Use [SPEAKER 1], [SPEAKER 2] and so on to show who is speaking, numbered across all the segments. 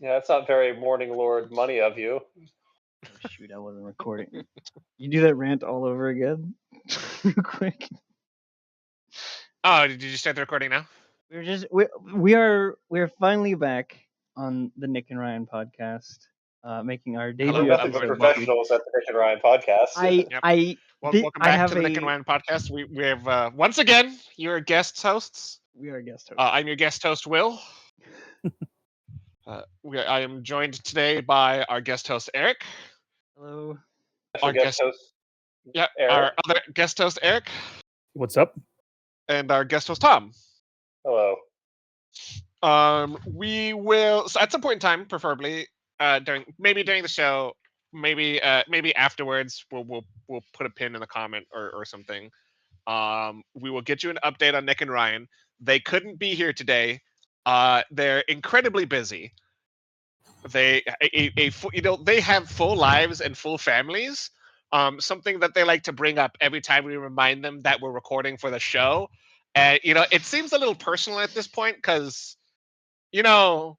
[SPEAKER 1] Yeah, that's not very Morning Lord money of you.
[SPEAKER 2] Oh, shoot, I wasn't recording. You do that rant all over again, real quick.
[SPEAKER 3] Oh, did you start the recording now?
[SPEAKER 2] We're finally back on the Nick and Ryan podcast, making our debut.
[SPEAKER 1] We're nothing but professionals at the Nick and Ryan podcast.
[SPEAKER 3] Welcome back to the Nick and Ryan podcast. We have once again your guest hosts.
[SPEAKER 2] We are guest hosts.
[SPEAKER 3] I'm your guest host, Will. I am joined today by our guest host, Eric.
[SPEAKER 2] Hello.
[SPEAKER 3] Our guest host,
[SPEAKER 1] Eric.
[SPEAKER 3] Our other guest host, Eric.
[SPEAKER 4] What's up?
[SPEAKER 3] And our guest host, Tom.
[SPEAKER 1] Hello.
[SPEAKER 3] We will at some point in time, preferably during the show, maybe afterwards, we'll put a pin in the comment or something. We will get you an update on Nick and Ryan. They couldn't be here today. They're incredibly busy. They they have full lives and full families. Something that they like to bring up every time we remind them that we're recording for the show. And it seems a little personal at this point because, I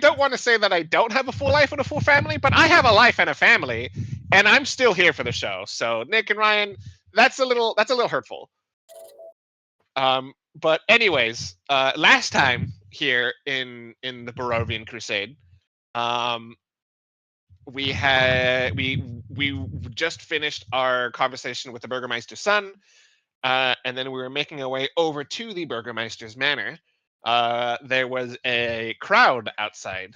[SPEAKER 3] don't want to say that I don't have a full life and a full family, but I have a life and a family, and I'm still here for the show. So Nick and Ryan, that's a little hurtful. But anyways, last time here in the Barovian Crusade, we just finished our conversation with the Burgermeister's son, and then we were making our way over to the Burgermeister's manor. There was a crowd outside,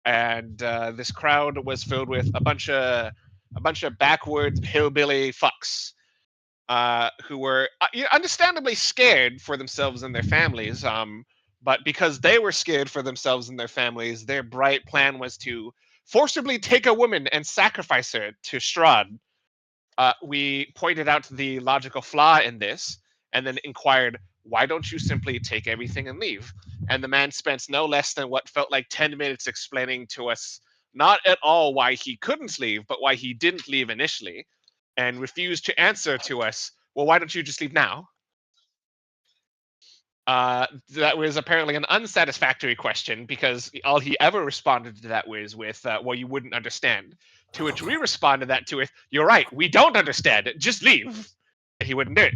[SPEAKER 3] and this crowd was filled with a bunch of backwards hillbilly fucks who were understandably scared for themselves and their families. But because they were scared for themselves and their families, their bright plan was to forcibly take a woman and sacrifice her to Strahd. We pointed out the logical flaw in this, and then inquired, why don't you simply take everything and leave? And the man spent no less than what felt like 10 minutes explaining to us not at all why he couldn't leave, but why he didn't leave initially, and refused to answer to us, well, why don't you just leave now? That was apparently an unsatisfactory question, because all he ever responded to that was with, well, you wouldn't understand. To which we responded that to it, you're right, we don't understand it, just leave. He wouldn't do it.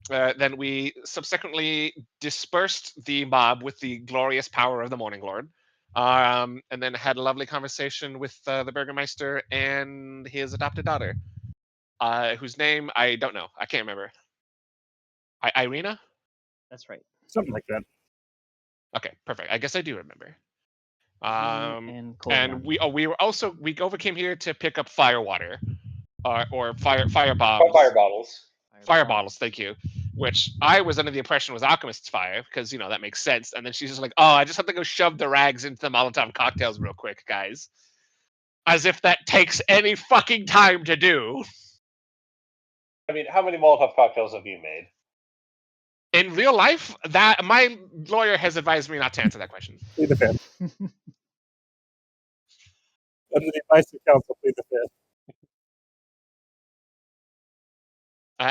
[SPEAKER 3] Then we subsequently dispersed the mob with the glorious power of the Morning Lord, and then had a lovely conversation with the Burgermeister and his adopted daughter, whose name I don't know. I can't remember. Irina?
[SPEAKER 2] That's right.
[SPEAKER 4] Something like that.
[SPEAKER 3] Okay, perfect. I guess I do remember.
[SPEAKER 2] And
[SPEAKER 3] we overcame here to pick up fire water, or fire bombs.
[SPEAKER 1] Fire bottles.
[SPEAKER 3] Fire bottles, thank you. Which I was under the impression was alchemist's fire, because that makes sense. And then she's just like, "Oh, I just have to go shove the rags into the Molotov cocktails real quick, guys." As if that takes any fucking time to do.
[SPEAKER 1] I mean, how many Molotov cocktails have you made?
[SPEAKER 3] In real life, that my lawyer has advised me not to answer that question.
[SPEAKER 4] Plead the fifth. Under the advice of counsel, plead the fifth.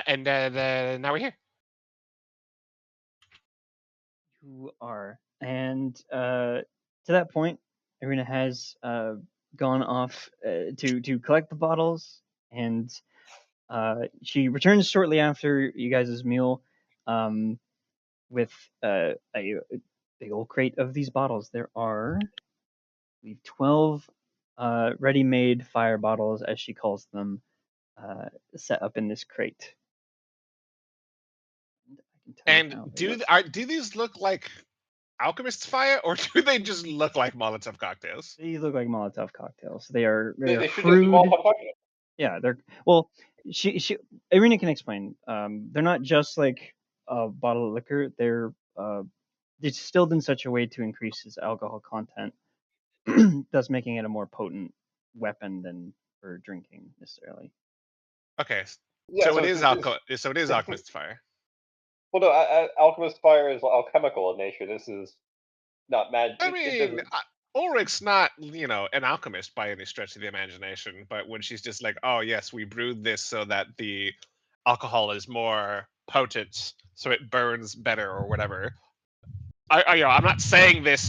[SPEAKER 3] And now we're here.
[SPEAKER 2] You are. And to that point, Irina has gone off to collect the bottles, and she returns shortly after you guys' meal with a big old crate of these bottles. There are, I believe, 12 ready-made fire bottles, as she calls them, set up in this crate.
[SPEAKER 3] And do these look like alchemist's fire, or do they just look like Molotov cocktails?
[SPEAKER 2] These look like Molotov cocktails. They are
[SPEAKER 1] crude.
[SPEAKER 2] Yeah, they're She Irina can explain. They're not just like a bottle of liquor. They're distilled in such a way to increase its alcohol content, thus making it a more potent weapon than for drinking necessarily.
[SPEAKER 3] Okay, so it is alchemist's fire.
[SPEAKER 1] Well, no, alchemist fire is alchemical in nature. This is not magic.
[SPEAKER 3] I mean, Ulrich's not, an alchemist by any stretch of the imagination, but when she's just like, oh, yes, we brewed this so that the alcohol is more potent, so it burns better or whatever. I'm not saying this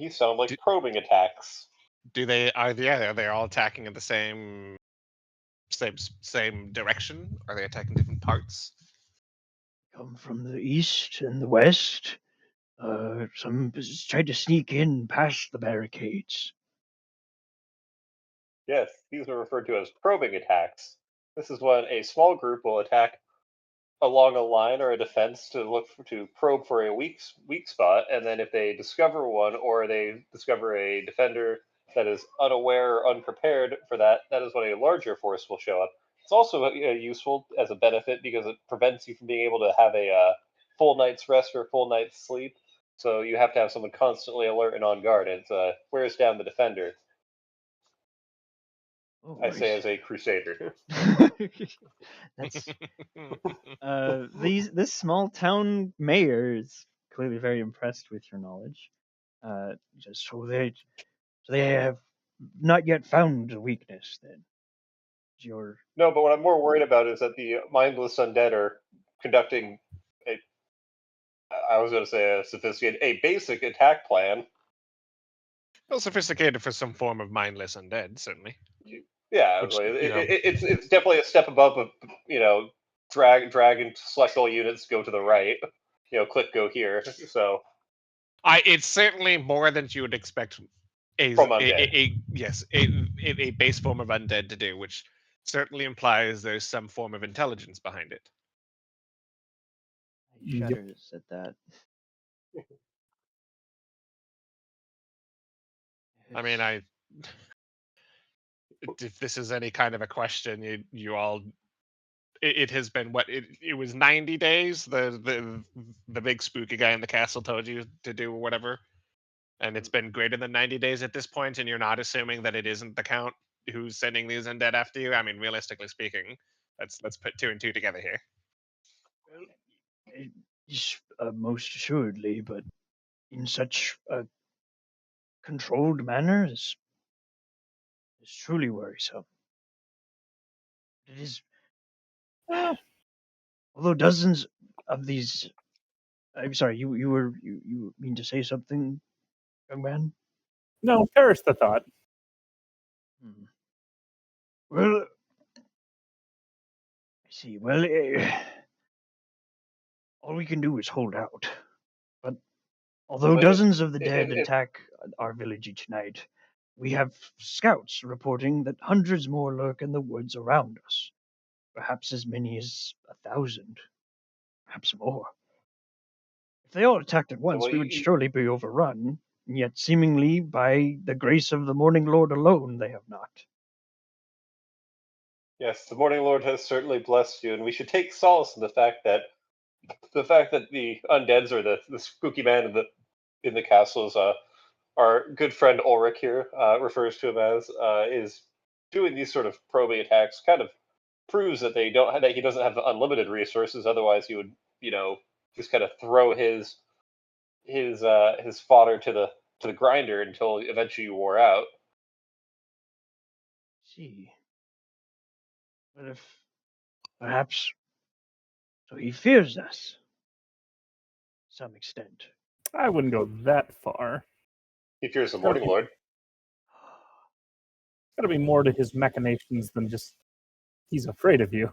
[SPEAKER 1] These sound like
[SPEAKER 3] Do-
[SPEAKER 1] probing attacks.
[SPEAKER 3] are they all attacking in the same direction? Are they attacking different parts?
[SPEAKER 2] Come from the east and the west. Some tried to sneak in past the barricades.
[SPEAKER 1] Yes, these are referred to as probing attacks. This is when a small group will attack along a line or a defense to probe for a weak spot, and then if they discover one or they discover a defender that is unaware or unprepared for that, that is when a larger force will show up. It's also useful as a benefit because it prevents you from being able to have a full night's rest or full night's sleep. So you have to have someone constantly alert and on guard. And it wears down the defender.
[SPEAKER 2] Oh,
[SPEAKER 1] I say as a crusader.
[SPEAKER 2] That's this small town mayor is clearly very impressed with your knowledge. Just so they have not yet found a weakness. Then your
[SPEAKER 1] No, but what I'm more worried about is that the mindless undead are conducting a, I was going to say a sophisticated, a basic attack plan.
[SPEAKER 3] Well, sophisticated for some form of mindless undead, certainly.
[SPEAKER 1] Yeah,
[SPEAKER 3] Which,
[SPEAKER 1] it's definitely a step above of dragon celestial units go to the right. Click go here. So
[SPEAKER 3] it's certainly more than you would expect
[SPEAKER 1] from undead.
[SPEAKER 3] a base form of undead to do, which certainly implies there's some form of intelligence behind it.
[SPEAKER 2] he shudders at that.
[SPEAKER 3] I mean, if this is any kind of a question, you all, it has been it was 90 days. The big spooky guy in the castle told you to do whatever, and it's been greater than 90 days at this point, and you're not assuming that it isn't the count who's sending these undead after you. I mean, realistically speaking, let's put two and two together here.
[SPEAKER 2] Most assuredly, but in such a controlled manner is truly worrisome. It is, although dozens of these. I'm sorry, you mean to say something, young man?
[SPEAKER 4] No, perish the thought.
[SPEAKER 2] Hmm. Well, I see. Well, all we can do is hold out. But although
[SPEAKER 1] But
[SPEAKER 2] dozens of the dead
[SPEAKER 1] if
[SPEAKER 2] attack our village each night, we have scouts reporting that hundreds more lurk in the woods around us. Perhaps as many as 1,000, perhaps more. If they all attacked at once,
[SPEAKER 1] well,
[SPEAKER 2] we would surely be overrun, and yet seemingly by the grace of the Morning Lord alone, they have not.
[SPEAKER 1] yes, the Morning Lord has certainly blessed you, and we should take solace in the fact that the undeads or the spooky man in the castle is our good friend Ulrich here refers to him as is doing these sort of probing attacks. Kind of proves that that he doesn't have unlimited resources. Otherwise, he would just kind of throw his fodder to the grinder until eventually you wore out.
[SPEAKER 2] See, but if perhaps so, he fears us to some extent.
[SPEAKER 4] I wouldn't go that far.
[SPEAKER 1] He fears the
[SPEAKER 4] Gotta
[SPEAKER 1] Morning
[SPEAKER 4] be,
[SPEAKER 1] Lord.
[SPEAKER 4] gotta be more to his machinations than just he's afraid of you.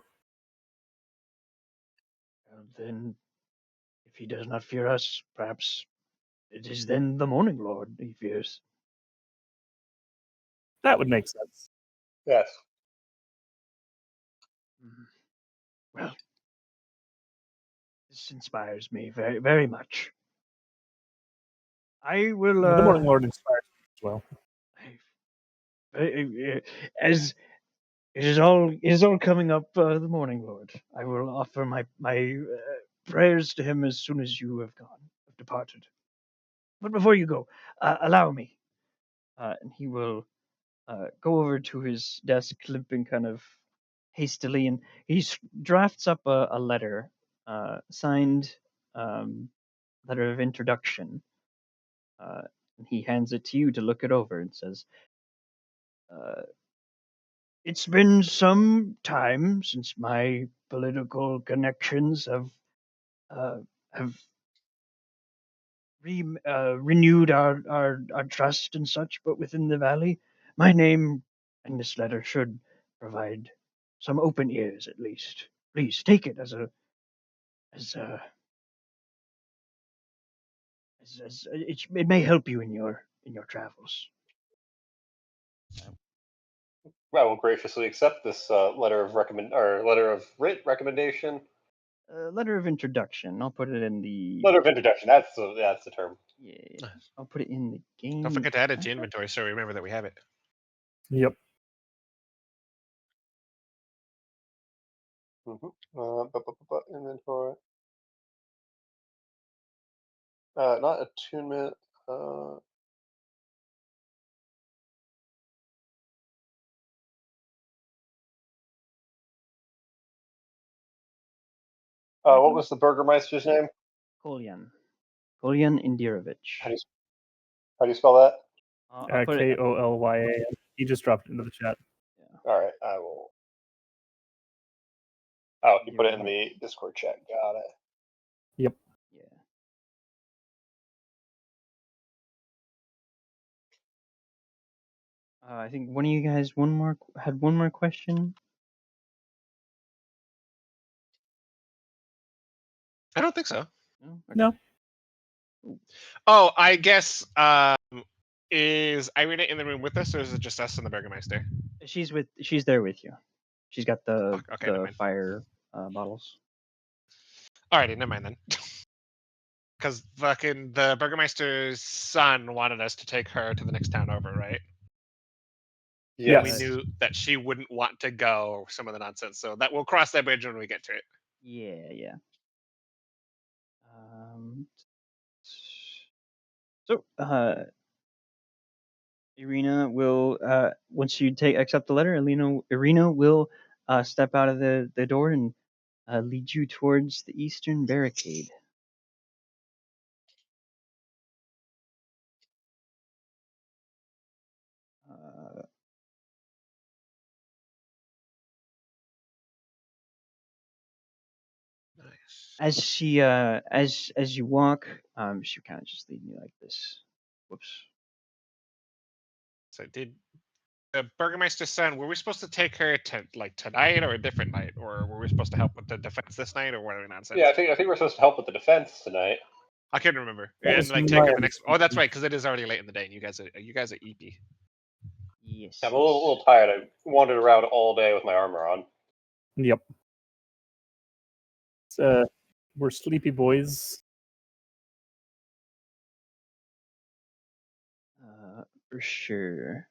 [SPEAKER 2] Then, if he does not fear us, perhaps it is then the Morning Lord he fears.
[SPEAKER 4] That would make sense.
[SPEAKER 1] Yes.
[SPEAKER 2] Well, this inspires me very, very much. I will.
[SPEAKER 4] The Morning Lord inspires me as well.
[SPEAKER 2] As it is all coming up, the Morning Lord. I will offer my prayers to him as soon as you have departed. But before you go, allow me. And he will go over to his desk, limping kind of hastily, and he drafts up a letter, signed letter of introduction. And he hands it to you to look it over and says, "It's been some time since my political connections have renewed our trust and such, but within the valley, my name and this letter should provide some open ears at least. Please take it as it may help you in your travels.
[SPEAKER 1] I will graciously accept this letter of writ recommendation.
[SPEAKER 2] Letter of introduction. I'll put it in the
[SPEAKER 1] Letter of introduction. That's the term.
[SPEAKER 2] yeah. I'll put it in the game.
[SPEAKER 3] Don't forget to add it to inventory so we remember that we have it.
[SPEAKER 4] Yep.
[SPEAKER 1] Inventory. Not attunement. What was the Burgermeister's name?
[SPEAKER 2] Kolyan Indirovich.
[SPEAKER 1] How do you spell that?
[SPEAKER 2] I'll put it.
[SPEAKER 4] Kolyan. He just dropped it into the chat.
[SPEAKER 2] Yeah.
[SPEAKER 1] All right, I will. Oh, you put it in the Discord chat. Got it.
[SPEAKER 4] Yep.
[SPEAKER 2] Yeah. I think one of you guys had one more question.
[SPEAKER 3] I don't think so.
[SPEAKER 2] No. Okay.
[SPEAKER 4] No.
[SPEAKER 3] Oh, I guess is Irina in the room with us, or is it just us and the Burgermeister?
[SPEAKER 2] She's there with you. She's got the
[SPEAKER 3] Okay, never mind.
[SPEAKER 2] fire bottles.
[SPEAKER 3] Alrighty, never mind then. Because fucking the Burgermeister's son wanted us to take her to the next town over, right?
[SPEAKER 4] Yes.
[SPEAKER 3] We knew that she wouldn't want to go, or some of the nonsense. So that we'll cross that bridge when we get to it.
[SPEAKER 2] Yeah. So, Irina will once you accept the letter, Irina will step out of the door and lead you towards the eastern barricade.
[SPEAKER 3] Nice.
[SPEAKER 2] As she as you walk, she kind of just lead you like this. Whoops.
[SPEAKER 3] So did the Burgermeister's son, were we supposed to take her to like tonight or a different night? Or were we supposed to help with the defense this night or whatever nonsense?
[SPEAKER 1] Yeah, I think we're supposed to help with the defense tonight.
[SPEAKER 3] I can't remember.
[SPEAKER 4] That
[SPEAKER 3] And
[SPEAKER 4] was
[SPEAKER 3] like
[SPEAKER 4] my
[SPEAKER 3] take her the next. Oh, that's
[SPEAKER 4] understanding.
[SPEAKER 3] right, because it is already late in the day, and you guys are EP.
[SPEAKER 2] Yes.
[SPEAKER 1] I'm a little tired. I wandered around all day with my armor on.
[SPEAKER 4] Yep. We're sleepy boys.
[SPEAKER 2] For sure.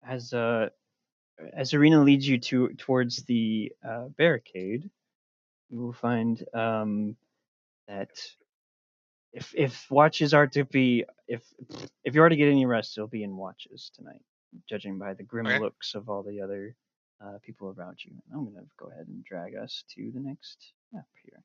[SPEAKER 2] As Irina leads you towards the barricade, you will find that if watches are to be if you're to get any rest, it'll be in watches tonight, judging by the grim
[SPEAKER 3] Okay.
[SPEAKER 2] looks of all the other people around you. I'm gonna go ahead and drag us to the next map here.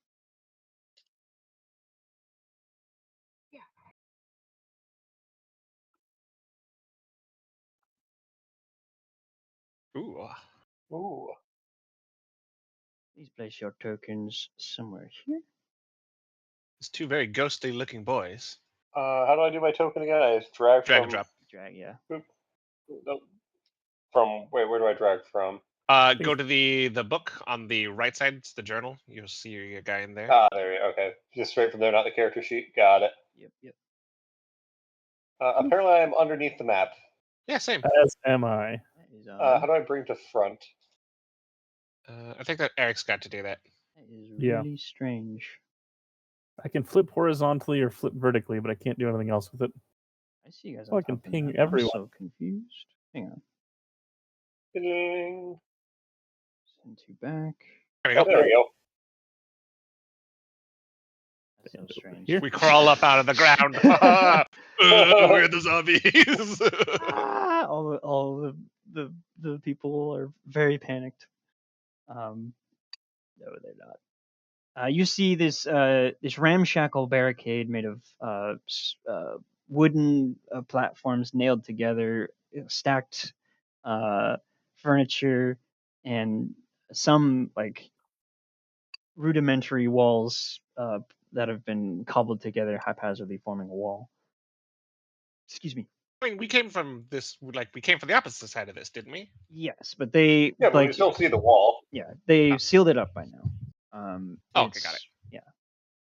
[SPEAKER 3] Ooh.
[SPEAKER 1] Ooh.
[SPEAKER 2] Please place your tokens somewhere here.
[SPEAKER 3] It's two very ghostly looking boys.
[SPEAKER 1] How do I do my token again? I just drag
[SPEAKER 3] Drag
[SPEAKER 1] from.
[SPEAKER 3] and drop.
[SPEAKER 2] Drag, yeah.
[SPEAKER 1] No, from where do I drag from?
[SPEAKER 3] Go to the book on the right side. It's the journal. You'll see your guy in there.
[SPEAKER 1] There we go. Okay, just straight from there, not the character sheet. Got it.
[SPEAKER 2] Yep.
[SPEAKER 1] Apparently, I'm underneath the map.
[SPEAKER 3] Yeah, same.
[SPEAKER 4] As am I.
[SPEAKER 2] That is
[SPEAKER 1] How do I bring to front?
[SPEAKER 3] I think that Eric's got to do that.
[SPEAKER 2] that is
[SPEAKER 4] Yeah.
[SPEAKER 2] really strange.
[SPEAKER 4] I can flip horizontally or flip vertically, but I can't do anything else with it.
[SPEAKER 2] I see you guys.
[SPEAKER 4] Oh,
[SPEAKER 2] on
[SPEAKER 4] I can
[SPEAKER 2] top of
[SPEAKER 4] ping
[SPEAKER 2] that.
[SPEAKER 4] everyone.
[SPEAKER 2] I'm so confused. Hang on.
[SPEAKER 1] Ding.
[SPEAKER 2] Send you back.
[SPEAKER 3] There we go.
[SPEAKER 1] There we go.
[SPEAKER 2] That's so strange.
[SPEAKER 4] Here.
[SPEAKER 3] We crawl up out of the ground. We're the zombies.
[SPEAKER 2] All the people are very panicked. No, they're not. You see this ramshackle barricade made of wooden platforms nailed together, stacked furniture, and some like rudimentary walls that have been cobbled together haphazardly, forming a wall. Excuse me.
[SPEAKER 3] I mean, we came from the opposite side of this, didn't we?
[SPEAKER 2] Yes, but they
[SPEAKER 1] Yeah, but we
[SPEAKER 2] like
[SPEAKER 1] can still see the wall.
[SPEAKER 2] yeah they
[SPEAKER 3] Oh.
[SPEAKER 2] sealed it up by now.
[SPEAKER 3] Oh, okay, got it.
[SPEAKER 2] Yeah,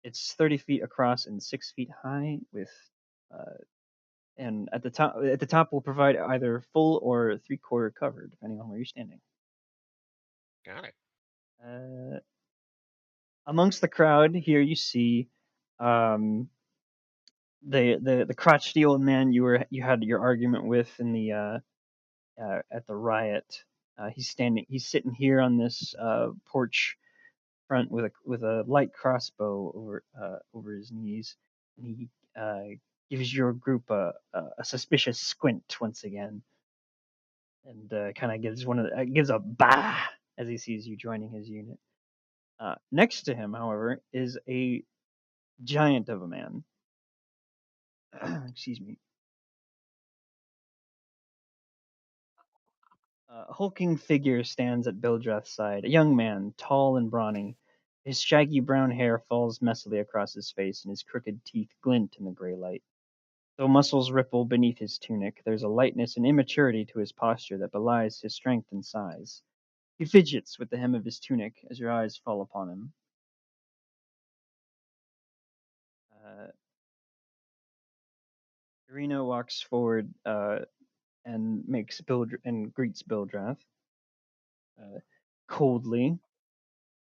[SPEAKER 2] it's 30 feet across and 6 feet high with. And at the top will provide either full or 3/4 cover, depending on where you're standing.
[SPEAKER 3] Got it.
[SPEAKER 2] Amongst the crowd here, you see the crotchety old man you had your argument with in the at the riot. He's sitting here on this porch front with a light crossbow over his knees, and he gives your group a suspicious squint once again, and kind of gives a bah as he sees you joining his unit. Next to him, however, is a giant of a man. Excuse me. A hulking figure stands at Bildrath's side, a young man, tall and brawny. His shaggy brown hair falls messily across his face, and his crooked teeth glint in the gray light. Though muscles ripple beneath his tunic, there's a lightness and immaturity to his posture that belies his strength and size. He fidgets with the hem of his tunic as your eyes fall upon him. Irina walks forward and greets Bildrath coldly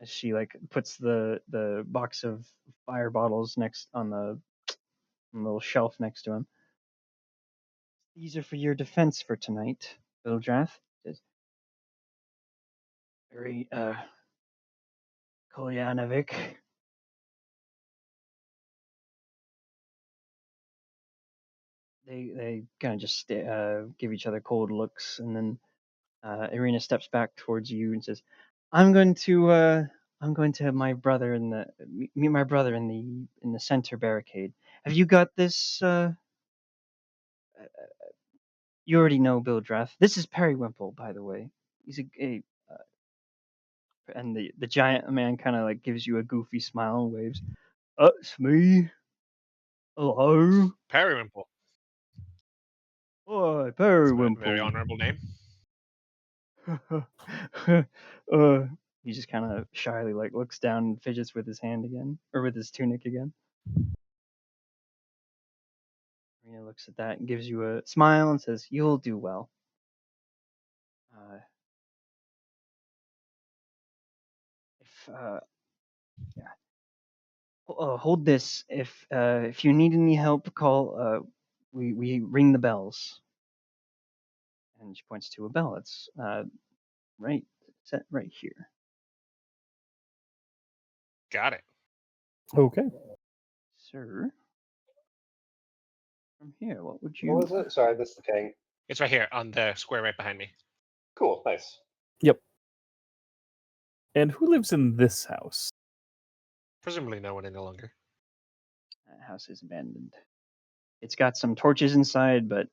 [SPEAKER 2] as she puts the box of fire bottles next on the little shelf next to him. These are for your defense for tonight, Bildrath. Says, very Kolyanovic. They kind of just give each other cold looks, and then Irina steps back towards you and says, "I'm going to my brother meet my brother in the center barricade. Have you got this? You already know Bildrath. This is Periwinkle, by the way. He's and the giant man kind of gives you a goofy smile and waves. It's me. Hello.
[SPEAKER 3] Periwinkle.
[SPEAKER 2] Oh,
[SPEAKER 3] It's a
[SPEAKER 2] Periwinkle.
[SPEAKER 3] very honorable name.
[SPEAKER 2] He just kind of shyly looks down and fidgets with his hand again, or with his tunic again. Rena looks at that and gives you a smile and says, "You'll do well." Hold this. If you need any help, call. We ring the bells. And she points to a bell. It's right set right here.
[SPEAKER 3] Got it.
[SPEAKER 4] Okay.
[SPEAKER 2] Sir, from here, what would you?
[SPEAKER 1] What was it? Sorry, I missed the ping.
[SPEAKER 3] It's right here on the square right behind me.
[SPEAKER 1] Cool, nice.
[SPEAKER 4] Yep. And who lives in this house?
[SPEAKER 3] Presumably no one any longer.
[SPEAKER 2] That house is abandoned. It's got some torches inside, but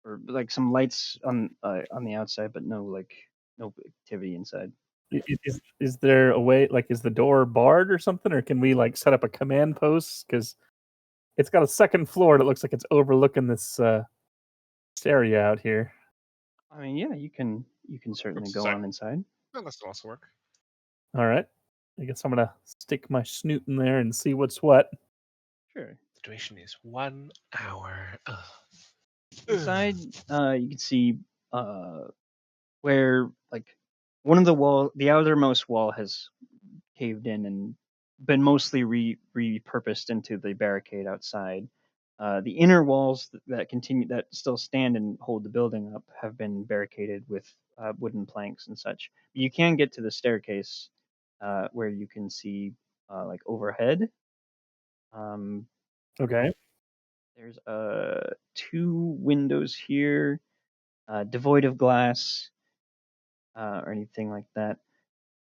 [SPEAKER 2] or some lights on the outside, but no activity inside.
[SPEAKER 4] Is there a way? Is the door barred or something, or can we set up a command post? Because it's got a second floor and it looks like it's overlooking this area out here.
[SPEAKER 2] I mean, yeah, you can certainly
[SPEAKER 3] Oops,
[SPEAKER 2] go
[SPEAKER 3] sorry.
[SPEAKER 2] on inside.
[SPEAKER 3] Well, this will also work.
[SPEAKER 4] All right. I guess I'm gonna stick my snoot in there and see what's what.
[SPEAKER 2] Sure.
[SPEAKER 3] The duration is 1 hour.
[SPEAKER 2] Inside, you can see where one of the outermost wall has caved in and been mostly repurposed into the barricade outside. The inner walls that still stand and hold the building up have been barricaded with wooden planks and such. You can get to the staircase where you can see overhead.
[SPEAKER 4] Okay.
[SPEAKER 2] There's 2 windows here, devoid of glass or anything like that.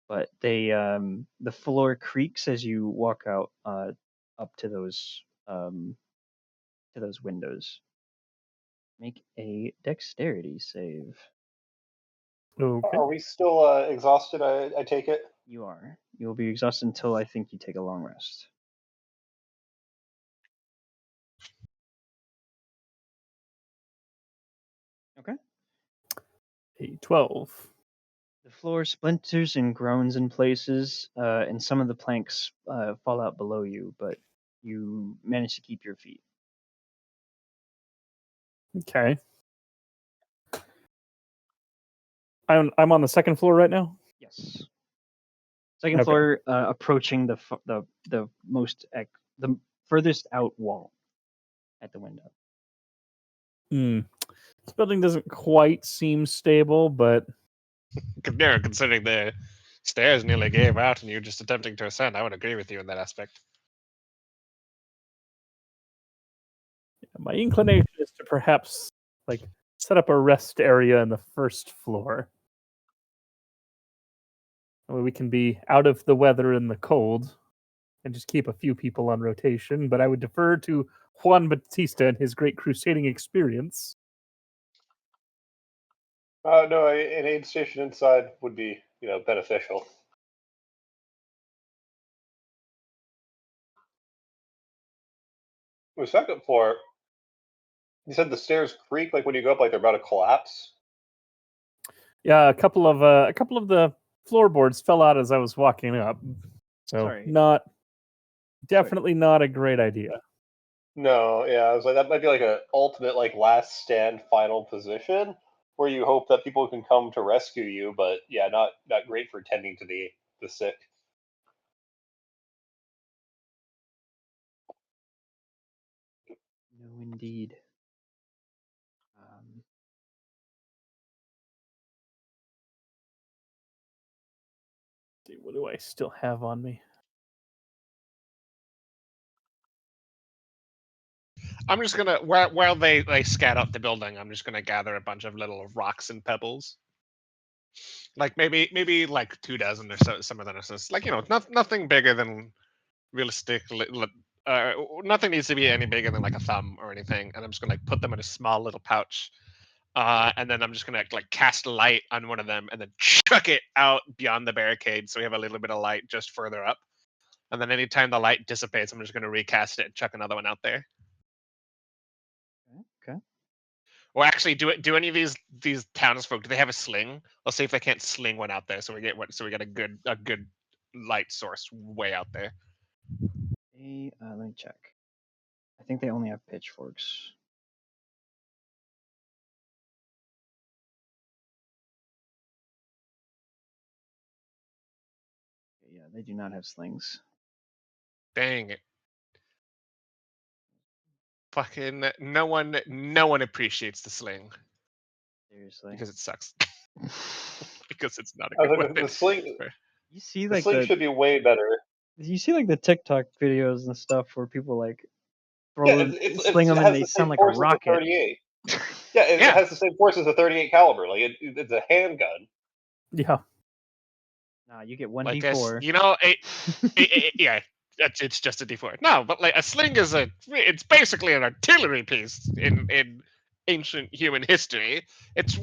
[SPEAKER 2] But the floor creaks as you walk out up to those windows. Make a dexterity save.
[SPEAKER 4] Okay.
[SPEAKER 1] Are we still exhausted? I take it.
[SPEAKER 2] You are. You will be exhausted until I think you take a long rest. Okay.
[SPEAKER 4] A 12.
[SPEAKER 2] The floor splinters and groans in places, and some of the planks fall out below you, but you manage to keep your feet.
[SPEAKER 4] Okay. I'm on the second floor right now.
[SPEAKER 2] Yes. Second
[SPEAKER 4] Okay.
[SPEAKER 2] floor, approaching the the furthest out wall at the window.
[SPEAKER 4] This building doesn't quite seem stable, but
[SPEAKER 3] Considering the stairs nearly gave out and you're just attempting to ascend, I would agree with you in that aspect.
[SPEAKER 4] my inclination is to perhaps like set up a rest area in the first floor. Where we can be out of the weather and the cold and just keep a few people on rotation, but I would defer to Juan Batista and his great crusading experience.
[SPEAKER 1] No, an aid station inside would be, beneficial. The second floor, you said the stairs creak like when you go up, like they're about to collapse.
[SPEAKER 4] Yeah, a couple of the floorboards fell out as I was walking up. So
[SPEAKER 2] Sorry.
[SPEAKER 4] definitely not a great idea.
[SPEAKER 1] No, yeah, I was like, that might be like a ultimate, like, last stand final position where you hope that people can come to rescue you, but yeah, not great for tending to the sick.
[SPEAKER 2] No, indeed.
[SPEAKER 4] What do I still have on me?
[SPEAKER 3] I'm just gonna while they scat out the building, I'm just gonna gather a bunch of little rocks and pebbles. Like maybe like 2 dozen or so, some of them are just like nothing bigger than realistic. Nothing needs to be any bigger than like a thumb or anything, and I'm just gonna like put them in a small little pouch. And then I'm just gonna like cast light on one of them and then chuck it out beyond the barricade, so we have a little bit of light just further up. And then anytime the light dissipates, I'm just gonna recast it and chuck another one out there.
[SPEAKER 2] Okay.
[SPEAKER 3] Or actually, do any of these townsfolk, do they have a sling? Let's see if they can't sling one out there, so we get a good light source way out there.
[SPEAKER 2] Let me check. I think they only have pitchforks. Yeah, they do not have slings.
[SPEAKER 3] Dang it! Fucking no one appreciates the sling
[SPEAKER 2] Seriously.
[SPEAKER 3] because it sucks. Because it's not a
[SPEAKER 1] I
[SPEAKER 3] good
[SPEAKER 1] was like,
[SPEAKER 3] weapon.
[SPEAKER 1] the sling,
[SPEAKER 2] You see,
[SPEAKER 1] the
[SPEAKER 2] like
[SPEAKER 1] sling should be way better.
[SPEAKER 2] you see, like the TikTok videos and stuff where people like
[SPEAKER 1] Yeah,
[SPEAKER 2] sling them
[SPEAKER 1] it
[SPEAKER 2] and
[SPEAKER 1] has
[SPEAKER 2] they
[SPEAKER 1] the same
[SPEAKER 2] sound like a
[SPEAKER 1] force as the
[SPEAKER 2] rocket.
[SPEAKER 1] 38. Yeah, it
[SPEAKER 3] Yeah.
[SPEAKER 1] has the same force as the 38 caliber. Like it's a handgun.
[SPEAKER 4] Yeah.
[SPEAKER 2] Nah, you get
[SPEAKER 3] Like this,
[SPEAKER 2] 1d4.
[SPEAKER 3] yeah, it's just a D4. No, but like a sling is it's basically an artillery piece in ancient human history. It's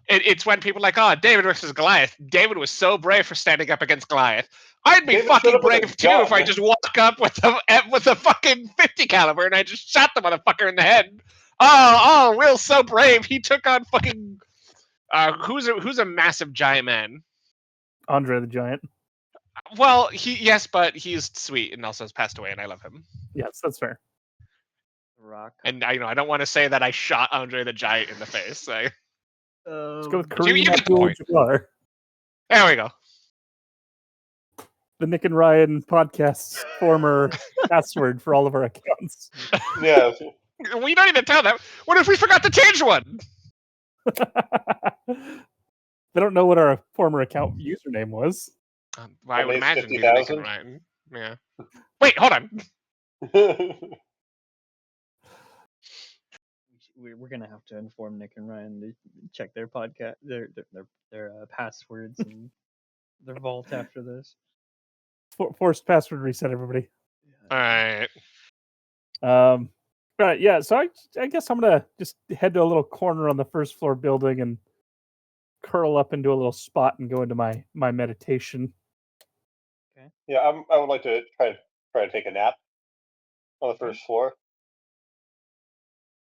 [SPEAKER 3] it's when people are like, oh, David versus Goliath. David was so brave for standing up against Goliath. I'd be
[SPEAKER 1] David showed
[SPEAKER 3] fucking
[SPEAKER 1] up with a
[SPEAKER 3] brave too if I
[SPEAKER 1] gun.
[SPEAKER 3] just walk up with a fucking 50 caliber and I just shot the motherfucker in the head. Oh, Will's so brave. He took on fucking who's a massive giant man.
[SPEAKER 4] Andre the Giant.
[SPEAKER 3] Well, yes, but he's sweet and also has passed away, and I love him.
[SPEAKER 4] Yes, that's fair.
[SPEAKER 2] Rock.
[SPEAKER 3] And I don't want to say that I shot Andre the Giant in the face.
[SPEAKER 4] Let's go with
[SPEAKER 3] you
[SPEAKER 4] Kareem
[SPEAKER 3] get the point.
[SPEAKER 4] Abdul-Jabbar.
[SPEAKER 3] There we go.
[SPEAKER 4] The Nick and Ryan podcast's former password for all of our accounts.
[SPEAKER 1] Yeah.
[SPEAKER 3] We don't need to tell them. What if we forgot to change one?
[SPEAKER 4] They don't know what our former account username was.
[SPEAKER 3] I would
[SPEAKER 1] It's
[SPEAKER 3] imagine it'd be the Nick and
[SPEAKER 1] 50,000.
[SPEAKER 3] Ryan. Yeah. Wait, hold on.
[SPEAKER 2] We're gonna have to inform Nick and Ryan to check their podcast, their passwords and their vault after this.
[SPEAKER 4] Forced password reset, everybody.
[SPEAKER 3] All right.
[SPEAKER 4] Right, yeah. So I guess I'm gonna just head to a little corner on the first floor building and curl up into a little spot and go into my meditation.
[SPEAKER 1] Yeah, I would like to try to take a nap on the first floor.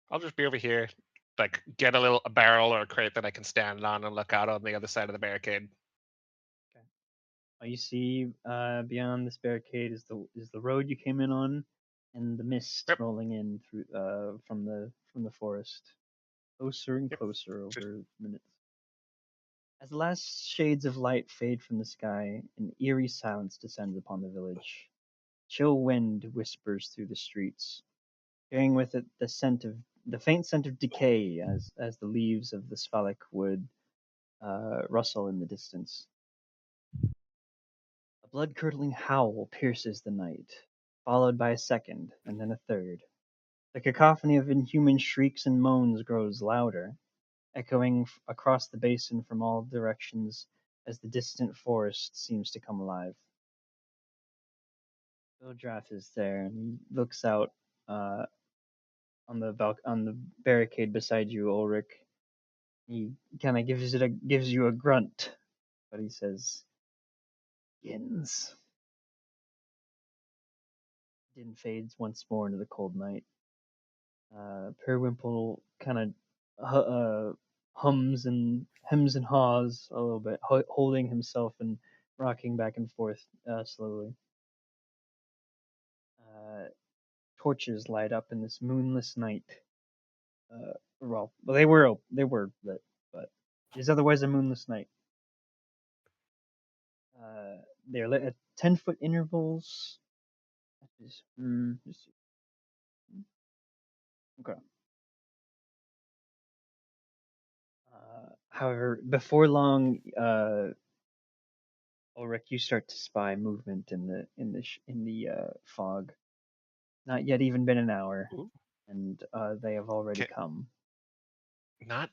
[SPEAKER 3] I'll just be over here, like get a barrel or a crate that I can stand on and look out on the other side of the barricade.
[SPEAKER 2] All you see beyond this barricade is the road you came in on, and the mist
[SPEAKER 3] Yep.
[SPEAKER 2] rolling in through from the forest, closer and
[SPEAKER 3] Yep.
[SPEAKER 2] closer over minutes. As the last shades of light fade from the sky, an eerie silence descends upon the village. Chill wind whispers through the streets, carrying with it the faint scent of decay as the leaves of the Sphalic wood rustle in the distance. A blood-curdling howl pierces the night, followed by a second, and then a third. The cacophony of inhuman shrieks and moans grows louder, echoing across the basin from all directions as the distant forest seems to come alive. Vildrath is there, and he looks out on the barricade beside you, Ulrich. He kind of gives you a grunt, but he says, "Begins." Din fades once more into the cold night. Periwinkle kind of hums and hems and haws a little bit, holding himself and rocking back and forth slowly. Torches light up in this moonless night. Well, they were lit, but it is otherwise a moonless night. They're lit at 10-foot intervals. Okay. However, before long, Ulrich, you start to spy movement in the fog. Not yet even been an hour,
[SPEAKER 3] Ooh.
[SPEAKER 2] and they have already come.
[SPEAKER 3] Not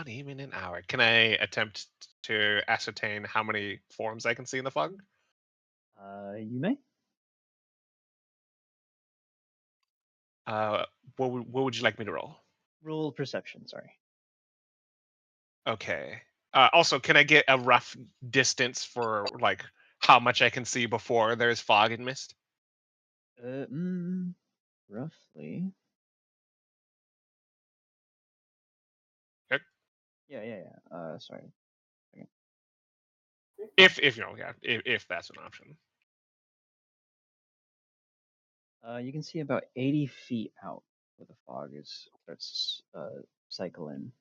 [SPEAKER 3] even an hour. Can I attempt to ascertain how many forms I can see in the fog?
[SPEAKER 2] You may
[SPEAKER 3] What would you like me to roll?
[SPEAKER 2] roll perception. Sorry.
[SPEAKER 3] Okay. Also, can I get a rough distance for like how much I can see before there's fog and mist?
[SPEAKER 2] Roughly.
[SPEAKER 3] Okay.
[SPEAKER 2] Yeah. Sorry.
[SPEAKER 3] If if that's an option.
[SPEAKER 2] You can see about 80 feet out where the fog starts cycle in.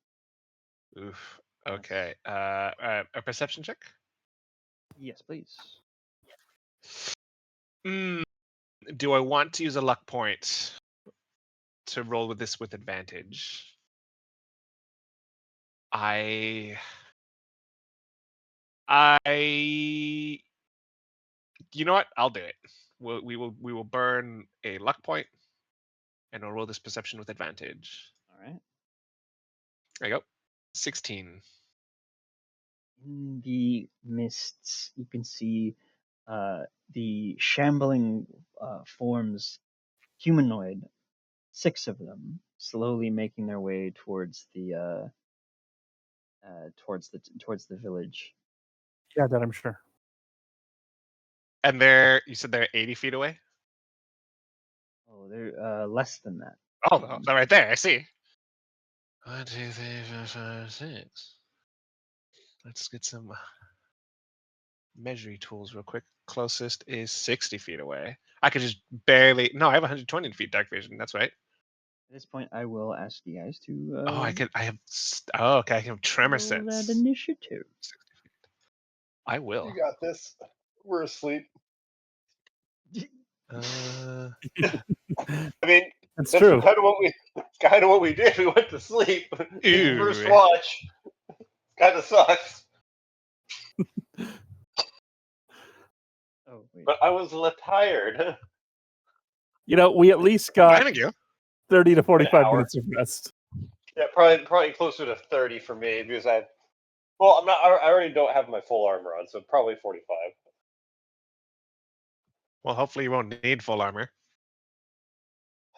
[SPEAKER 3] Oof.
[SPEAKER 2] Yes.
[SPEAKER 3] Okay. A perception check.
[SPEAKER 2] Yes, please.
[SPEAKER 3] Do I want to use a luck point to roll with this with advantage? I you know what? I'll do it. We will burn a luck point, and we'll roll this perception with advantage.
[SPEAKER 2] All right.
[SPEAKER 3] There you go. 16.
[SPEAKER 2] In the mists, you can see the shambling forms, humanoid, 6 of them, slowly making their way towards the village.
[SPEAKER 4] Yeah, that I'm sure.
[SPEAKER 3] And you said they're 80 feet away?
[SPEAKER 2] Oh, they're less than that.
[SPEAKER 3] Oh, they're right there. I see. 1, 2, 3, 4, 5, 6. Let's get some measuring tools real quick. Closest is 60 feet away. I could just barely. No, I have 120 feet dark vision. That's right.
[SPEAKER 2] At this point, I will ask you guys to
[SPEAKER 3] Oh, I have. Oh, okay. I have tremor
[SPEAKER 2] roll
[SPEAKER 3] sense.
[SPEAKER 2] that initiative.
[SPEAKER 3] 60 feet. I will.
[SPEAKER 1] You got this. We're asleep.
[SPEAKER 3] Uh,
[SPEAKER 1] I mean,
[SPEAKER 4] That's
[SPEAKER 1] that's
[SPEAKER 4] true.
[SPEAKER 1] kind of what we did. We went to sleep. First
[SPEAKER 3] Ew.
[SPEAKER 1] watch. Kind of sucks.
[SPEAKER 2] Oh wait.
[SPEAKER 1] But I was tired.
[SPEAKER 4] You know, we at least got
[SPEAKER 3] Blaming you.
[SPEAKER 4] 30 to 45
[SPEAKER 1] hour.
[SPEAKER 4] minutes of rest.
[SPEAKER 1] Yeah, probably closer to 30 for me because I'm not. I already don't have my full armor on, so probably 45.
[SPEAKER 3] Well, hopefully you won't need full armor.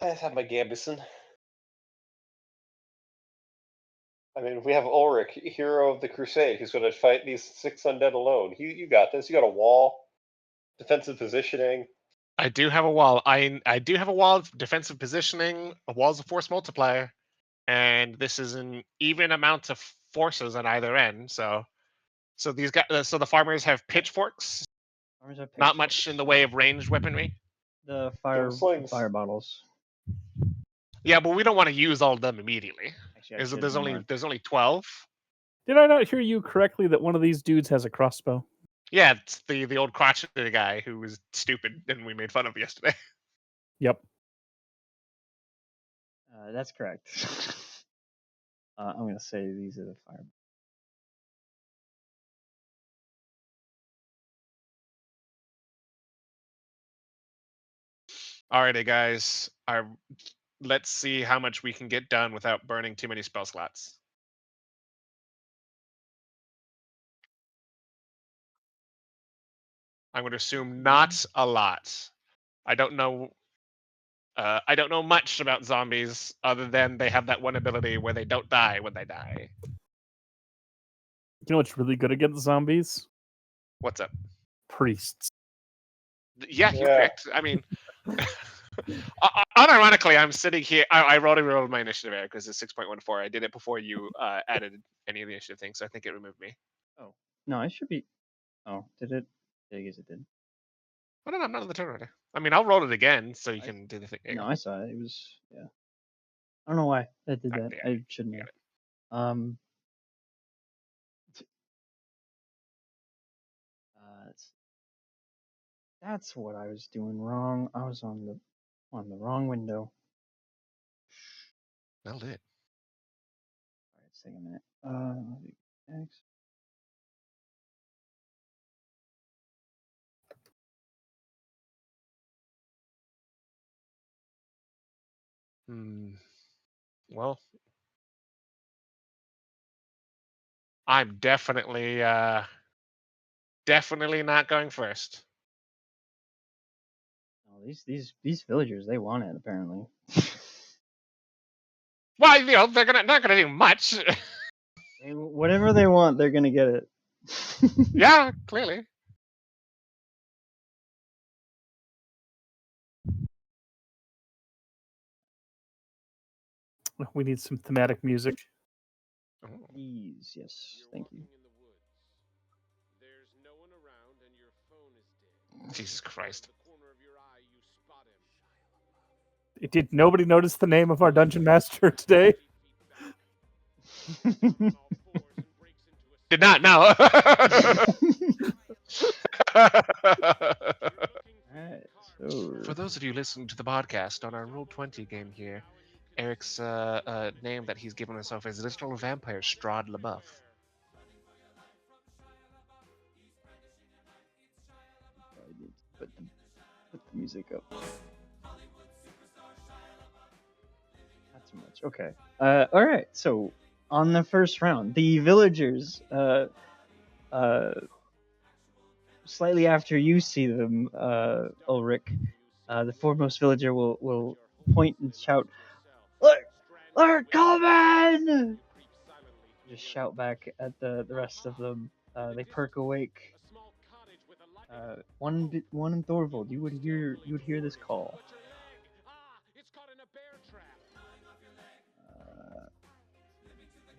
[SPEAKER 1] I just have my Gambison. I mean, we have Ulrich, hero of the Crusade, who's going to fight these 6 undead alone. You got this. You got a wall. defensive positioning.
[SPEAKER 3] I do have a wall. I do have a wall of defensive positioning, a walls of force multiplier, and this is an even amount of forces on either end. So these guys, so the farmers have pitchforks.
[SPEAKER 2] Farmers have
[SPEAKER 3] Not much
[SPEAKER 2] pitchforks.
[SPEAKER 3] in the way of ranged weaponry.
[SPEAKER 2] The fire
[SPEAKER 1] slings.
[SPEAKER 2] bottles.
[SPEAKER 3] Yeah, but we don't want to use all of them immediately.
[SPEAKER 2] Actually, I should
[SPEAKER 3] There's
[SPEAKER 2] more.
[SPEAKER 3] only 12.
[SPEAKER 4] Did I not hear you correctly that one of these dudes has a crossbow?
[SPEAKER 3] Yeah, it's the old crotchety guy who was stupid and we made fun of yesterday.
[SPEAKER 4] Yep.
[SPEAKER 2] That's correct. I'm gonna say these are the fire.
[SPEAKER 3] Alrighty, guys. Let's see how much we can get done without burning too many spell slots. I'm going to assume not a lot. I don't know. I don't know much about zombies other than they have that one ability where they don't die when they die.
[SPEAKER 4] You know what's really good against zombies?
[SPEAKER 3] What's up?
[SPEAKER 4] Priests.
[SPEAKER 3] Yeah, you're
[SPEAKER 1] Yeah.
[SPEAKER 3] correct. I mean, unironically, I'm sitting here. I rolled my initiative error because it's 6.14. I did it before you added any of the initiative things, so I think it removed me.
[SPEAKER 2] Oh no, I should be. Oh, did it? I guess it did.
[SPEAKER 3] Oh, no, I'm not on the turn order. I mean, I'll roll it again so you can do the thing.
[SPEAKER 2] No, I saw it. It was yeah. I don't know why that did that.
[SPEAKER 3] Yeah,
[SPEAKER 2] I shouldn't have. That's what I was doing wrong. I was on the wrong window.
[SPEAKER 3] That'll do it.
[SPEAKER 2] All right, take a minute. Next.
[SPEAKER 3] Well, I'm definitely not going first.
[SPEAKER 2] Oh, these villagers, they want it apparently.
[SPEAKER 3] Well, you know, they're not gonna do much.
[SPEAKER 2] Whatever they want, they're gonna get it.
[SPEAKER 3] Yeah, clearly.
[SPEAKER 4] We need some thematic music.
[SPEAKER 2] Please, yes, thank you.
[SPEAKER 3] Jesus Christ.
[SPEAKER 4] Did nobody notice the name of our dungeon master today?
[SPEAKER 3] Did not know.
[SPEAKER 2] Alright, so
[SPEAKER 3] For those of you listening to the podcast on our Roll20 game here, Eric's name that he's given himself is Little Vampire Strahd LaBeouf.
[SPEAKER 2] I need to put the music up. Not too much. Okay. All right. So on the first round, the villagers, slightly after you see them, Ulrich, the foremost villager will point and shout, "Look, they're coming!" Just shout back at the rest of them. They perk awake. One in Thorvald, you would hear this call.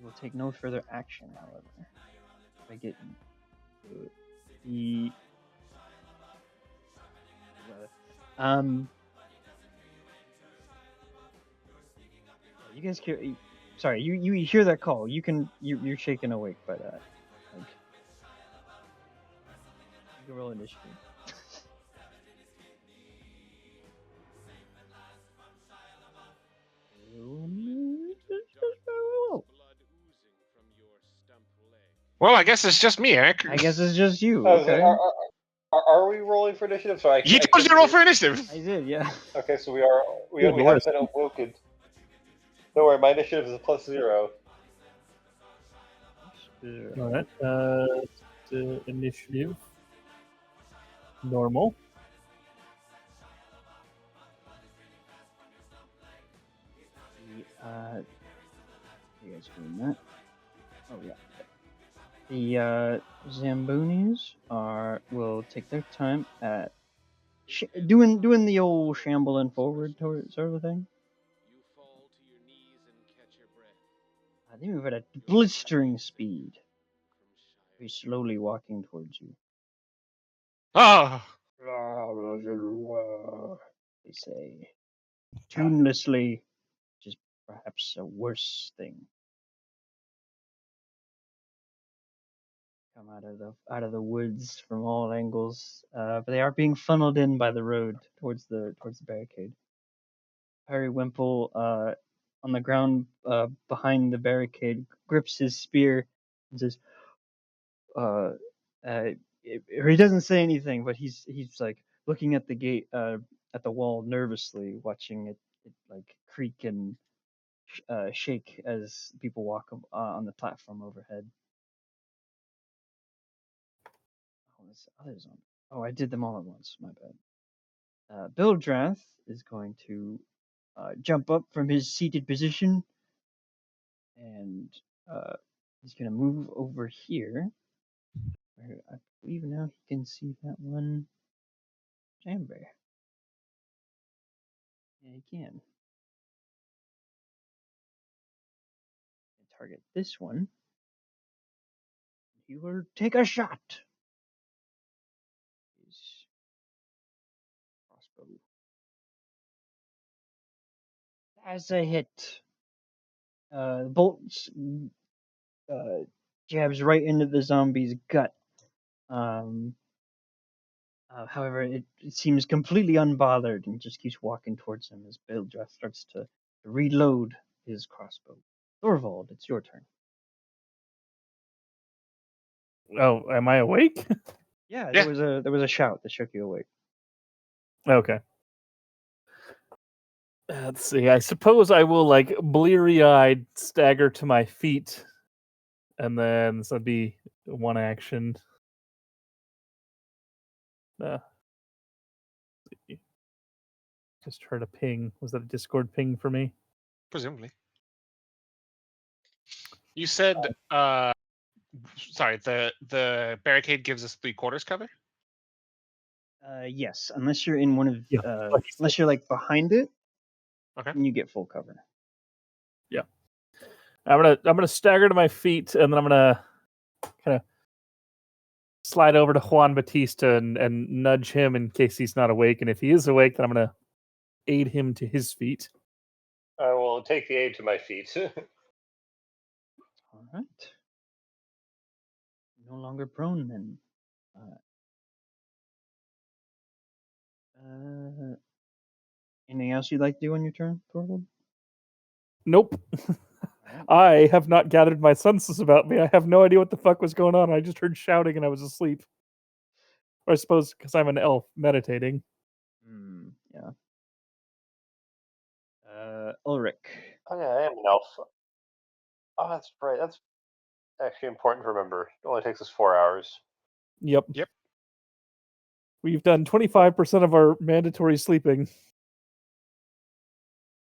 [SPEAKER 2] Will take no further action, however. I get the you guys hear? Sorry, you hear that call? You're shaken awake by that. Like, you can roll initiative.
[SPEAKER 3] Well, I guess it's just me, Eric.
[SPEAKER 2] I guess it's just you.
[SPEAKER 1] Oh,
[SPEAKER 2] Okay.
[SPEAKER 1] Are we rolling for initiative? So
[SPEAKER 3] You told us to roll for initiative.
[SPEAKER 2] I did, yeah.
[SPEAKER 1] Okay, so we have been awoken. Don't worry, my initiative is a +0.
[SPEAKER 4] All right. The initiative. Normal.
[SPEAKER 2] You guys doing that? Oh yeah. The Zambonis will take their time at doing the old shambling forward sort of thing. They move at a blistering speed, very slowly walking towards you.
[SPEAKER 3] Oh,
[SPEAKER 2] They say, tunelessly, which is perhaps a worse thing. Come out of the woods from all angles, but they are being funneled in by the road towards the barricade. Harry Wimple, on the ground behind the barricade, grips his spear and says, uh, or he doesn't say anything, but he's like looking at the gate, at the wall nervously, watching it like creak and shake as people walk on the platform overhead. Oh, this other zombie. Oh, I did them all at once. My bad. Bildrath is going to jump up from his seated position, and he's going to move over here. Where I believe now he can see that one. Jamber. Yeah, he can. Target this one. He will take a shot. His crossbow. As a hit. The bolt jabs right into the zombie's gut. However, it seems completely unbothered and just keeps walking towards him as Bildrath starts to reload his crossbow. Thorvald, it's your turn.
[SPEAKER 4] Oh, am I awake?
[SPEAKER 2] Yeah,
[SPEAKER 3] Yeah.
[SPEAKER 2] there was a shout that shook you awake.
[SPEAKER 4] Okay. Let's see. I suppose I will like bleary-eyed stagger to my feet, and then this would be one action. Just heard a ping. Was that a Discord ping for me?
[SPEAKER 3] presumably. You said, sorry, the barricade gives us 3/4 cover?
[SPEAKER 2] Yes, unless you're in one of
[SPEAKER 4] Yeah, like you said.
[SPEAKER 2] unless you're like behind it,
[SPEAKER 3] Okay.
[SPEAKER 2] then you get full cover.
[SPEAKER 4] Yeah. I'm gonna stagger to my feet, and then I'm gonna kind of slide over to Juan Batista and nudge him in case he's not awake. And if he is awake, then I'm gonna aid him to his feet.
[SPEAKER 1] I will take the aid to my feet.
[SPEAKER 2] All right. No longer prone then. Anything else you'd like to do on your turn, Thorvald?
[SPEAKER 4] Nope.
[SPEAKER 2] Alright.
[SPEAKER 4] I have not gathered my senses about me. I have no idea what the fuck was going on. I just heard shouting and I was asleep. Or I suppose because I'm an elf meditating.
[SPEAKER 2] Yeah. Ulrich.
[SPEAKER 1] Oh yeah, I am an elf. Oh, that's right. That's actually important to remember. It only takes us 4 hours.
[SPEAKER 4] Yep.
[SPEAKER 3] Yep.
[SPEAKER 4] We've done 25% of our mandatory sleeping.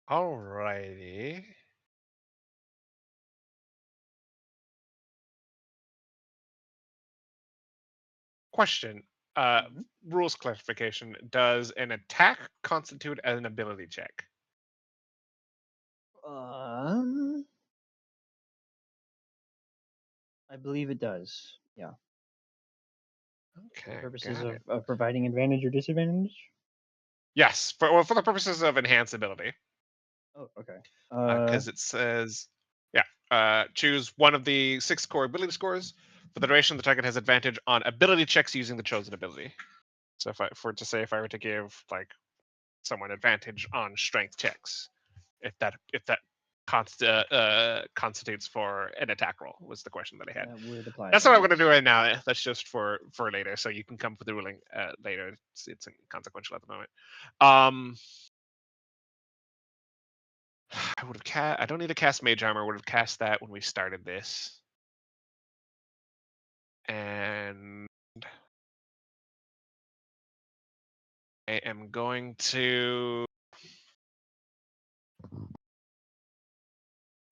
[SPEAKER 3] Alrighty. Question. Rules clarification. Does an attack constitute an ability check?
[SPEAKER 2] I believe it does. Yeah. For
[SPEAKER 3] Okay.
[SPEAKER 2] the purposes
[SPEAKER 3] Got it.
[SPEAKER 2] of providing advantage or disadvantage.
[SPEAKER 3] Yes, for the purposes of enhanced ability.
[SPEAKER 2] Oh, okay.
[SPEAKER 3] Because it says, choose one of the 6 core ability scores. For the duration, the target has advantage on ability checks using the chosen ability. So if I were to give like someone advantage on strength checks, if that constitutes for an attack roll, was the question that I had.
[SPEAKER 2] That would apply.
[SPEAKER 3] That's what I'm going to do right now. That's just for later, so you can come with the ruling later. It's inconsequential at the moment. I would have I don't need to cast Mage Armor. I would have cast that when we started this. And I am going to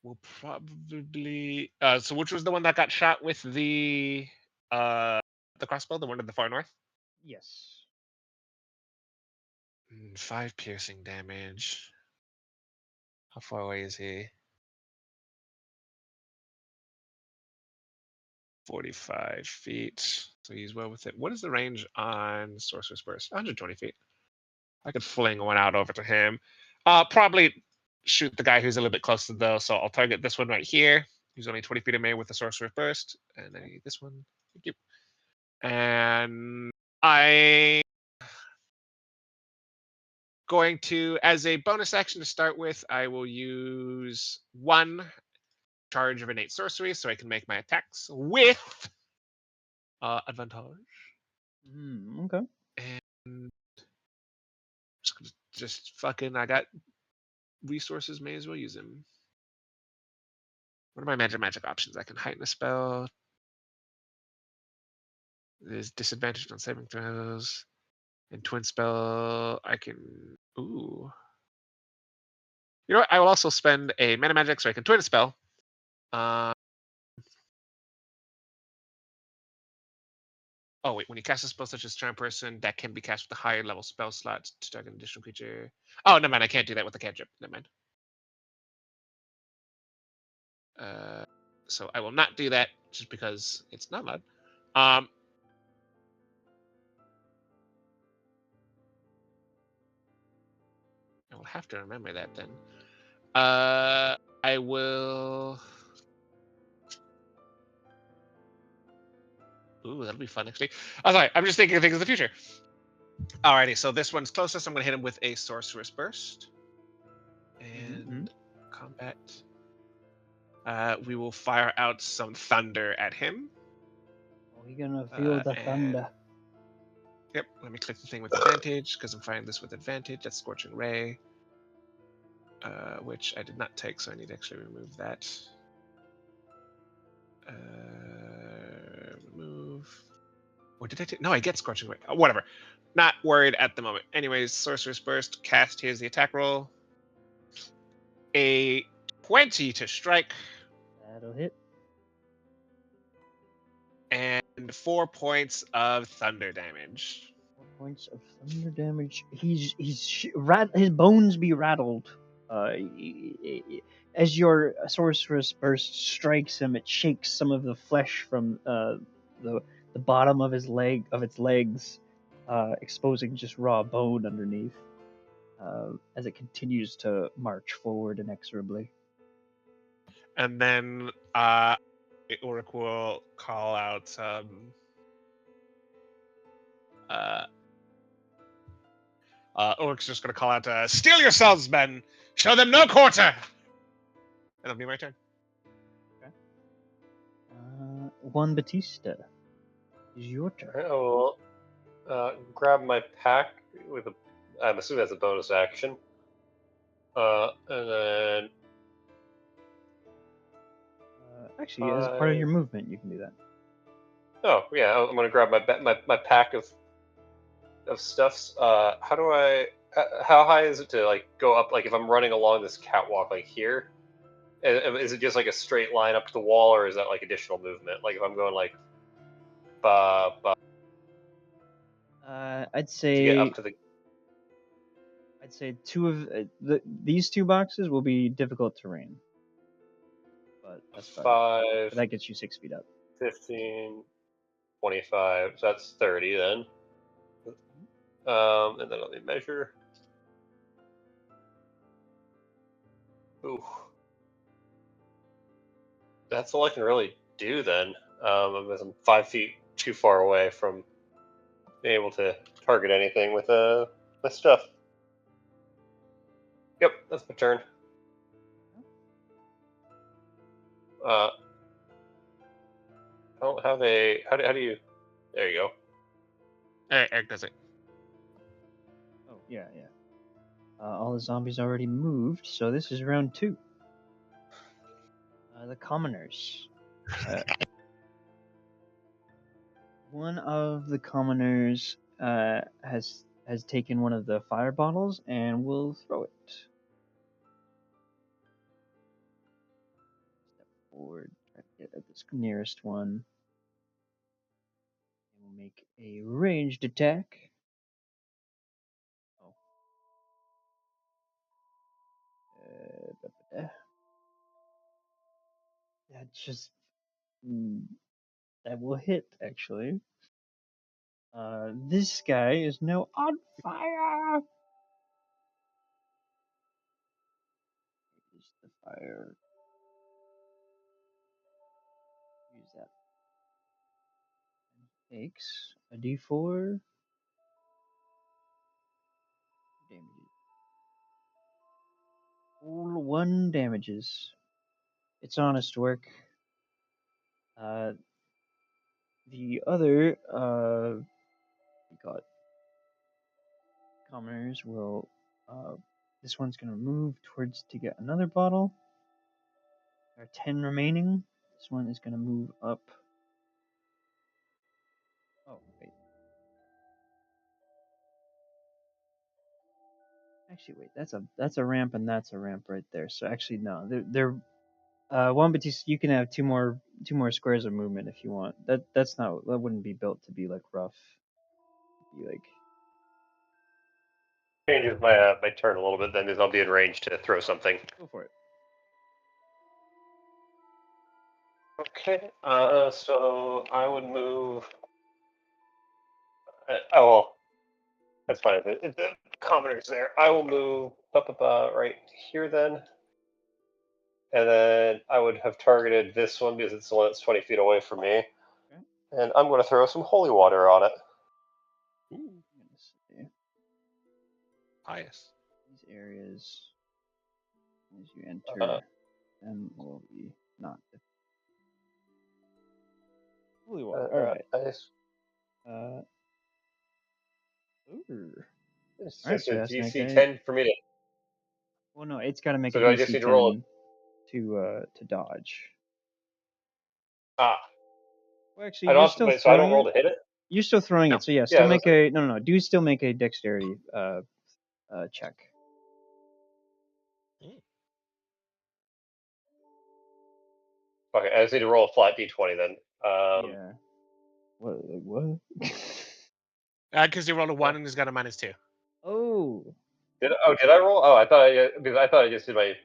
[SPEAKER 3] We'll probably. So which was the one that got shot with the crossbow? The one in the far north.
[SPEAKER 2] Yes.
[SPEAKER 3] 5 piercing damage. How far away is he? 45 feet. So he's well with it. What is the range on Sorcerer's Burst? 120 feet. I could fling one out over to him. Probably shoot the guy who's a little bit closer though. So I'll target this one right here. He's only 20 feet away with the Sorcerer's Burst. And I need this one. Thank you. And I going to, as a bonus action to start with, I will use 1 charge of innate sorcery so I can make my attacks with advantage.
[SPEAKER 2] Okay.
[SPEAKER 3] And just fucking, I got resources, may as well use them. What are my magic options? I can heighten a spell. There's disadvantage on saving throws. And twin spell, I can. Ooh. You know what? I will also spend a mana magic so I can twin a spell. Oh wait, when you cast a spell such as Charm Person, that can be cast with a higher level spell slot to target an additional creature. Oh, never mind. I can't do that with the cantrip. Never mind. So I will not do that just because it's not allowed. I will have to remember that then. I will. Ooh, that'll be fun actually. Oh, sorry. I'm just thinking of things of the future. Alrighty, so this one's closest. I'm going to hit him with a Sorcerer's Burst. And combat. We will fire out some thunder at him.
[SPEAKER 2] Are we gonna feel the thunder?
[SPEAKER 3] Yep, let me click the thing with advantage because I'm firing this with advantage. That's Scorching Ray, which I did not take, so I need to actually remove that. Remove. Or did I take? No, I get Scorching Ray. Whatever. Not worried at the moment. Anyways, Sorcerer's Burst, cast. Here's the attack roll. A 20 to strike.
[SPEAKER 2] That'll hit.
[SPEAKER 3] And 4 points of thunder damage.
[SPEAKER 2] 4 points of thunder damage. His bones be rattled. As your Sorcerer's Burst strikes him, it shakes some of the flesh from the bottom of its legs, exposing just raw bone underneath. As it continues to march forward inexorably.
[SPEAKER 3] And then Ulrich will call out Ulrich's just going to call out, "Steel yourselves, men! Show them no quarter!" And it'll be my turn.
[SPEAKER 2] Okay. Juan Batista, is your turn.
[SPEAKER 1] I will grab my pack with a. I'm assuming that's a bonus action. And then.
[SPEAKER 2] Actually, as part of your movement, you can do that.
[SPEAKER 1] Oh yeah, I'm gonna grab my pack of stuffs. How do I? How high is it to like go up? Like if I'm running along this catwalk, like here, is it just like a straight line up to the wall, or is that like additional movement? Like if I'm going like,
[SPEAKER 2] I'd
[SPEAKER 1] to
[SPEAKER 2] say
[SPEAKER 1] get up to the.
[SPEAKER 2] I'd say these 2 boxes will be difficult terrain, but that's fine.
[SPEAKER 1] 5.
[SPEAKER 2] But that gets you 6 feet up.
[SPEAKER 1] 15, 25. So that's 30 then. And then let me measure. Ooh. That's all I can really do then. Because I'm 5 feet too far away from being able to target anything with my stuff. Yep, that's my turn. I don't have a. How do you? There you go.
[SPEAKER 3] Eric does it.
[SPEAKER 2] Oh yeah. All the zombies already moved, so this is round 2. The commoners. One of the commoners has taken one of the fire bottles and will throw it. forward. Try to get at this nearest one. And we'll make a ranged attack. Oh. That just that will hit actually. This guy is now on fire. Use the fire. Use that. Takes a D4 damages. All 1 damages. It's honest work. The other we got commoners will this one's gonna move towards to get another bottle. There are 10 remaining. This one is gonna move up. Oh wait. Actually, wait. That's a ramp and that's a ramp right there. So actually, no. They're one, but you can have two more squares of movement if you want. That wouldn't be built to be like rough. It'd be like
[SPEAKER 1] Changes my turn a little bit then, because I'll be in range to throw something.
[SPEAKER 2] go for it.
[SPEAKER 1] Okay. So I would move. Oh well, that's fine. If the commoner's there, I will move up about right here then. And then I would have targeted this one because it's the one that's 20 feet away from me.
[SPEAKER 2] Okay.
[SPEAKER 1] And I'm going to throw some holy water on it.
[SPEAKER 3] Ooh,
[SPEAKER 2] I'm gonna see
[SPEAKER 3] pious.
[SPEAKER 2] these areas as you enter them will be not holy water. All right. Ooh.
[SPEAKER 1] It's
[SPEAKER 2] Alright,
[SPEAKER 1] just a
[SPEAKER 2] so that's
[SPEAKER 1] DC
[SPEAKER 2] make
[SPEAKER 1] 10 for me to.
[SPEAKER 2] Well, no, it's got to make
[SPEAKER 1] So
[SPEAKER 2] a
[SPEAKER 1] do I just
[SPEAKER 2] DC
[SPEAKER 1] need to roll
[SPEAKER 2] 10 to dodge.
[SPEAKER 1] Ah,
[SPEAKER 2] Well, actually,
[SPEAKER 1] I
[SPEAKER 2] you're
[SPEAKER 1] don't have to,
[SPEAKER 2] still
[SPEAKER 1] wait, so I don't
[SPEAKER 2] throwing
[SPEAKER 1] roll
[SPEAKER 2] it.
[SPEAKER 1] to hit it?
[SPEAKER 2] You're still throwing
[SPEAKER 3] No.
[SPEAKER 2] it, so yeah,
[SPEAKER 1] Yeah,
[SPEAKER 2] still
[SPEAKER 1] that's
[SPEAKER 2] make a no. Do still make a dexterity check.
[SPEAKER 1] Okay, I just need to roll a flat D20 then.
[SPEAKER 2] Yeah. What?
[SPEAKER 3] Because you rolled a 1 and he's got a -2.
[SPEAKER 2] Oh.
[SPEAKER 1] Did I roll? Oh, I thought I just did my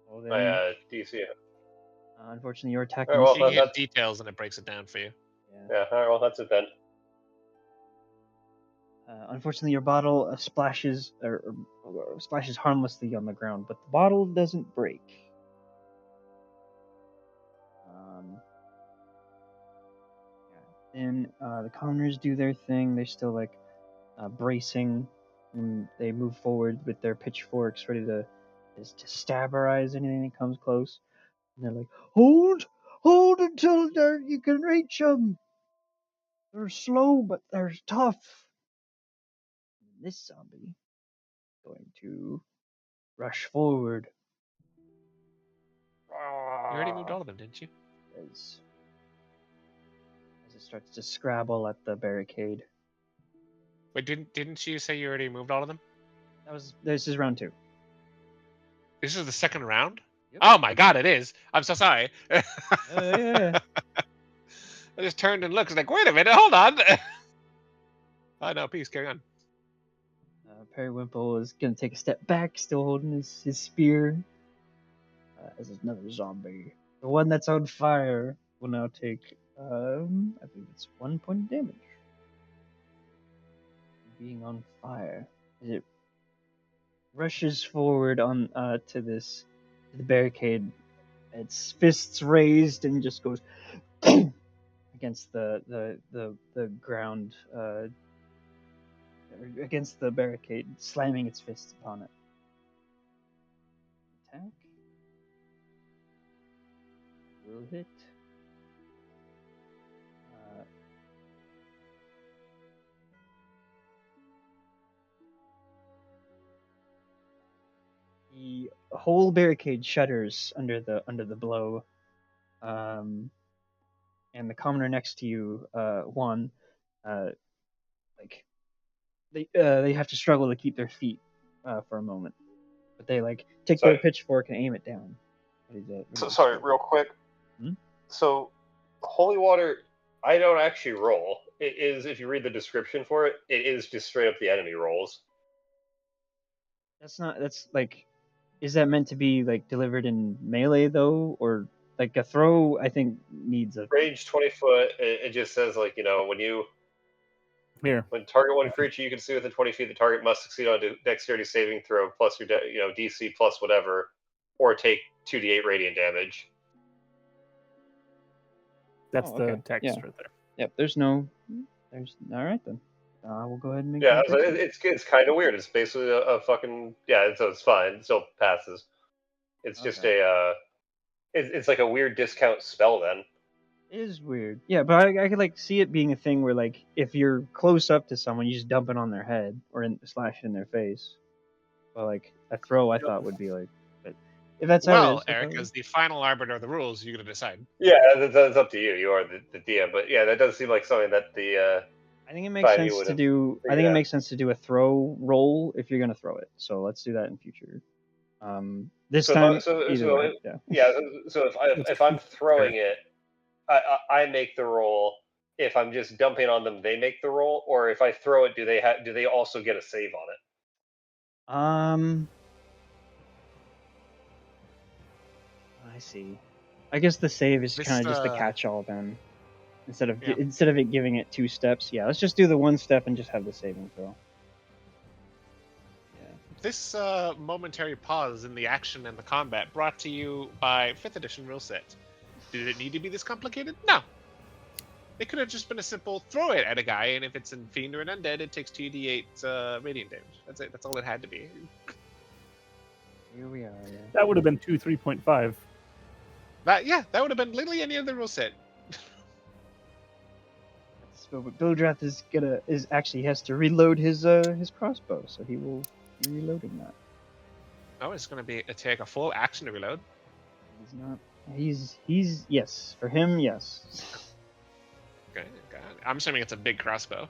[SPEAKER 2] Well then,
[SPEAKER 1] DC.
[SPEAKER 2] unfortunately, your attack
[SPEAKER 1] All right, well,
[SPEAKER 3] You
[SPEAKER 2] misses.
[SPEAKER 3] hit details and it breaks it down for you.
[SPEAKER 2] Yeah.
[SPEAKER 1] Yeah, all right, well, that's it then.
[SPEAKER 2] Unfortunately, your bottle splashes splashes harmlessly on the ground, but the bottle doesn't break. Yeah. Then the commoners do their thing. They're still like bracing, and they move forward with their pitchforks, ready to staberize anything that comes close. And they're like, hold until you can reach them. They're slow, but they're tough. And this zombie is going to rush forward.
[SPEAKER 3] You already moved all of them, didn't you?
[SPEAKER 2] As it starts to scrabble at the barricade.
[SPEAKER 3] Wait, didn't you say you already moved all of them?
[SPEAKER 2] This is round 2.
[SPEAKER 3] This is the second round?
[SPEAKER 2] Yep.
[SPEAKER 3] Oh my god, it is. I'm so sorry.
[SPEAKER 2] Yeah.
[SPEAKER 3] I just turned and looked, like, wait a minute, hold on. Oh no, peace, carry on.
[SPEAKER 2] Periwinkle is going to take a step back, still holding his spear. As another zombie. The one that's on fire will now take, I believe it's 1 point of damage. Being on fire. As it rushes forward on to the barricade, its fists raised and just goes against the ground, against the barricade, slamming its fists upon it. Attack will hit. The whole barricade shudders under the blow, and the commoner next to you, Juan, like they have to struggle to keep their feet for a moment, but they like take their pitchfork and aim it down, What is that?
[SPEAKER 1] So sorry, real quick.
[SPEAKER 2] Hmm?
[SPEAKER 1] So, holy water, I don't actually roll. It is, if you read the description for it, it is just straight up the enemy rolls.
[SPEAKER 2] That's not. That's like. Is that meant to be like delivered in melee though, or like a throw? I think needs a
[SPEAKER 1] Range 20 foot. It just says like
[SPEAKER 4] Here.
[SPEAKER 1] when target one creature you can see within 20 feet, the target must succeed on a dexterity saving throw plus your DC plus whatever, or take 2d8 radiant damage.
[SPEAKER 4] That's
[SPEAKER 2] Oh,
[SPEAKER 4] the
[SPEAKER 2] okay.
[SPEAKER 4] text
[SPEAKER 2] Yeah.
[SPEAKER 4] right there.
[SPEAKER 2] Yep. There's all right then. We'll go ahead and make.
[SPEAKER 1] Yeah,
[SPEAKER 2] that
[SPEAKER 1] it's kind of weird. It's basically a fucking so it's fine. It still passes. It's just
[SPEAKER 2] Okay.
[SPEAKER 1] it's like a weird discount spell then.
[SPEAKER 2] It is weird. Yeah, but I could like see it being a thing where like if you're close up to someone, you just dump it on their head or slash it in their face. But like a throw, I thought would be like. But if that's how it
[SPEAKER 3] Well,
[SPEAKER 2] is,
[SPEAKER 3] Eric, as the final arbiter of the rules, you're going to decide.
[SPEAKER 1] Yeah, that's up to you. You are the DM, but yeah, that does seem like something that the
[SPEAKER 2] I think it makes
[SPEAKER 1] Fine, you
[SPEAKER 2] sense
[SPEAKER 1] would
[SPEAKER 2] to
[SPEAKER 1] have
[SPEAKER 2] do. I
[SPEAKER 1] figured
[SPEAKER 2] think it
[SPEAKER 1] out.
[SPEAKER 2] makes sense to do a throw roll if you're gonna throw it. So let's do that in future. This time, either way, yeah.
[SPEAKER 1] Yeah, so if I'm throwing
[SPEAKER 4] Sure.
[SPEAKER 1] it, I make the roll. If I'm just dumping on them, they make the roll. Or if I throw it, do they also get a save on it?
[SPEAKER 2] I see. I guess the save is
[SPEAKER 3] This,
[SPEAKER 2] kind of just the catch-all then. Instead of
[SPEAKER 3] Yeah.
[SPEAKER 2] instead of it giving it 2 steps, yeah. Let's just do the 1 step and just have the saving throw. Yeah.
[SPEAKER 3] This momentary pause in the action and the combat brought to you by 5th edition rule set. Did it need to be this complicated? No. It could have just been a simple throw it at a guy, and if it's a fiend or an undead, it takes 2d8 radiant damage. That's it. That's all it had to be.
[SPEAKER 2] Here we are. Yeah.
[SPEAKER 4] That would have been 3.5.
[SPEAKER 3] That would have been literally any other rule set.
[SPEAKER 2] So Bildrath he has to reload his crossbow, so he will be reloading that.
[SPEAKER 3] Oh, it's going to take a full action to reload.
[SPEAKER 2] He's not. He's yes. For him, yes.
[SPEAKER 3] Okay. I'm assuming it's a big crossbow.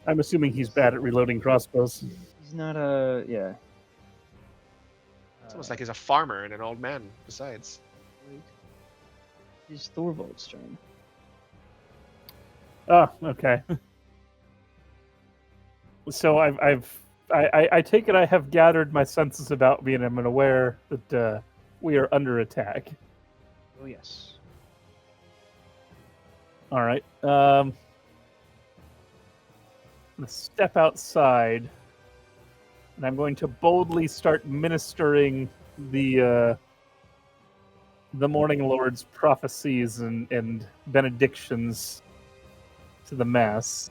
[SPEAKER 4] I'm assuming he's bad at reloading crossbows.
[SPEAKER 2] He's not a yeah.
[SPEAKER 3] It's almost like he's a farmer and an old man besides.
[SPEAKER 2] He's Thorvald's turn.
[SPEAKER 4] Oh, okay. So I take it I have gathered my senses about me, and I'm aware that we are under attack.
[SPEAKER 2] Oh yes.
[SPEAKER 4] All right. I'm gonna step outside, and I'm going to boldly start ministering the Morning Lord's prophecies and benedictions to the mass.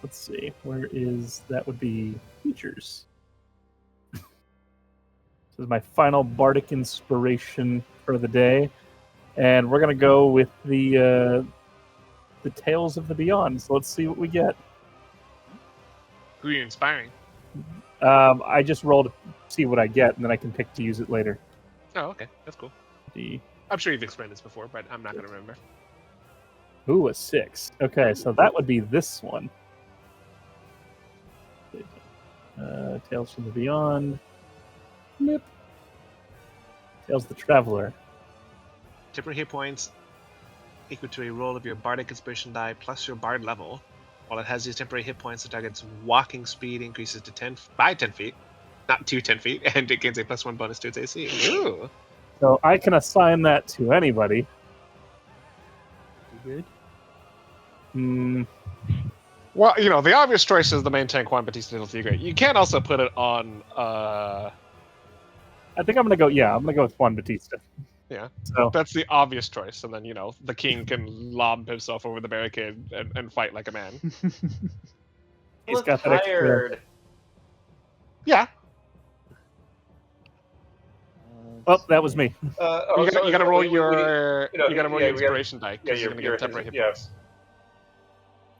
[SPEAKER 4] Let's see, where is that? Would be features. This is my final bardic inspiration for the day, and we're gonna go with the Tales of the Beyond. So let's see what we get.
[SPEAKER 3] Who are you inspiring?
[SPEAKER 4] I just roll to see what I get, and then I can pick to use it later.
[SPEAKER 3] Oh, okay. That's cool.
[SPEAKER 4] The
[SPEAKER 3] I'm sure you've explained this before, but I'm not going to remember.
[SPEAKER 4] Ooh, a 6. Okay, so that would be this one. Tales from the Beyond. Yep. Tales of the Traveler.
[SPEAKER 3] Temporary hit points equal to a roll of your bardic inspiration die plus your bard level. While it has these temporary hit points, the target's walking speed increases to 10 feet, not to 10 feet, and it gains a +1 bonus to its AC. Ooh.
[SPEAKER 4] So I can assign that to anybody.
[SPEAKER 2] You good?
[SPEAKER 3] Well, the obvious choice is the main tank Juan Batista del Tigre. You can also put it on.
[SPEAKER 4] I think I'm gonna go. Yeah, I'm gonna go with Juan Batista.
[SPEAKER 3] Yeah,
[SPEAKER 4] so
[SPEAKER 3] that's the obvious choice, and then the king can lob himself over the barricade and fight like a man.
[SPEAKER 4] He's got that extra.
[SPEAKER 3] Yeah.
[SPEAKER 4] Oh, that was me.
[SPEAKER 3] You got to roll your inspiration die because you're going to get temporary hit points.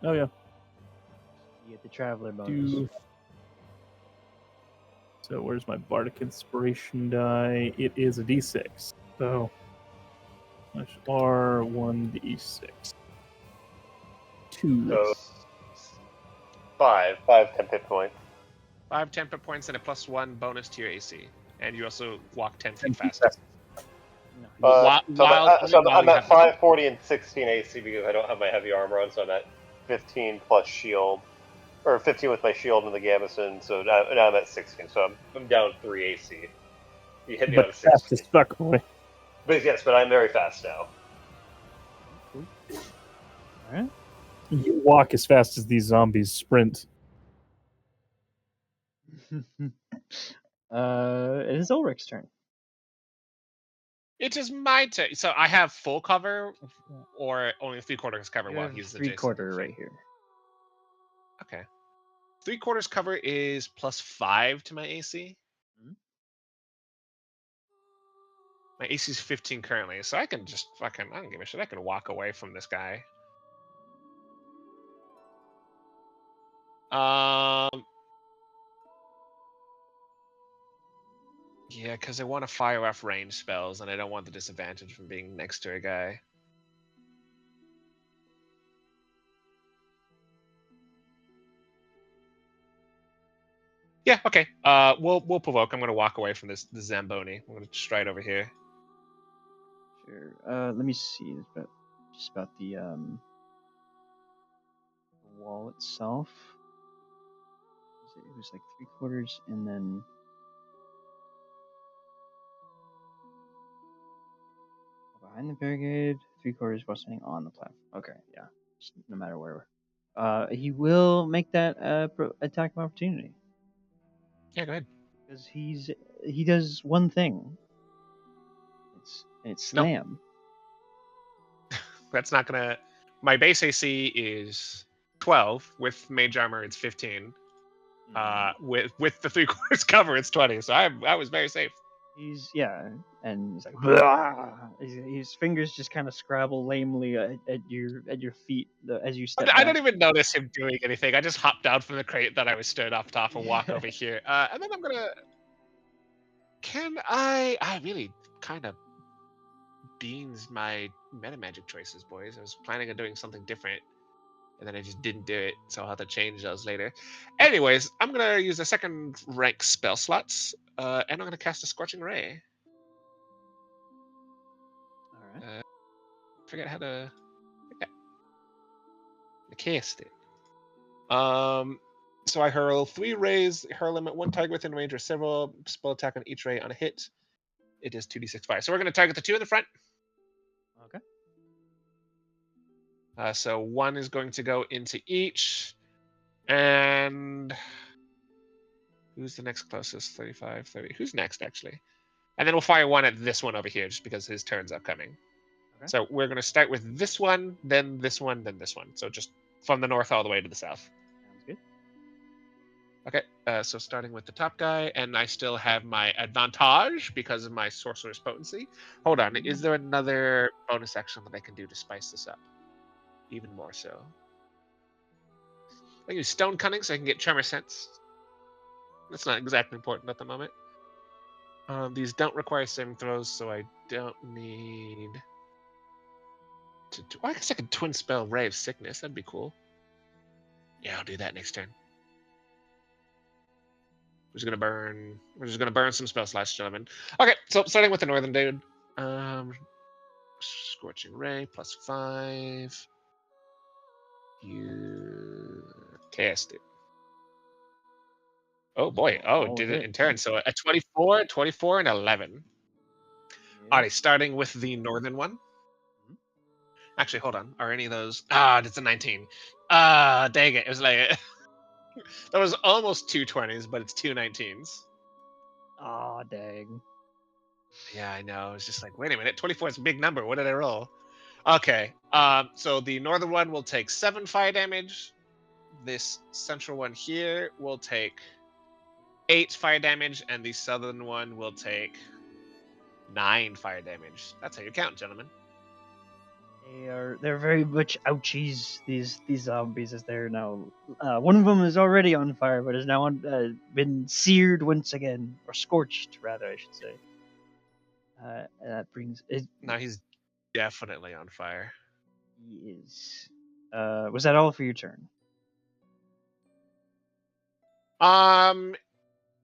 [SPEAKER 4] Oh yeah.
[SPEAKER 2] You get the traveler bonus.
[SPEAKER 4] So where's my bardic inspiration die? It is a d6. So /R1d6. 2.
[SPEAKER 1] So 5 temp hit points.
[SPEAKER 3] 5 temp hit points and a +1 bonus to your AC, and you also walk 10 feet faster.
[SPEAKER 2] No.
[SPEAKER 1] I'm at 540 and 16 AC because I don't have my heavy armor on, so I'm at 15 plus shield, or 15 with my shield and the gambeson. So now I'm at 16. So I'm down 3 AC. You hit me
[SPEAKER 4] But
[SPEAKER 1] on
[SPEAKER 4] fast
[SPEAKER 1] 16.
[SPEAKER 4] as fuck, boy.
[SPEAKER 1] But I'm very fast now.
[SPEAKER 2] Cool. All right.
[SPEAKER 4] You walk as fast as these zombies sprint.
[SPEAKER 2] It is Ulrich's turn.
[SPEAKER 3] It is my turn. So I have full cover, or only 3/4 cover
[SPEAKER 2] You
[SPEAKER 3] while
[SPEAKER 2] have
[SPEAKER 3] he's adjacent.
[SPEAKER 2] 3/4 right here.
[SPEAKER 3] Okay. 3/4 cover is +5 to my AC.
[SPEAKER 2] Mhm.
[SPEAKER 3] My AC is 15 currently, so I can just I don't give a shit. I can walk away from this guy. Yeah, because I want to fire off range spells, and I don't want the disadvantage from being next to a guy. Yeah, okay. We'll provoke. I'm gonna walk away from the Zamboni. I'm gonna stride over here.
[SPEAKER 2] Sure. Let me see. It's just about the wall itself. It was like 3/4, and then behind the barricade, 3/4 while standing on the platform. Okay, yeah. Just no matter where. He will make that attack of opportunity
[SPEAKER 3] Yeah, go ahead.
[SPEAKER 2] because he does one thing. It's
[SPEAKER 3] Nope.
[SPEAKER 2] slam.
[SPEAKER 3] That's not gonna. My base AC is 12. With mage armor, it's 15. With the 3/4 cover, it's 20. So I was very safe.
[SPEAKER 2] He's and he's like "Blah!" His fingers just kind of scrabble lamely at your feet as you step
[SPEAKER 3] I
[SPEAKER 2] back.
[SPEAKER 3] don't even notice him doing anything. I just hop down from the crate that I was stood up top and walk over here. And then I'm gonna. Can I? I really kind of beans my meta magic choices, boys. I was planning on doing something different, and then I just didn't do it. So I'll have to change those later. Anyways, I'm gonna use the second rank spell slots, and I'm gonna cast a Scorching Ray.
[SPEAKER 2] All right.
[SPEAKER 3] Forget how to cast it. So I hurl 3 rays, hurl them at one target within range or several. Spell attack on each ray on a hit. It is 2d6 fire. So we're going to target the 2 in the front.
[SPEAKER 2] Okay.
[SPEAKER 3] So 1 is going to go into each. And who's the next closest? 35, 30. Who's next, actually? And then we'll fire 1 at this one over here, just because his turn's upcoming.
[SPEAKER 2] Okay.
[SPEAKER 3] So we're going to start with this one, then this one, then this one. So just from the north all the way to the south.
[SPEAKER 2] Sounds good.
[SPEAKER 3] Okay, so starting with the top guy, and I still have my advantage because of my sorcerer's potency. Hold on, is there another bonus action that I can do to spice this up? Even more so. I can use Stone Cunning so I can get Tremor Sense. That's not exactly important at the moment. These don't require saving throws, so I don't need to do... I guess I could Twin Spell Ray of Sickness. That'd be cool. Yeah, I'll do that next turn. We're just gonna burn some spell slots, gentlemen. Okay, so starting with the northern dude. Scorching Ray +5. You cast it. Oh boy. Oh,
[SPEAKER 2] All
[SPEAKER 3] did
[SPEAKER 2] of
[SPEAKER 3] it
[SPEAKER 2] it.
[SPEAKER 3] in turn. So a 24, and 11.
[SPEAKER 2] Yeah.
[SPEAKER 3] Alrighty, starting with the northern one.
[SPEAKER 2] Mhm.
[SPEAKER 3] Actually, hold on. Are any of those? It's a 19. Dang it. It was like that was almost 2 20s, but it's 2 19s.
[SPEAKER 2] Aw, dang.
[SPEAKER 3] Yeah, I know. It's just like, wait a minute, 24 is a big number. What did I roll? Okay. So the northern one will take 7 fire damage. This central one here will take 8 fire damage, and the southern one will take 9 fire damage. That's how you count, gentlemen.
[SPEAKER 2] They're very much ouchies. These zombies, as they're now. One of them is already on fire, but is now been seared once again, or scorched, rather, I should say. And that brings it.
[SPEAKER 3] Now he's definitely on fire.
[SPEAKER 2] He is. Was that all for your turn?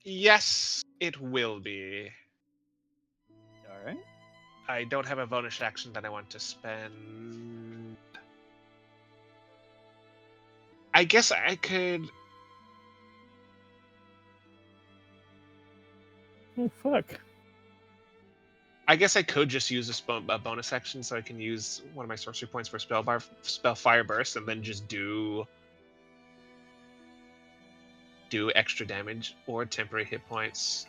[SPEAKER 3] Yes, it will be.
[SPEAKER 2] All right.
[SPEAKER 3] I don't have a bonus action that I want to spend. I guess I could.
[SPEAKER 4] Oh fuck.
[SPEAKER 3] I guess I could just use a bonus action, so I can use one of my sorcery points for spell fire burst, and then just do extra damage or temporary hit points.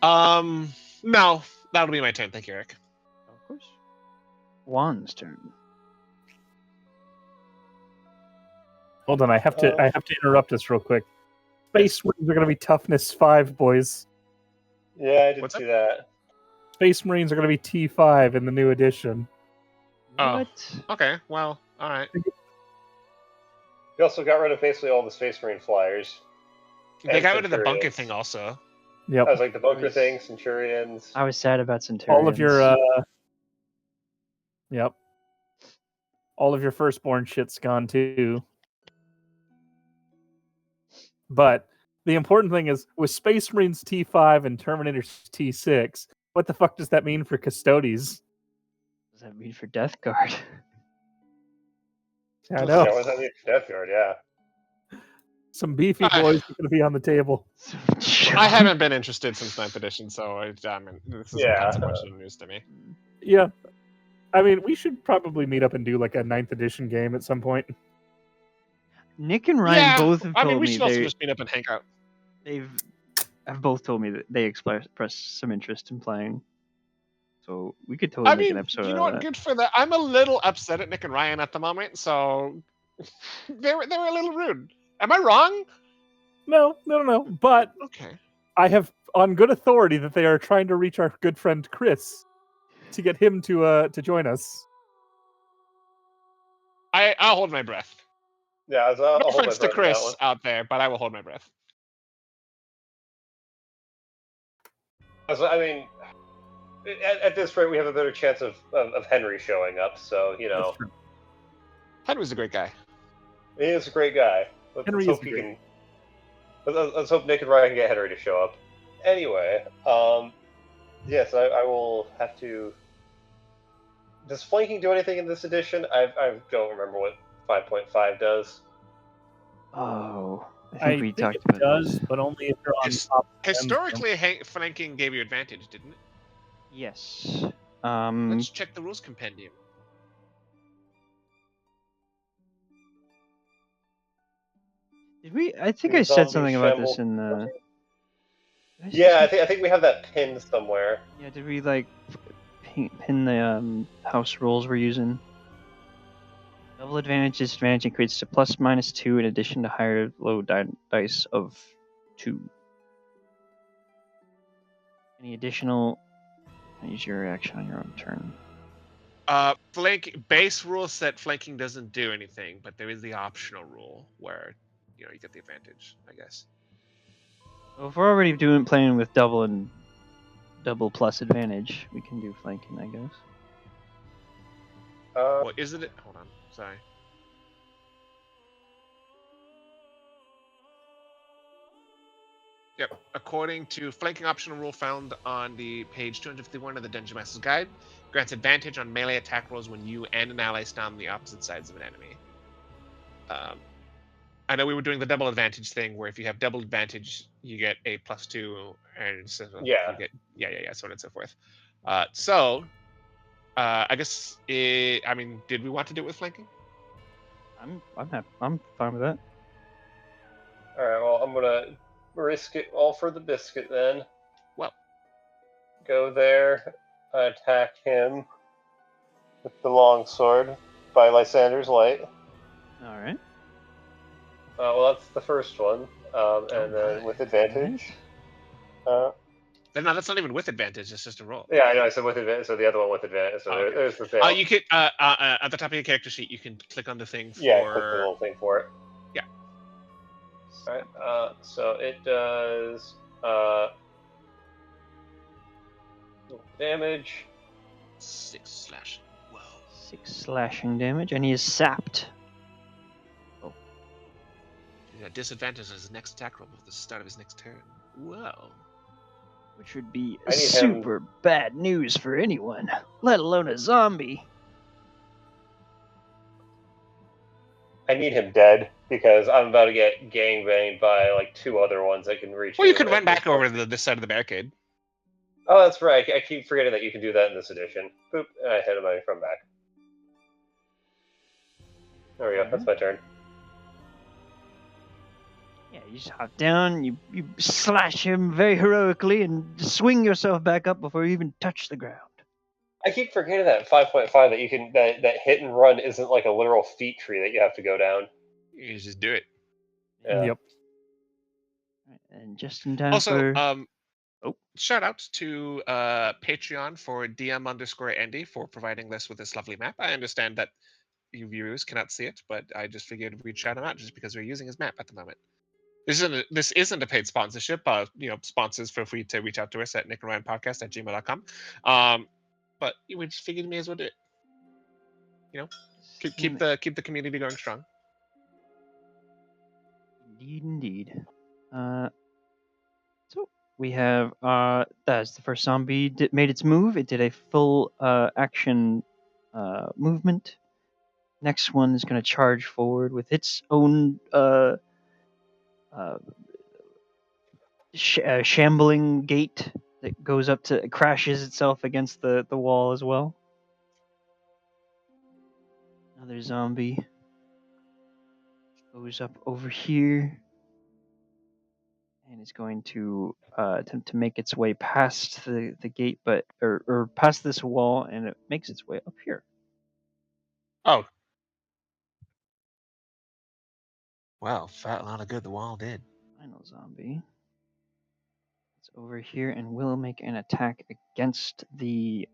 [SPEAKER 3] No, that'll be my turn. Thank you, Eric.
[SPEAKER 2] Of course. Juan's turn.
[SPEAKER 4] Hold on, I have to interrupt us real quick. Space Marines are going to be toughness 5, boys.
[SPEAKER 1] Yeah, I did
[SPEAKER 3] What's
[SPEAKER 1] see that.
[SPEAKER 4] Space Marines are going to be T5 in the new edition.
[SPEAKER 3] Oh.
[SPEAKER 2] What?
[SPEAKER 3] Okay, well, all right.
[SPEAKER 1] We also got rid of basically all the Space Marine flyers.
[SPEAKER 3] They
[SPEAKER 1] And
[SPEAKER 3] got rid of the bunker
[SPEAKER 1] Centurions.
[SPEAKER 3] thing also.
[SPEAKER 4] Yep.
[SPEAKER 1] I was like the bunker
[SPEAKER 2] Nice.
[SPEAKER 1] thing, Centurions.
[SPEAKER 2] I was sad about Centurions.
[SPEAKER 4] All of your yep. All of your firstborn shit's gone too. But the important thing is with Space Marines T5 and Terminators T6, what the fuck does that mean for Custodes?
[SPEAKER 2] What does that mean for Death Guard?
[SPEAKER 4] I
[SPEAKER 1] Yeah,
[SPEAKER 4] know.
[SPEAKER 1] what does that mean for Death Guard? Yeah.
[SPEAKER 4] Some beefy boys are going to be on the table.
[SPEAKER 3] I haven't been interested since 9th edition, so mean, this is
[SPEAKER 1] Yeah.
[SPEAKER 3] inconsequential news to me.
[SPEAKER 4] Yeah. I mean, we should probably meet up and do like a 9th edition game at some point.
[SPEAKER 2] Nick and Ryan both have
[SPEAKER 3] I mean,
[SPEAKER 2] told
[SPEAKER 3] we
[SPEAKER 2] me
[SPEAKER 3] should also just meet up and hang out.
[SPEAKER 2] have both told me that they expressed some interest in playing. So we could totally make an episode.
[SPEAKER 3] You know what? Good for that. I'm a little upset at Nick and Ryan at the moment, so they were a little rude. Am I wrong?
[SPEAKER 4] No. But
[SPEAKER 3] Okay.
[SPEAKER 4] I have on good authority that they are trying to reach our good friend Chris to get him to join us.
[SPEAKER 3] I'll hold my breath.
[SPEAKER 1] Yeah, I'll
[SPEAKER 3] No
[SPEAKER 1] hold my
[SPEAKER 3] offense to
[SPEAKER 1] breath on that
[SPEAKER 3] Chris
[SPEAKER 1] one.
[SPEAKER 3] out there, but I will hold my breath.
[SPEAKER 1] I mean, at this rate, we have a better chance of Henry showing up. So you know,
[SPEAKER 3] Henry's a great guy.
[SPEAKER 1] he is a great guy.
[SPEAKER 4] Henry is great.
[SPEAKER 1] Let's hope Nick and Ryan can get Henry to show up. Anyway, yes, I will have to. Does flanking do anything in this edition? I don't remember what 5.5 does.
[SPEAKER 2] Oh, I
[SPEAKER 4] I
[SPEAKER 2] think we
[SPEAKER 4] think
[SPEAKER 2] talked
[SPEAKER 4] it
[SPEAKER 2] about
[SPEAKER 4] does,
[SPEAKER 2] this.
[SPEAKER 4] but only if you're on
[SPEAKER 3] His-
[SPEAKER 4] top.
[SPEAKER 3] Historically, flanking gave you advantage, didn't it?
[SPEAKER 2] Yes.
[SPEAKER 3] Let's check the rules compendium.
[SPEAKER 2] Did we? I think
[SPEAKER 1] The
[SPEAKER 2] I said
[SPEAKER 1] zombie
[SPEAKER 2] something about this
[SPEAKER 1] shamble.
[SPEAKER 2] in the.
[SPEAKER 1] Yeah, I think we have that pinned somewhere.
[SPEAKER 2] Yeah, did we like pin the house rules we're using? Double advantage, disadvantage increases to ±2 in addition to higher low dice of 2. Any additional? Use your reaction on your own turn.
[SPEAKER 3] Base rule set flanking doesn't do anything, but there is the optional rule where you get the advantage, I guess.
[SPEAKER 2] Well, if we're already playing with double plus advantage, we can do flanking, I guess.
[SPEAKER 3] Well, isn't it? Hold on, sorry. Yep. According to flanking optional rule found on the page 251 of the Dungeon Master's Guide, grants advantage on melee attack rolls when you and an ally stand on the opposite sides of an enemy. I know we were doing the double advantage thing, where if you have double advantage, you get a +2, and so
[SPEAKER 1] Yeah.
[SPEAKER 3] you get so on and so forth. I guess I mean, did we want to do it with flanking?
[SPEAKER 2] I'm fine with that.
[SPEAKER 1] All right. Well, I'm gonna risk it all for the biscuit then.
[SPEAKER 3] Well,
[SPEAKER 1] go there, attack him with the longsword by Lysander's Light.
[SPEAKER 2] All right.
[SPEAKER 1] Well, that's the first one, and then with advantage.
[SPEAKER 3] no, that's not even with advantage. It's just a roll.
[SPEAKER 1] Yeah, I know. I said with advantage, so the other one with advantage. So
[SPEAKER 3] Okay.
[SPEAKER 1] there's the fail.
[SPEAKER 3] You could at the top of your character sheet, you can click on the thing for.
[SPEAKER 1] Yeah, click the little thing for it.
[SPEAKER 3] Yeah.
[SPEAKER 1] All right. So it does damage.
[SPEAKER 3] 6 slashing. Whoa.
[SPEAKER 2] 6 slashing damage, and he is sapped.
[SPEAKER 3] He's at disadvantage on his next attack roll at the start of his next turn. Whoa.
[SPEAKER 2] which would be
[SPEAKER 1] I need him-
[SPEAKER 2] super bad news for anyone, let alone a zombie.
[SPEAKER 1] I need him dead because I'm about to get gangbanged by like 2 other ones that can reach.
[SPEAKER 3] Well, you
[SPEAKER 1] him
[SPEAKER 3] can
[SPEAKER 1] at
[SPEAKER 3] run back
[SPEAKER 1] this
[SPEAKER 3] over
[SPEAKER 1] point.
[SPEAKER 3] this side of the barricade.
[SPEAKER 1] Oh, that's right. I keep forgetting that you can do that in this edition. Boop, and I hit him from back. There we go. That's my turn.
[SPEAKER 2] Yeah, you just hop down, you slash him very heroically, and swing yourself back up before you even touch the ground.
[SPEAKER 1] I keep forgetting that in 5.5 that you can that hit and run isn't like a literal feat tree that you have to go down.
[SPEAKER 3] You just do it.
[SPEAKER 1] Yeah.
[SPEAKER 4] Yep.
[SPEAKER 2] And just in time
[SPEAKER 3] Also,
[SPEAKER 2] for...
[SPEAKER 3] shout out to Patreon for DM_Andy for providing this with this lovely map. I understand that you viewers cannot see it, but I just figured we'd shout him out just because we're using his map at the moment. This isn't a paid sponsorship. Sponsors feel free to reach out to us at nickandryanpodcast@gmail.com. But we just figured we may as well do it. Keep the community going strong.
[SPEAKER 2] Indeed. So we have that's the first zombie made its move. It did a full action movement. Next one is going to charge forward with its own shambling gate that goes up to crashes itself against the wall as well. Another zombie goes up over here and is going to attempt to make its way past the gate, but or past this wall, and it makes its way up here.
[SPEAKER 3] Oh. Well, fat lot of good the wall did.
[SPEAKER 2] Final zombie. It's over here and will make an attack against the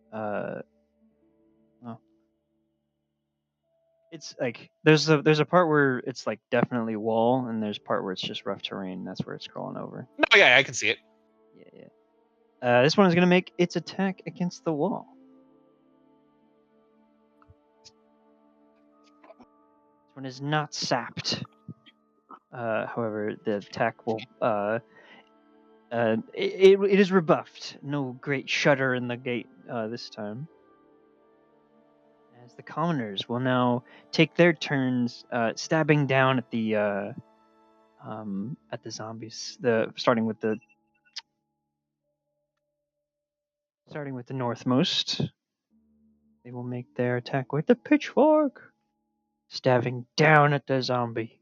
[SPEAKER 2] it's like there's a part where it's like definitely wall, and there's a part where it's just rough terrain. That's where it's crawling over.
[SPEAKER 3] No, yeah, I can see it.
[SPEAKER 2] Yeah. This one is gonna make its attack against the wall. This one is not sapped. However, the attack will it is rebuffed. No great shudder in the gate this time. As the commoners will now take their turns stabbing down at the zombies. Starting with the northmost. They will make their attack with the pitchfork, stabbing down at the zombie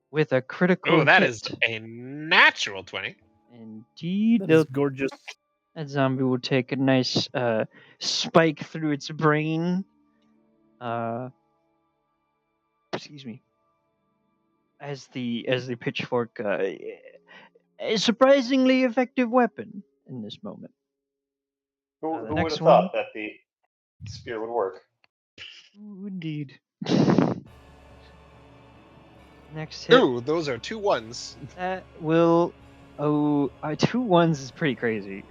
[SPEAKER 2] with a critical
[SPEAKER 3] Oh, that
[SPEAKER 2] hit.
[SPEAKER 3] is a natural 20.
[SPEAKER 2] Indeed,
[SPEAKER 4] That is gorgeous.
[SPEAKER 2] that zombie will take a nice spike through its brain. Excuse me. As the pitchfork, a surprisingly effective weapon in this moment.
[SPEAKER 1] Who
[SPEAKER 2] The
[SPEAKER 1] would
[SPEAKER 2] next
[SPEAKER 1] have
[SPEAKER 2] one.
[SPEAKER 1] thought that the spear would work?
[SPEAKER 2] Ooh, indeed. Next hit.
[SPEAKER 3] Ooh, those are 2 1s.
[SPEAKER 2] That will. Oh, 2 1s is pretty crazy.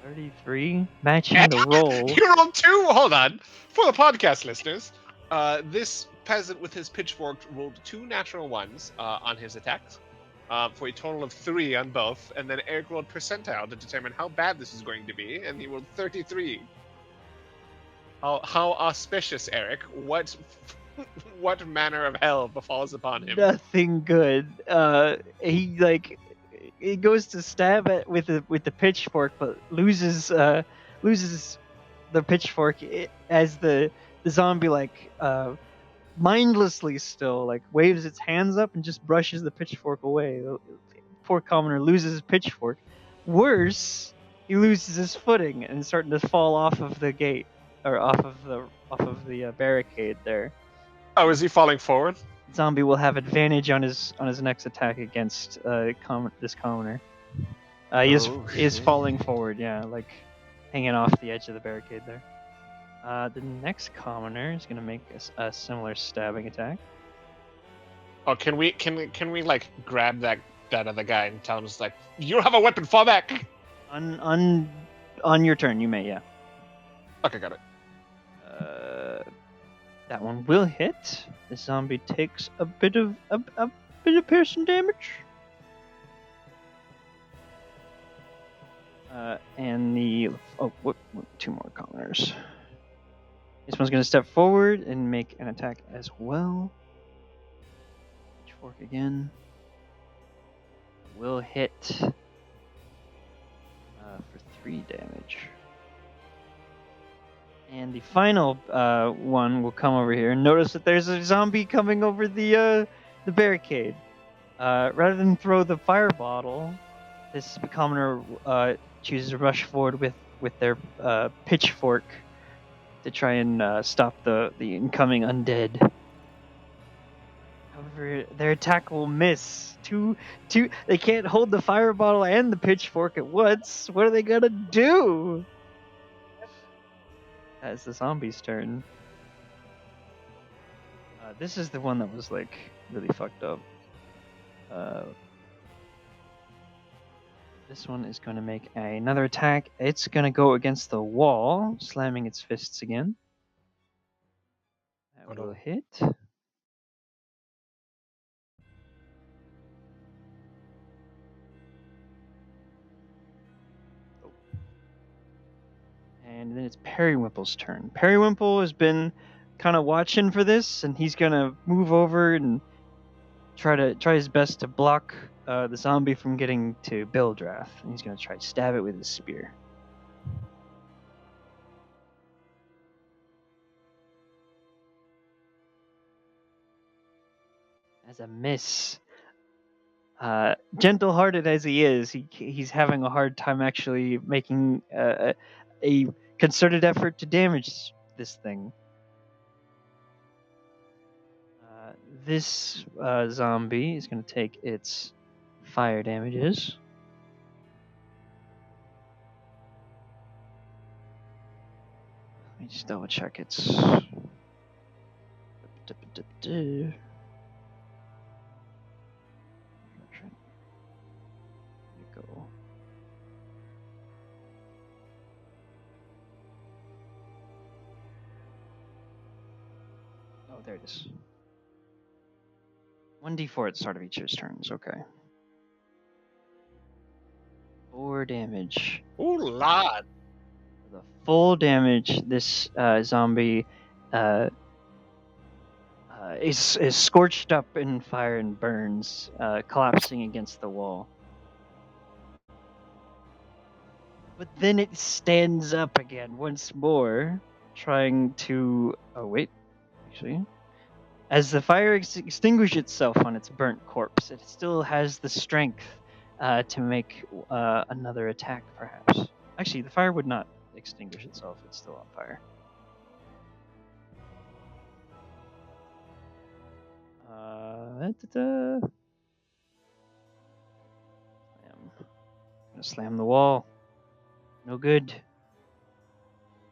[SPEAKER 2] 33, matching the roll.
[SPEAKER 3] You rolled 2. Hold on, for the podcast listeners, this peasant with his pitchfork rolled 2 natural 1s on his attacks, for a total of 3 on both. And then Eric rolled percentile to determine how bad this is going to be, and he rolled 33. How auspicious, Eric! What manner of hell befalls upon him?
[SPEAKER 2] Nothing good. He goes to stab it with the pitchfork, but loses the pitchfork as the zombie mindlessly still waves its hands up and just brushes the pitchfork away. The poor commoner loses his pitchfork. Worse, he loses his footing and is starting to fall off of the gate or off of the barricade there.
[SPEAKER 3] Oh, is he falling forward?
[SPEAKER 2] Zombie will have advantage on his next attack against this commoner. He is falling forward, yeah, hanging off the edge of the barricade there. The next commoner is gonna make a similar stabbing attack.
[SPEAKER 3] Oh, can we grab that other guy and tell him you don't have a weapon, fall back.
[SPEAKER 2] On your turn, you may, yeah.
[SPEAKER 3] Okay, got it.
[SPEAKER 2] That one will hit. The zombie takes a bit of piercing damage. And the two more commoners. This one's going to step forward and make an attack as well. Pitchfork again. Will hit for 3 damage. And the final one will come over here. Notice that there's a zombie coming over the barricade. Rather than throw the fire bottle, this commoner chooses to rush forward with their pitchfork to try and stop the incoming undead. However, their attack will miss. They can't hold the fire bottle and the pitchfork at once. What are they gonna do? That's the zombie's turn. This is the one that was like really fucked up. This one is going to make another attack. It's going to go against the wall, slamming its fists again. That will hit. And then it's Periwimple's turn. Periwimple has been kind of watching for this, and he's going to move over and try his best to block the zombie from getting to Bildrath. And he's going to try to stab it with his spear. As a miss. Gentle-hearted as he is, he's having a hard time actually making a concerted effort to damage this thing. This zombie is going to take its fire damages. Let me just double check its. Go. Oh, there it is. 1d4 at the start of each of his turns. Okay. 4 damage.
[SPEAKER 3] Ooh, lord.
[SPEAKER 2] The full damage, this zombie is scorched up in fire and burns, collapsing against the wall. But then it stands up again once more, trying to... Oh, wait. Actually... As the fire extinguishes itself on its burnt corpse, it still has the strength to make another attack, perhaps. Actually, the fire would not extinguish itself. It's still on fire. I'm gonna slam the wall. No good.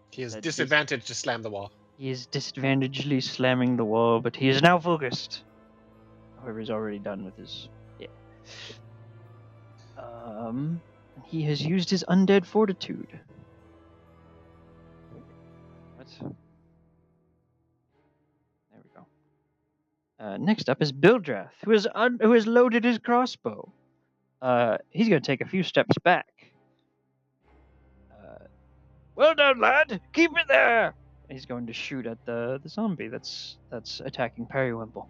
[SPEAKER 3] He is disadvantaged to slam the wall.
[SPEAKER 2] He is disadvantagedly slamming the wall, but he is now focused. However, he's already done with his... Yeah. He has used his undead fortitude. What? There we go. Next up is Bildrath, who has loaded his crossbow. He's going to take a few steps back. Well done, lad! Keep it there! He's going to shoot at the zombie that's attacking Periwimple.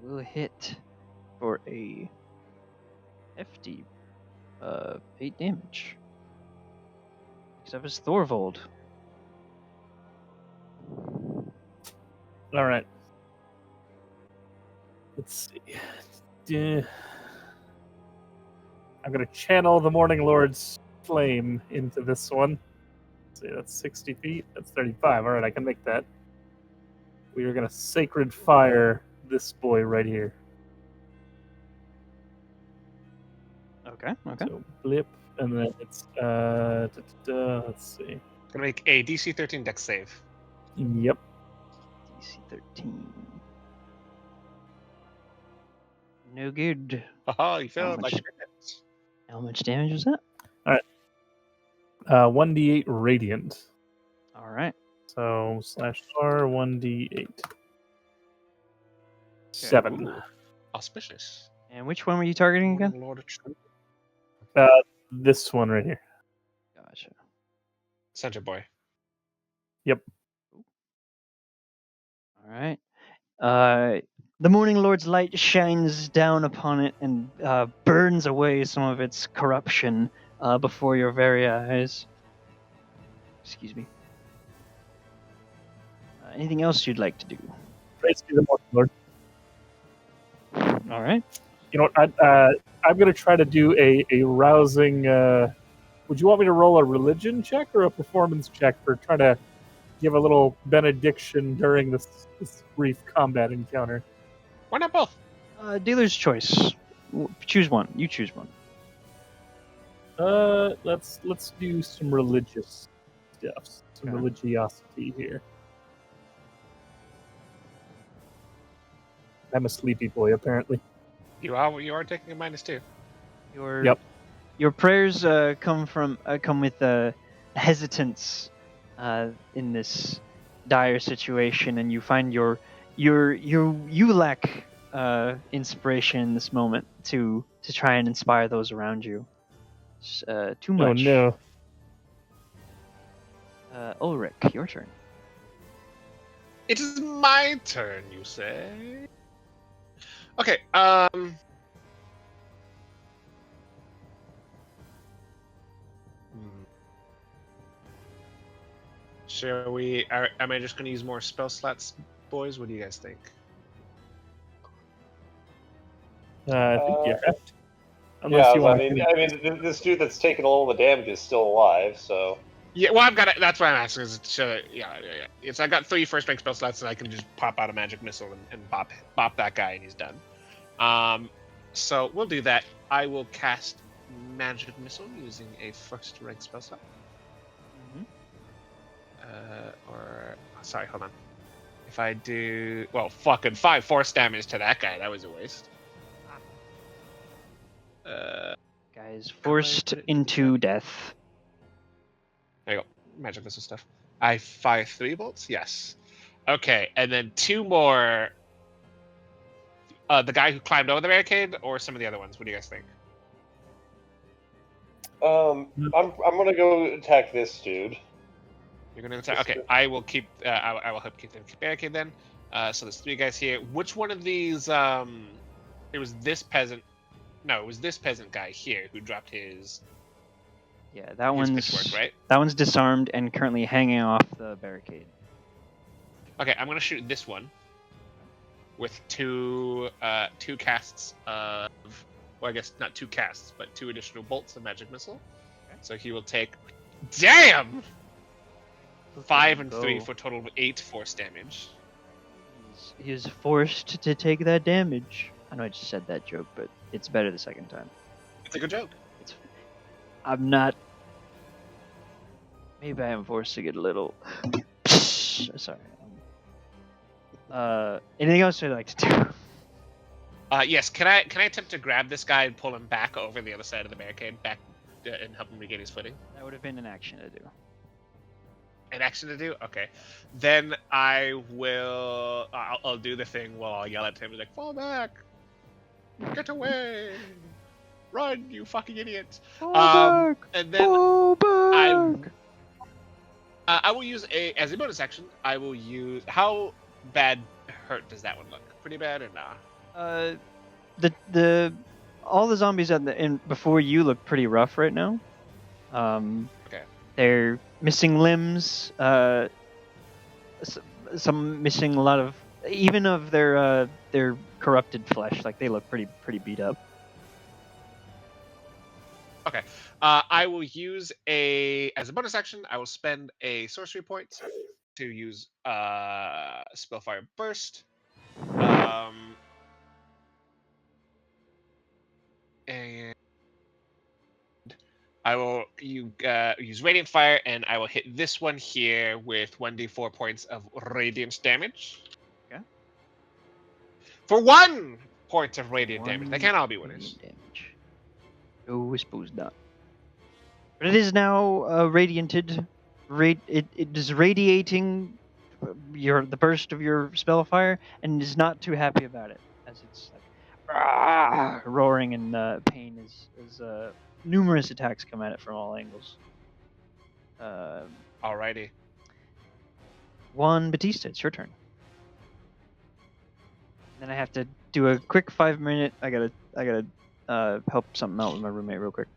[SPEAKER 2] Will hit for a hefty 8 damage. Next up is Thorvald.
[SPEAKER 4] All right. Let's see. I'm gonna channel the Morning Lord's flame into this one. Let's see, that's 60 feet. That's 35. All right, I can make that. We are gonna sacred fire this boy right here.
[SPEAKER 2] Okay.
[SPEAKER 4] So blip, and then it's let's see.
[SPEAKER 3] Gonna make a DC 13 dex save.
[SPEAKER 4] Yep.
[SPEAKER 2] DC 13. No good.
[SPEAKER 3] Haha, you failed
[SPEAKER 2] much-
[SPEAKER 3] like a crit.
[SPEAKER 2] How much damage was that?
[SPEAKER 4] 1d8 radiant.
[SPEAKER 2] All right.
[SPEAKER 4] So /R 1d8. 7.
[SPEAKER 3] Ooh, auspicious.
[SPEAKER 2] And which one were you targeting again?
[SPEAKER 3] Lord of Truth.
[SPEAKER 4] This one right here.
[SPEAKER 2] Gotcha.
[SPEAKER 3] Center boy.
[SPEAKER 2] All right. The Morning Lord's light shines down upon it and burns away some of its corruption before your very eyes. Excuse me. Anything else you'd like to do?
[SPEAKER 4] Praise be the Morning Lord.
[SPEAKER 2] All right.
[SPEAKER 4] You know what? I'm going to try to do a rousing. Would you want me to roll a religion check or a performance check for trying to give a little benediction during this brief combat encounter?
[SPEAKER 3] Why not both?
[SPEAKER 2] Dealer's choice. Choose one. You choose one.
[SPEAKER 4] Let's do some religious stuff, some
[SPEAKER 2] Okay.
[SPEAKER 4] religiosity here. I'm a sleepy boy, apparently.
[SPEAKER 3] You are taking a -2.
[SPEAKER 2] Your prayers come with hesitance in this dire situation, and you find you lack inspiration in this moment to try and inspire those around you. It's, too much.
[SPEAKER 4] Oh no!
[SPEAKER 2] Ulrich, your turn.
[SPEAKER 3] It is my turn, you say? Okay. Shall we? Am I just going to use more spell slots, boys? What do you guys think?
[SPEAKER 4] I think you have to.
[SPEAKER 1] Yeah,
[SPEAKER 4] Unless you
[SPEAKER 1] I
[SPEAKER 4] want
[SPEAKER 1] mean, this dude that's taken all the damage is still alive, so.
[SPEAKER 3] Yeah, well, I've got it. That's why I'm asking. Yeah. I got 3 first rank spell slots, and I can just pop out a magic missile and bop that guy, and he's done. So we'll do that. I will cast magic missile using a first rank spell slot. Sorry, hold on. If I do, well, fucking 5 force damage to that guy, that was a waste.
[SPEAKER 2] Guys, forced into death.
[SPEAKER 3] There you go. Magic missile stuff. I fire 3 bolts? Yes. Okay, and then 2 more. The guy who climbed over the barricade, or some of the other ones? What do you guys think?
[SPEAKER 1] I'm gonna go attack this dude.
[SPEAKER 3] You're gonna attack. Okay, I will keep. I will help keep the barricade then. So there's 3 guys here. Which one of these? It was this peasant. No, it was this peasant guy here who dropped his.
[SPEAKER 2] Yeah, that
[SPEAKER 3] his
[SPEAKER 2] one's
[SPEAKER 3] pitchfork, right?
[SPEAKER 2] That one's disarmed and currently hanging off the barricade.
[SPEAKER 3] Okay, I'm gonna shoot this one with 2 casts of. Well, I guess not 2 casts, but 2 additional bolts of magic missile. Okay. So he will take. Damn! 5 and 3 for a total of 8 force damage.
[SPEAKER 2] He is forced to take that damage. I know I just said that joke, but it's better the second time.
[SPEAKER 3] It's a good joke.
[SPEAKER 2] I'm not. Maybe I am forced to get a little. Sorry. Anything else you'd like to do?
[SPEAKER 3] Yes. Can I attempt to grab this guy and pull him back over the other side of the barricade, back and help him regain his footing?
[SPEAKER 2] That would have been an action to do.
[SPEAKER 3] An action to do? Okay. Then I will. I'll do the thing while I'll yell at him like, "Fall back! Get away! Run, you fucking idiot!"
[SPEAKER 2] Fall back!
[SPEAKER 3] And then
[SPEAKER 2] Fall back!
[SPEAKER 3] I will use as a bonus action. I will use. How bad hurt does that one look? Pretty bad or nah?
[SPEAKER 2] The all the zombies before you look pretty rough right now.
[SPEAKER 3] Okay.
[SPEAKER 2] They're missing limbs. Some missing a lot of even of their corrupted flesh. Like they look pretty beat up.
[SPEAKER 3] Okay. I will use as a bonus action. I will spend a sorcery point to use Spellfire Burst. And I will use Radiant Fire, and I will hit this one here with 1d4 points of Radiant damage.
[SPEAKER 2] Okay.
[SPEAKER 3] For 1 point of Radiant damage. They can't all be winners.
[SPEAKER 2] Damage. No, I suppose not. But it is now radianted. It is radiating the burst of your spell fire, and is not too happy about it, as it's like roaring in pain as numerous attacks come at it from all angles.
[SPEAKER 3] Alrighty.
[SPEAKER 2] Juan Batista, it's your turn. Then I have to do a quick 5-minute. I gotta help something out with my roommate real quick.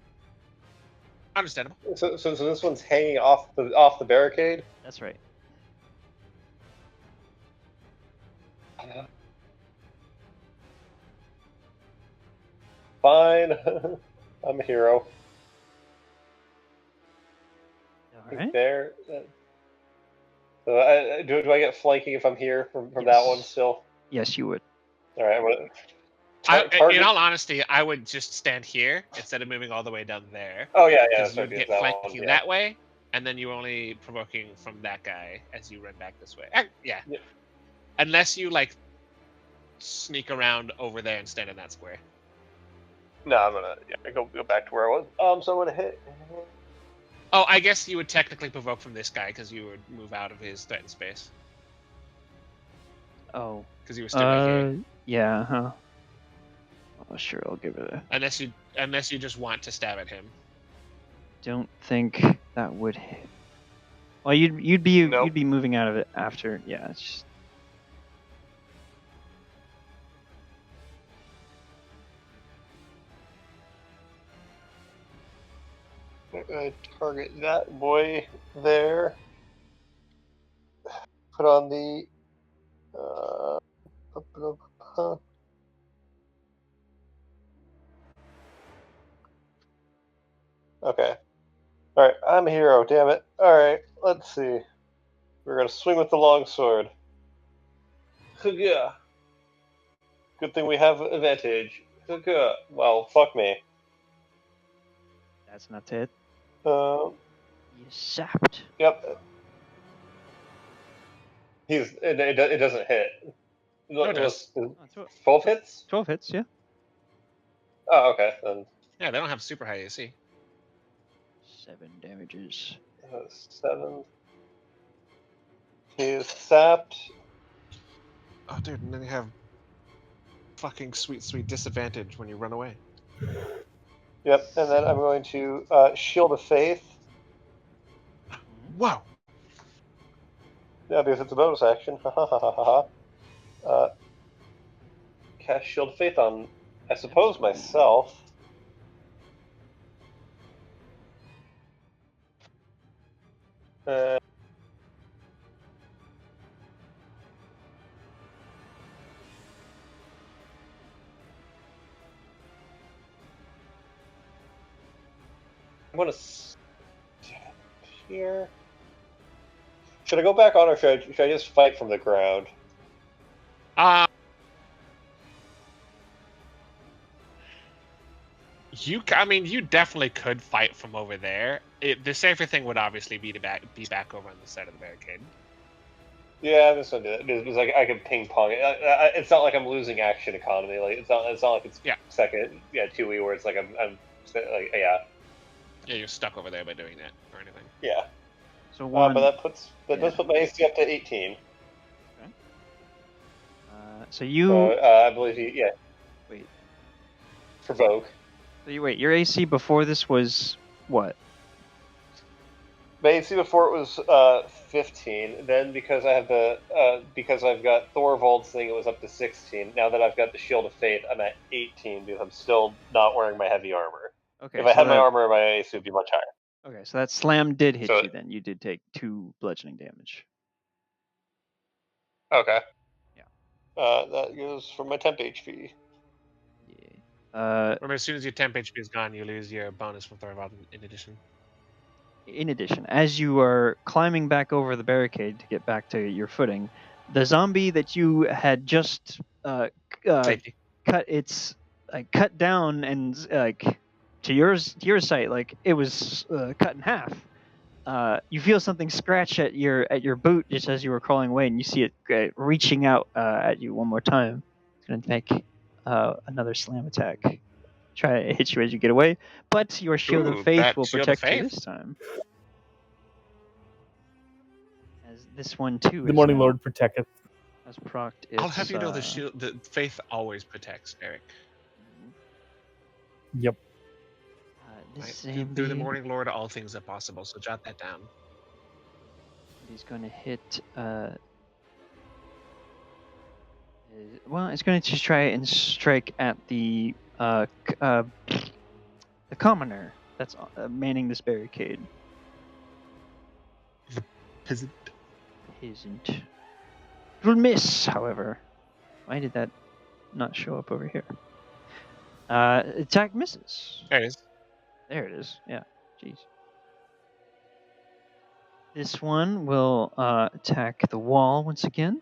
[SPEAKER 3] Understandable.
[SPEAKER 1] So this one's hanging off the barricade.
[SPEAKER 2] That's right.
[SPEAKER 1] Fine, I'm a hero.
[SPEAKER 2] All right.
[SPEAKER 1] There. So do I get flanking if I'm here from that one still?
[SPEAKER 2] Yes, you would.
[SPEAKER 1] All right. I'm gonna
[SPEAKER 3] in all honesty, I would just stand here instead of moving all the way down there.
[SPEAKER 1] Oh yeah.
[SPEAKER 3] Because you would get flanking that way, and then you're only provoking from that guy as you run back this way. Yeah. Unless you like sneak around over there and stand in that square.
[SPEAKER 1] No, I'm gonna go back to where I was. So I'm gonna hit.
[SPEAKER 3] Oh, I guess you would technically provoke from this guy because you would move out of his threatened space.
[SPEAKER 2] Oh.
[SPEAKER 3] Because you were still right here.
[SPEAKER 2] Yeah. Huh. Oh, sure. I'll give it a.
[SPEAKER 3] Unless you just want to stab at him.
[SPEAKER 2] Don't think that would hit. Well, you'd be moving out of it after. Yeah. It's just...
[SPEAKER 1] I'm gonna target that boy there. Put on the. Okay. Alright, I'm a hero, damn it. Alright, let's see. We're gonna swing with the longsword. Good thing we have advantage. Well, fuck me.
[SPEAKER 2] That's not it.
[SPEAKER 1] You
[SPEAKER 2] sapped.
[SPEAKER 1] Yep. It doesn't hit.
[SPEAKER 3] No, it does.
[SPEAKER 1] 12 hits?
[SPEAKER 2] 12 hits, yeah.
[SPEAKER 1] Oh, okay. Then.
[SPEAKER 3] Yeah, they don't have super high AC.
[SPEAKER 2] 7 damages.
[SPEAKER 1] 7. He is sapped.
[SPEAKER 3] Oh, dude, and then you have fucking sweet disadvantage when you run away.
[SPEAKER 1] Yep, and then I'm going to Shield of Faith.
[SPEAKER 3] Wow.
[SPEAKER 1] Yeah, because it's a bonus action. Cast Shield of Faith on, I suppose, myself. I'm gonna here. Should I go back on, or should I just fight from the ground?
[SPEAKER 3] You definitely could fight from over there. The safer thing would obviously be to be back over on the side of the barricade.
[SPEAKER 1] Yeah, I'm just gonna do it. It's like I can ping pong it. It's not like I'm losing action economy. Like it's not like it's second 2E where it's like I'm like
[SPEAKER 3] Yeah, you're stuck over there by doing that or anything.
[SPEAKER 1] Yeah.
[SPEAKER 2] So one.
[SPEAKER 1] But that does put my AC up to 18.
[SPEAKER 2] Okay. So you.
[SPEAKER 1] I believe you.
[SPEAKER 2] Wait.
[SPEAKER 1] Provoke.
[SPEAKER 2] So your AC before this was what?
[SPEAKER 1] My AC before it was 15. Then because I have because I've got Thorvald's thing, it was up to 16. Now that I've got the Shield of Faith, I'm at 18 because I'm still not wearing my heavy armor.
[SPEAKER 2] Okay.
[SPEAKER 1] If I had my armor, my AC would be much higher.
[SPEAKER 2] Okay, so that slam did hit you. Then you did take 2 bludgeoning damage.
[SPEAKER 1] Okay.
[SPEAKER 2] Yeah.
[SPEAKER 1] That goes from my temp HP.
[SPEAKER 2] Yeah.
[SPEAKER 3] Remember, as soon as your temp HP is gone, you lose your bonus from Thorvald in addition.
[SPEAKER 2] In addition, as you are climbing back over the barricade to get back to your footing, the zombie that you had just cut down and to your sight, it was cut in half. You feel something scratch at your boot just as you were crawling away, and you see it reaching out at you one more time. It's going to make another slam attack. Try to hit you as you get away, but your Shield of Faith will protect you this time. As this one too.
[SPEAKER 4] The Morning Lord protecteth.
[SPEAKER 2] As procced,
[SPEAKER 3] I'll have you know the faith always protects, Eric.
[SPEAKER 4] Yep.
[SPEAKER 2] This
[SPEAKER 3] Right? Through the Morning Lord, all things are possible. So jot that down.
[SPEAKER 2] He's going to hit. Well, it's going to just try and strike at the commoner that's manning this barricade.
[SPEAKER 3] Peasant.
[SPEAKER 2] Isn't. It will miss, however. Why did that not show up over here? Attack misses.
[SPEAKER 3] There it is.
[SPEAKER 2] There it is. Yeah. Jeez. This one will attack the wall once again.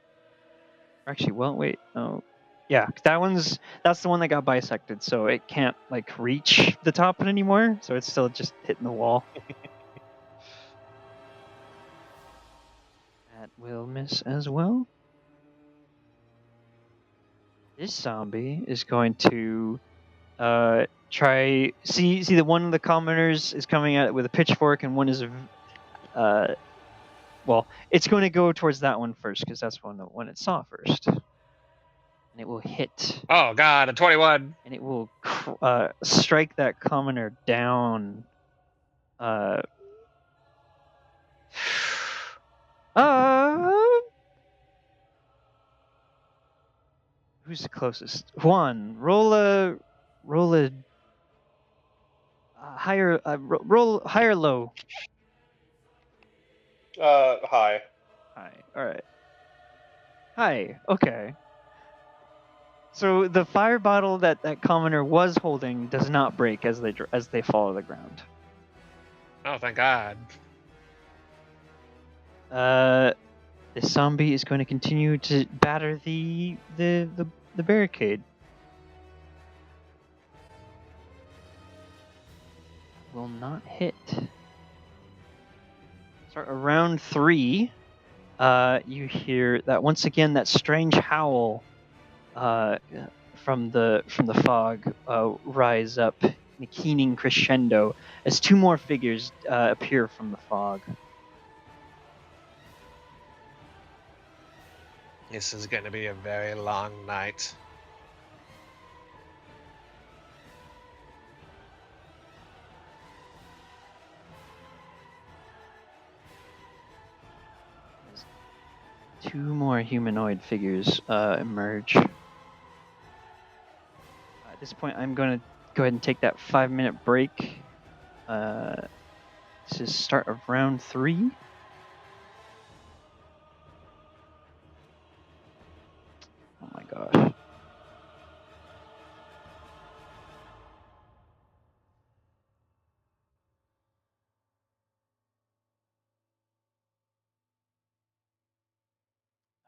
[SPEAKER 2] Actually, well, wait. Oh, yeah. That's the one that got bisected, so it can't like reach the top anymore. So it's still just hitting the wall. That will miss as well. This zombie is going to try. See the one of the commoners is coming at it with a pitchfork, and one is well, it's going to go towards that one first because that's one it saw first, and it will hit.
[SPEAKER 3] Oh God, a 21.
[SPEAKER 2] And it will strike that commoner down. Who's the closest? Juan, roll a higher, roll higher, low.
[SPEAKER 1] High.
[SPEAKER 2] High. All right. High. Okay. So the fire bottle that commoner was holding does not break as they fall to the ground.
[SPEAKER 3] Oh, thank God.
[SPEAKER 2] The zombie is going to continue to batter the barricade. Will not hit. Start around 3. You hear that once again, that strange howl from the fog rise up in a keening crescendo as 2 more figures appear from the fog.
[SPEAKER 3] This is going to be a very long night.
[SPEAKER 2] As 2 more humanoid figures emerge. At this point, I'm going to go ahead and take that 5-minute break. This is start of round 3. Oh my gosh.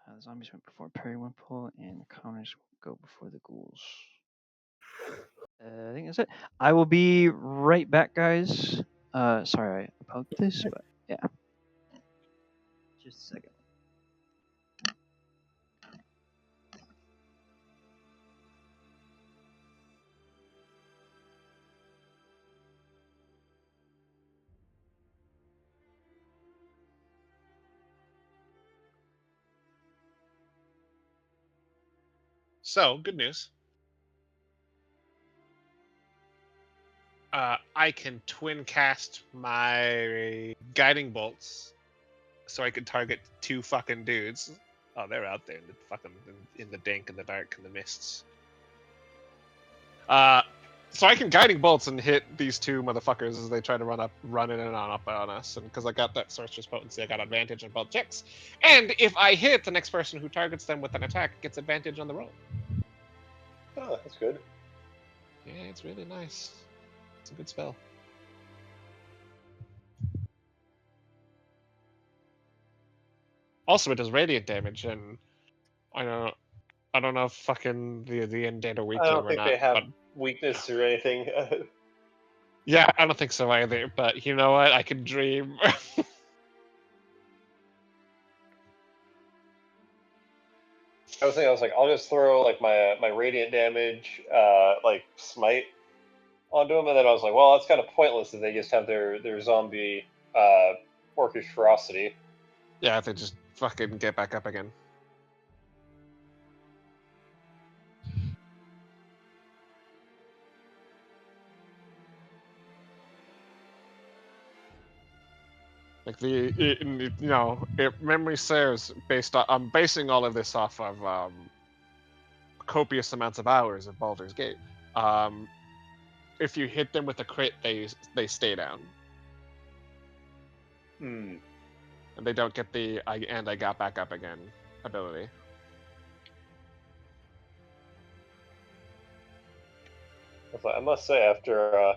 [SPEAKER 2] The zombies went before Periwinkle, and counters go before the ghouls. I think that's it. I will be right back, guys. Sorry about this, but yeah. Just a second.
[SPEAKER 3] So, good news. I can twin cast my guiding bolts, so I can target 2 fucking dudes. Oh, they're out there in the fucking in the dank and the dark and the mists. So I can guiding bolts and hit these 2 motherfuckers as they try to run in and up on us. And because I got that sorcerer's potency, I got advantage on both checks. And if I hit, the next person who targets them with an attack gets advantage on the roll.
[SPEAKER 1] Oh, that's good.
[SPEAKER 3] Yeah, it's really nice. It's a good spell. Also, it does radiant damage, and I don't know if fucking the undead are weak
[SPEAKER 1] I
[SPEAKER 3] to
[SPEAKER 1] don't
[SPEAKER 3] them or
[SPEAKER 1] think
[SPEAKER 3] not.
[SPEAKER 1] they have
[SPEAKER 3] But
[SPEAKER 1] weakness or anything.
[SPEAKER 3] yeah, I don't think so either. But you know what? I can dream.
[SPEAKER 1] I was like, I'll just throw like my radiant damage, like smite onto them, and then I was like, well, that's kind of pointless if they just have their zombie orcish ferocity.
[SPEAKER 3] Yeah, they just fucking get back up again. Like if memory serves, I'm basing all of this off of copious amounts of hours of Baldur's Gate. If you hit them with a crit, they stay down,
[SPEAKER 1] Hmm.
[SPEAKER 3] and they don't get the I got back up again ability.
[SPEAKER 1] I must say, after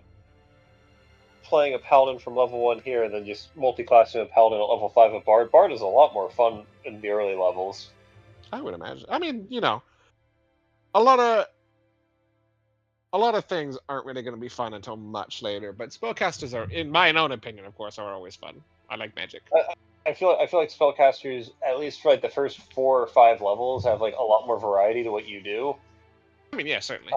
[SPEAKER 1] playing a paladin from level 1 here, and then just multi-classing a paladin at level 5 of Bard, Bard is a lot more fun in the early levels.
[SPEAKER 3] I would imagine. I mean, a lot of things aren't really going to be fun until much later. But spellcasters are, in my own opinion, of course, are always fun. I like magic.
[SPEAKER 1] I feel like spellcasters, at least for like the first 4 or 5 levels, have like a lot more variety to what you do.
[SPEAKER 3] I mean, yeah, certainly.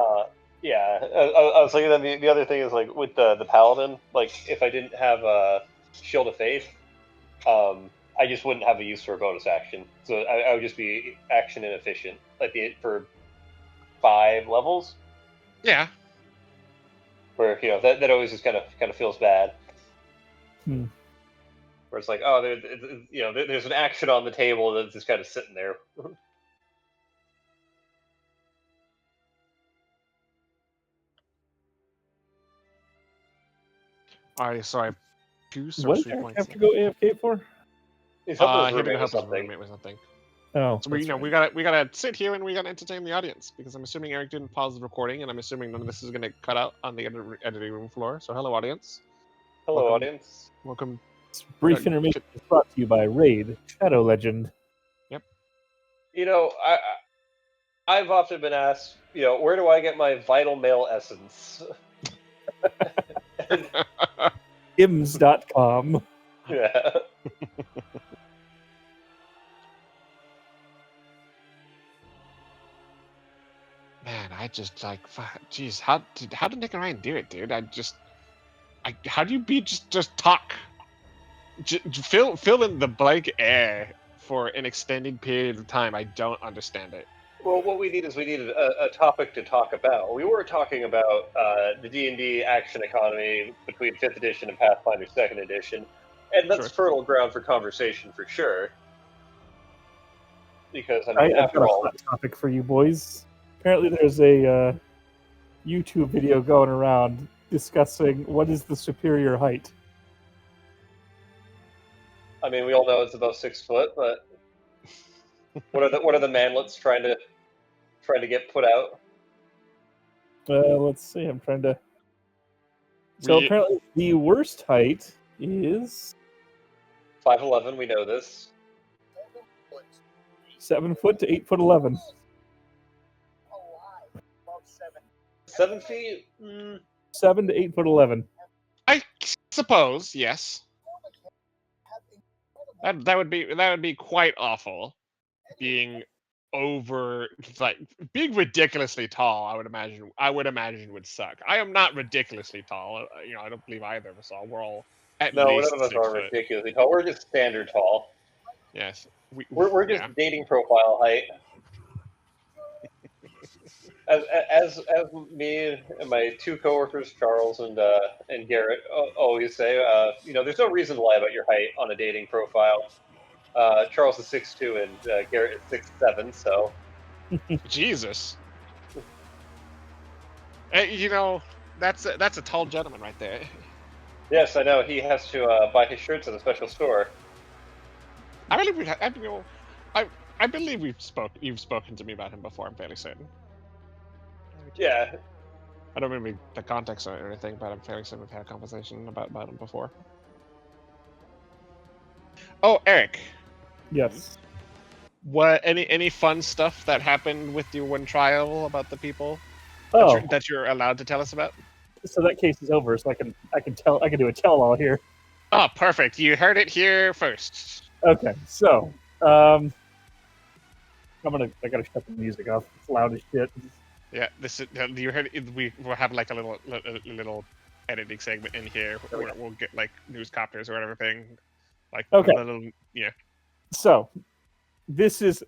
[SPEAKER 1] Yeah, I was thinking that the other thing is like with the paladin, like if I didn't have a Shield of Faith, I just wouldn't have a use for a bonus action, so I would just be action inefficient, like for 5 levels.
[SPEAKER 3] Yeah.
[SPEAKER 1] Where that always just kind of feels bad.
[SPEAKER 4] Hmm.
[SPEAKER 1] Where it's like, oh, there's an action on the table that's just kind of sitting there.
[SPEAKER 3] So I have 2
[SPEAKER 4] What
[SPEAKER 3] sorcery
[SPEAKER 4] did Eric
[SPEAKER 3] points.
[SPEAKER 4] have to go AFK for?
[SPEAKER 1] He's
[SPEAKER 3] He
[SPEAKER 1] helping
[SPEAKER 3] had to
[SPEAKER 1] his
[SPEAKER 3] go
[SPEAKER 1] roommate
[SPEAKER 3] help
[SPEAKER 1] with
[SPEAKER 3] his
[SPEAKER 1] something.
[SPEAKER 3] roommate with something.
[SPEAKER 4] Oh,
[SPEAKER 3] So
[SPEAKER 4] that's right.
[SPEAKER 3] we gotta sit here and we gotta entertain the audience, because I'm assuming Eric didn't pause the recording, and I'm assuming none of this is gonna cut out on the editing room floor. So hello, audience.
[SPEAKER 1] Hello,
[SPEAKER 3] Welcome.
[SPEAKER 1] audience.
[SPEAKER 3] Welcome.
[SPEAKER 4] This brief intermission is brought to you by Raid Shadow Legend.
[SPEAKER 3] Yep.
[SPEAKER 1] I've often been asked, where do I get my vital male essence?
[SPEAKER 4] Ims.com.
[SPEAKER 1] Yeah.
[SPEAKER 3] Man, I just like, jeez, how did Nick and Ryan do it, dude? How do you just talk? Fill in the blank air for an extended period of time. I don't understand it.
[SPEAKER 1] Well, what we need a topic to talk about. We were talking about the D&D action economy between 5th edition and Pathfinder 2nd edition, and that's
[SPEAKER 3] Sure.
[SPEAKER 1] fertile ground for conversation for sure. Because,
[SPEAKER 4] I've got
[SPEAKER 1] after
[SPEAKER 4] a
[SPEAKER 1] all,
[SPEAKER 4] hot topic for you boys. Apparently there's a YouTube video going around discussing what is the superior height.
[SPEAKER 1] we all know it's about 6 foot, but what are the manlets trying to get put out?
[SPEAKER 4] Let's see, I'm trying to... So apparently the worst height is...
[SPEAKER 1] 5'11", we know this.
[SPEAKER 4] 7 foot to 8 foot 11.
[SPEAKER 1] 7 feet?
[SPEAKER 4] 7 to 8 foot 11.
[SPEAKER 3] I suppose, yes. That would be quite awful. Being being ridiculously tall. I would imagine would suck. I am not ridiculously tall. I don't believe either of us are. We're all at
[SPEAKER 1] No,
[SPEAKER 3] least
[SPEAKER 1] none of us
[SPEAKER 3] 6
[SPEAKER 1] are
[SPEAKER 3] foot.
[SPEAKER 1] ridiculously tall. We're just standard tall.
[SPEAKER 3] Yes,
[SPEAKER 1] We're just
[SPEAKER 3] yeah.
[SPEAKER 1] dating profile height. As me and my 2 coworkers, Charles and Garrett, always say, there's no reason to lie about your height on a dating profile. Charles is 6'2" and Garrett is 6'7", so.
[SPEAKER 3] Jesus. That's a tall gentleman right there.
[SPEAKER 1] Yes, I know. He has to buy his shirts at a special store.
[SPEAKER 3] I believe you've spoken to me about him before. I'm fairly certain.
[SPEAKER 1] Yeah.
[SPEAKER 3] I don't remember the context or anything, but I'm fairly certain we've had a conversation about him before. Oh, Eric.
[SPEAKER 4] Yes.
[SPEAKER 3] What any fun stuff that happened with you one trial about the people that you're allowed to tell us about?
[SPEAKER 4] So that case is over, so I can do a tell-all here.
[SPEAKER 3] Oh, perfect. You heard it here first.
[SPEAKER 4] Okay, so I gotta shut the music off. It's loud as shit.
[SPEAKER 3] Yeah, this is you heard it, we'll have like a little editing segment in here where we'll get like news copters or whatever thing. Like
[SPEAKER 4] okay.
[SPEAKER 3] Yeah.
[SPEAKER 4] So this is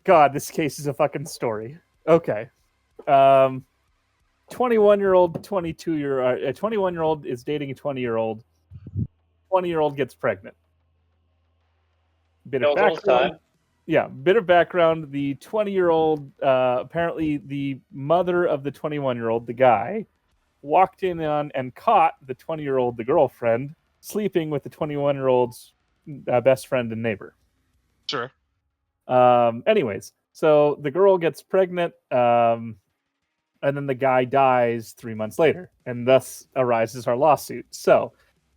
[SPEAKER 4] this case is a fucking story. Okay. 21-year-old, 22-year-old, a 21-year-old is dating a 20-year-old. 20-year-old gets pregnant. Bit of
[SPEAKER 1] Tell us all the
[SPEAKER 4] background.
[SPEAKER 1] time.
[SPEAKER 4] Yeah, bit of background. The 20-year-old, apparently the mother of the 21-year-old, the guy, walked in on and caught the 20-year-old, the girlfriend, sleeping with the 21-year-old's best friend and neighbor.
[SPEAKER 3] Sure.
[SPEAKER 4] Anyways, so the girl gets pregnant, and then the guy dies 3 months later, and thus arises our lawsuit. So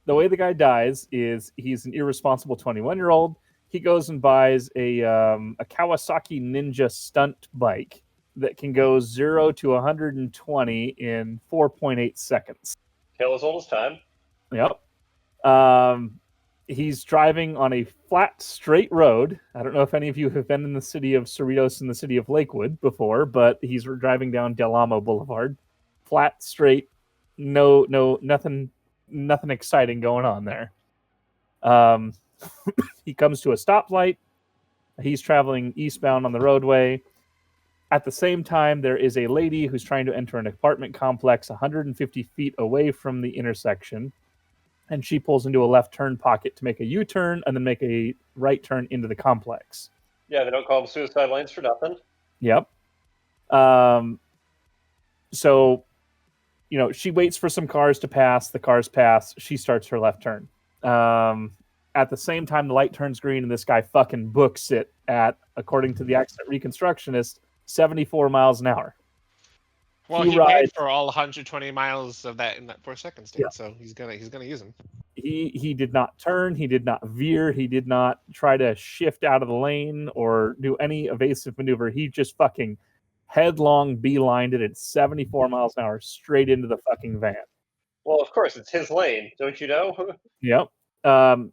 [SPEAKER 4] the way the guy dies is he's an irresponsible 21-year-old. He goes and buys a Kawasaki Ninja stunt bike that can go 0 to 120 in 4.8 seconds.
[SPEAKER 1] Tale as old as time.
[SPEAKER 4] Yep. He's driving on a flat, straight road. I don't know if any of you have been in the city of Cerritos and the city of Lakewood before, but he's driving down Del Amo Boulevard. Flat, straight, nothing exciting going on there. He comes to a stoplight. He's traveling eastbound on the roadway. At the same time, there is a lady who's trying to enter an apartment complex 150 feet away from the intersection. And she pulls into a left turn pocket to make a U-turn and then make a right turn into the complex.
[SPEAKER 1] Yeah, they don't call them suicide lanes for nothing.
[SPEAKER 4] Yep. So, she waits for some cars to pass. The cars pass. She starts her left turn. At the same time, the light turns green, and this guy fucking books it at, according to the accident reconstructionist, 74 miles an hour.
[SPEAKER 3] Well, he paid for all 120 miles of that in that 4 second state, so he's gonna use them.
[SPEAKER 4] He did not turn, he did not veer, he did not try to shift out of the lane or do any evasive maneuver. He just fucking headlong beelined it at 74 miles an hour straight into the fucking van.
[SPEAKER 1] Well, of course, it's his lane, don't you know?
[SPEAKER 4] Yep.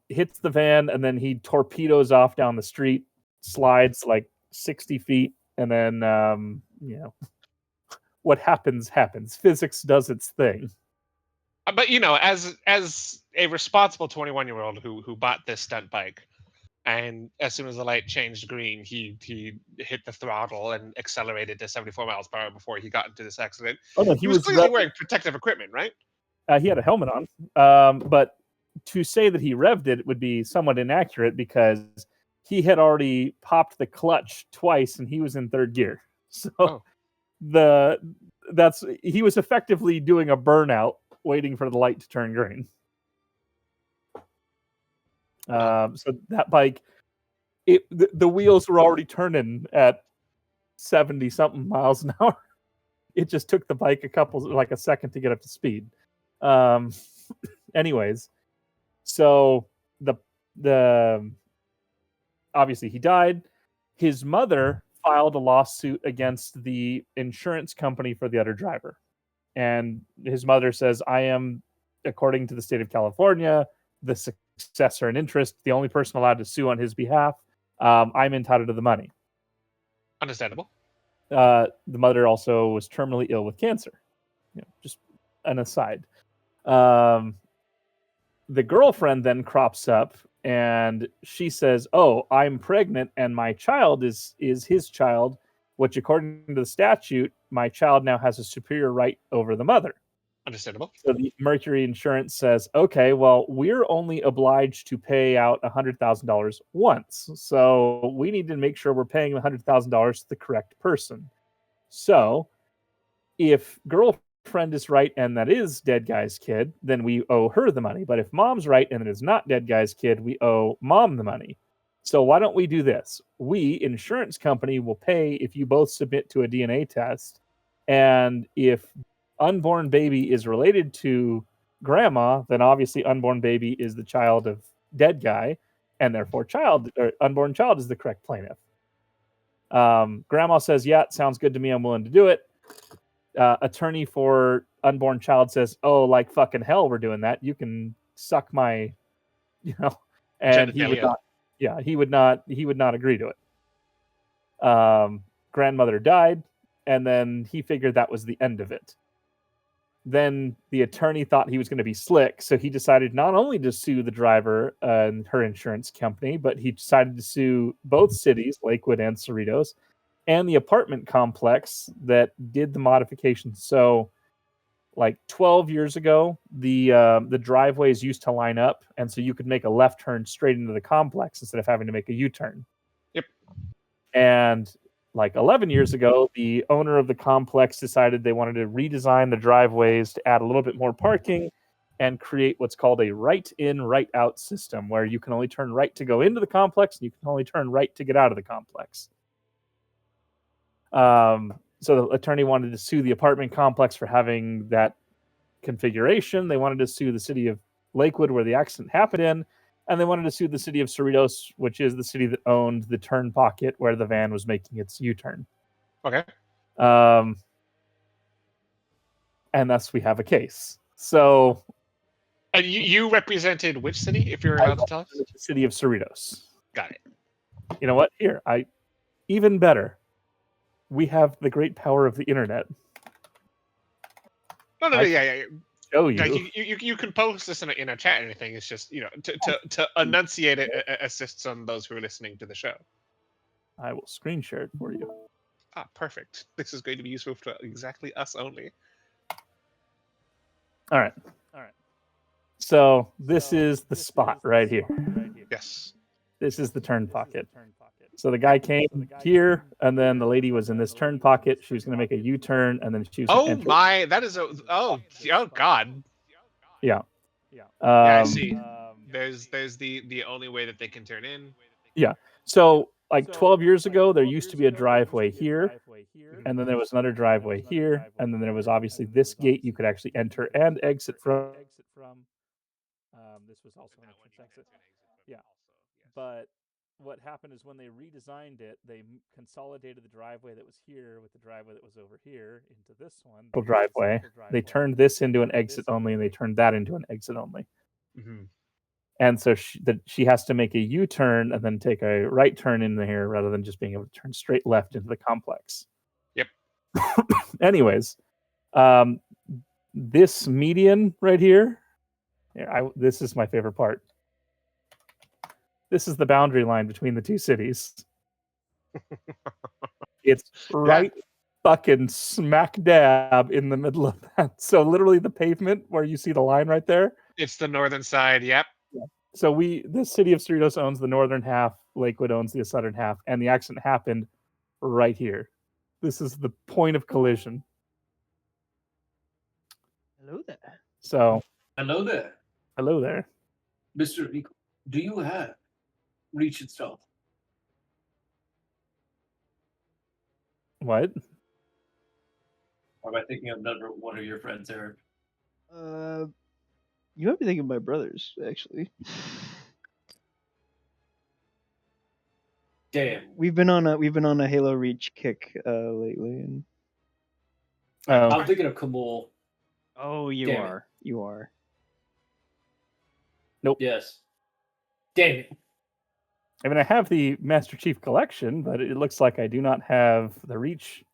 [SPEAKER 4] Hits the van, and then he torpedoes off down the street, slides like 60 feet, and then, what happens. Physics does its thing.
[SPEAKER 3] But as a responsible 21-year-old who bought this stunt bike, and as soon as the light changed green, he hit the throttle and accelerated to 74 miles per hour before he got into this accident.
[SPEAKER 4] Oh no,
[SPEAKER 3] he was clearly wearing protective equipment, right?
[SPEAKER 4] He had a helmet on, but to say that he revved it would be somewhat inaccurate because he had already popped the clutch twice and he was in third gear. So he was effectively doing a burnout, waiting for the light to turn green. So that bike, the wheels were already turning at 70 something miles an hour. It just took the bike a second to get up to speed. Anyways, so the obviously he died. His mother filed a lawsuit against the insurance company for the other driver. And his mother says, I am, according to the state of California, the successor in interest, the only person allowed to sue on his behalf. I'm entitled to the money.
[SPEAKER 3] Understandable.
[SPEAKER 4] The mother also was terminally ill with cancer. Just an aside. The girlfriend then crops up and she says, oh, I'm pregnant and my child is his child, which according to the statute, my child now has a superior right over the mother.
[SPEAKER 3] Understandable.
[SPEAKER 4] So the Mercury Insurance says, okay, well, we're only obliged to pay out $100,000 once. So we need to make sure we're paying $100,000 to the correct person. So if girlfriend is right and that is dead guy's kid, then we owe her the money. But if mom's right and it is not dead guy's kid, we owe mom the money. So why don't we do this? We, insurance company, will pay if you both submit to a DNA test. And if unborn baby is related to grandma, then obviously unborn baby is the child of dead guy, and therefore unborn child is the correct plaintiff. Grandma says, yeah, it sounds good to me. I'm willing to do it. Attorney for unborn child says, oh, like fucking hell, we're doing that. You can suck my, and he would not. Yeah, he would not agree to it. Grandmother died, and then he figured that was the end of it. Then the attorney thought he was going to be slick, so he decided not only to sue the driver and her insurance company, but he decided to sue both cities, Lakewood and Cerritos, and the apartment complex that did the modifications. So like 12 years ago, the driveways used to line up, and so you could make a left turn straight into the complex instead of having to make a U-turn.
[SPEAKER 3] Yep.
[SPEAKER 4] And like 11 years ago, the owner of the complex decided they wanted to redesign the driveways to add a little bit more parking and create what's called a right-in, right-out system, where you can only turn right to go into the complex, and you can only turn right to get out of the complex. So the attorney wanted to sue the apartment complex for having that configuration. They wanted to sue the city of Lakewood, where the accident happened in, and they wanted to sue the city of Cerritos, which is the city that owned the turn pocket where the van was making its U-turn.
[SPEAKER 3] Okay.
[SPEAKER 4] And thus we have a case. So,
[SPEAKER 3] And you represented which city, if you're allowed to tell us?
[SPEAKER 4] the city of Cerritos.
[SPEAKER 3] Got it.
[SPEAKER 4] You know what? Here, even better. We have the great power of the internet.
[SPEAKER 3] No, yeah.
[SPEAKER 4] Show you.
[SPEAKER 3] Like you can post this in a chat or anything. It's just, to enunciate it assists on those who are listening to the show.
[SPEAKER 4] I will screen share it for you.
[SPEAKER 3] Ah, perfect. This is going to be useful for exactly us only.
[SPEAKER 4] All right. So this is the spot right here.
[SPEAKER 3] Yes.
[SPEAKER 4] This is the turn pocket. So the guy came here, and then the lady was in this turn pocket. She was going to make a U-turn, and then she was.
[SPEAKER 3] Oh my! That is oh god.
[SPEAKER 4] Yeah.
[SPEAKER 3] Yeah, I see. There's the only way that they can turn in.
[SPEAKER 4] Yeah. So like 12 years ago, there used to be a driveway here, and then there was another driveway here, and then there was obviously this gate you could actually enter and exit from. This was also an entrance exit. Yeah. But what happened is when they redesigned it, they consolidated the driveway that was here with the driveway that was over here into this one. Driveway. They turned this into an exit only, and they turned that into an exit only.
[SPEAKER 3] Mm-hmm.
[SPEAKER 4] And so she has to make a U-turn and then take a right turn in here rather than just being able to turn straight left into the complex.
[SPEAKER 3] Yep.
[SPEAKER 4] Anyways, this median right here, this is my favorite part. This is the boundary line between the two cities. It's right fucking smack dab in the middle of that. So literally the pavement where you see the line right there.
[SPEAKER 3] It's the northern side. Yep.
[SPEAKER 4] Yeah. So the city of Cerritos owns the northern half, Lakewood owns the southern half, and the accident happened right here. This is the point of collision.
[SPEAKER 2] Hello there.
[SPEAKER 4] So
[SPEAKER 5] Hello there.
[SPEAKER 4] Hello there.
[SPEAKER 5] Mr. Rico, do you have reach and stealth?
[SPEAKER 4] What?
[SPEAKER 5] Or am I thinking of another one of your friends, Eric?
[SPEAKER 2] You might be thinking of my brothers, actually.
[SPEAKER 5] Damn.
[SPEAKER 2] We've been on a Halo Reach kick lately, and
[SPEAKER 5] I'm thinking of Kamul.
[SPEAKER 2] oh, you
[SPEAKER 5] Damn
[SPEAKER 2] are. You are.
[SPEAKER 4] Nope.
[SPEAKER 5] Yes. Damn it.
[SPEAKER 4] I mean, I have the Master Chief Collection, but it looks like I do not have the Reach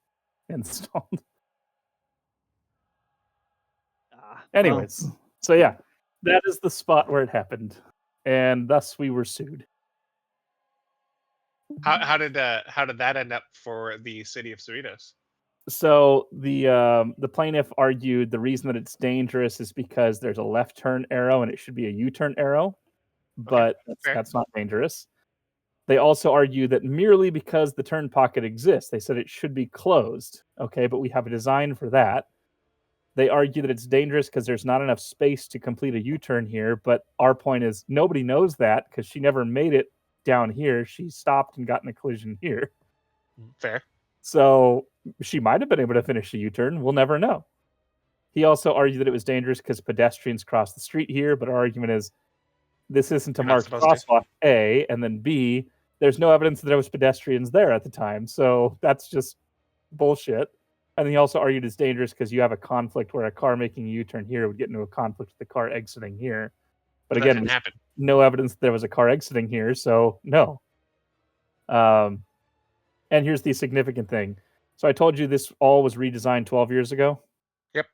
[SPEAKER 4] installed. Anyways, so yeah, that is the spot where it happened, and thus we were sued.
[SPEAKER 3] How did that end up for the city of Cerritos?
[SPEAKER 4] So the plaintiff argued the reason that it's dangerous is because there's a left turn arrow and it should be a U-turn arrow, but that's not dangerous. They also argue that merely because the turn pocket exists, they said it should be closed. Okay, but we have a design for that. They argue that it's dangerous because there's not enough space to complete a U-turn here, but our point is nobody knows that because she never made it down here. She stopped and got in a collision here.
[SPEAKER 3] Fair.
[SPEAKER 4] So she might have been able to finish a U-turn. We'll never know. He also argued that it was dangerous because pedestrians cross the street here, but our argument is this isn't a marked crosswalk, A, and then B, there's no evidence that there was pedestrians there at the time, so that's just bullshit. And he also argued it's dangerous because you have a conflict where a car making a U-turn here would get into a conflict with the car exiting here. But again,
[SPEAKER 3] didn't happen.
[SPEAKER 4] No evidence that there was a car exiting here, so no. And here's the significant thing. So I told you this all was redesigned 12 years ago.
[SPEAKER 3] Yep.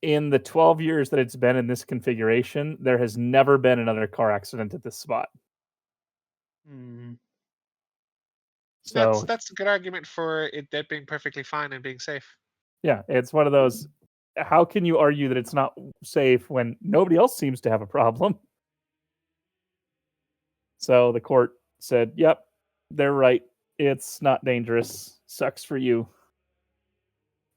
[SPEAKER 4] In the 12 years that it's been in this configuration, there has never been another car accident at this spot. So
[SPEAKER 3] that's a good argument for it that being perfectly fine and being safe.
[SPEAKER 4] Yeah, it's one of those. how can you argue that it's not safe when nobody else seems to have a problem? So the court said, "Yep, they're right. It's not dangerous. Sucks for you."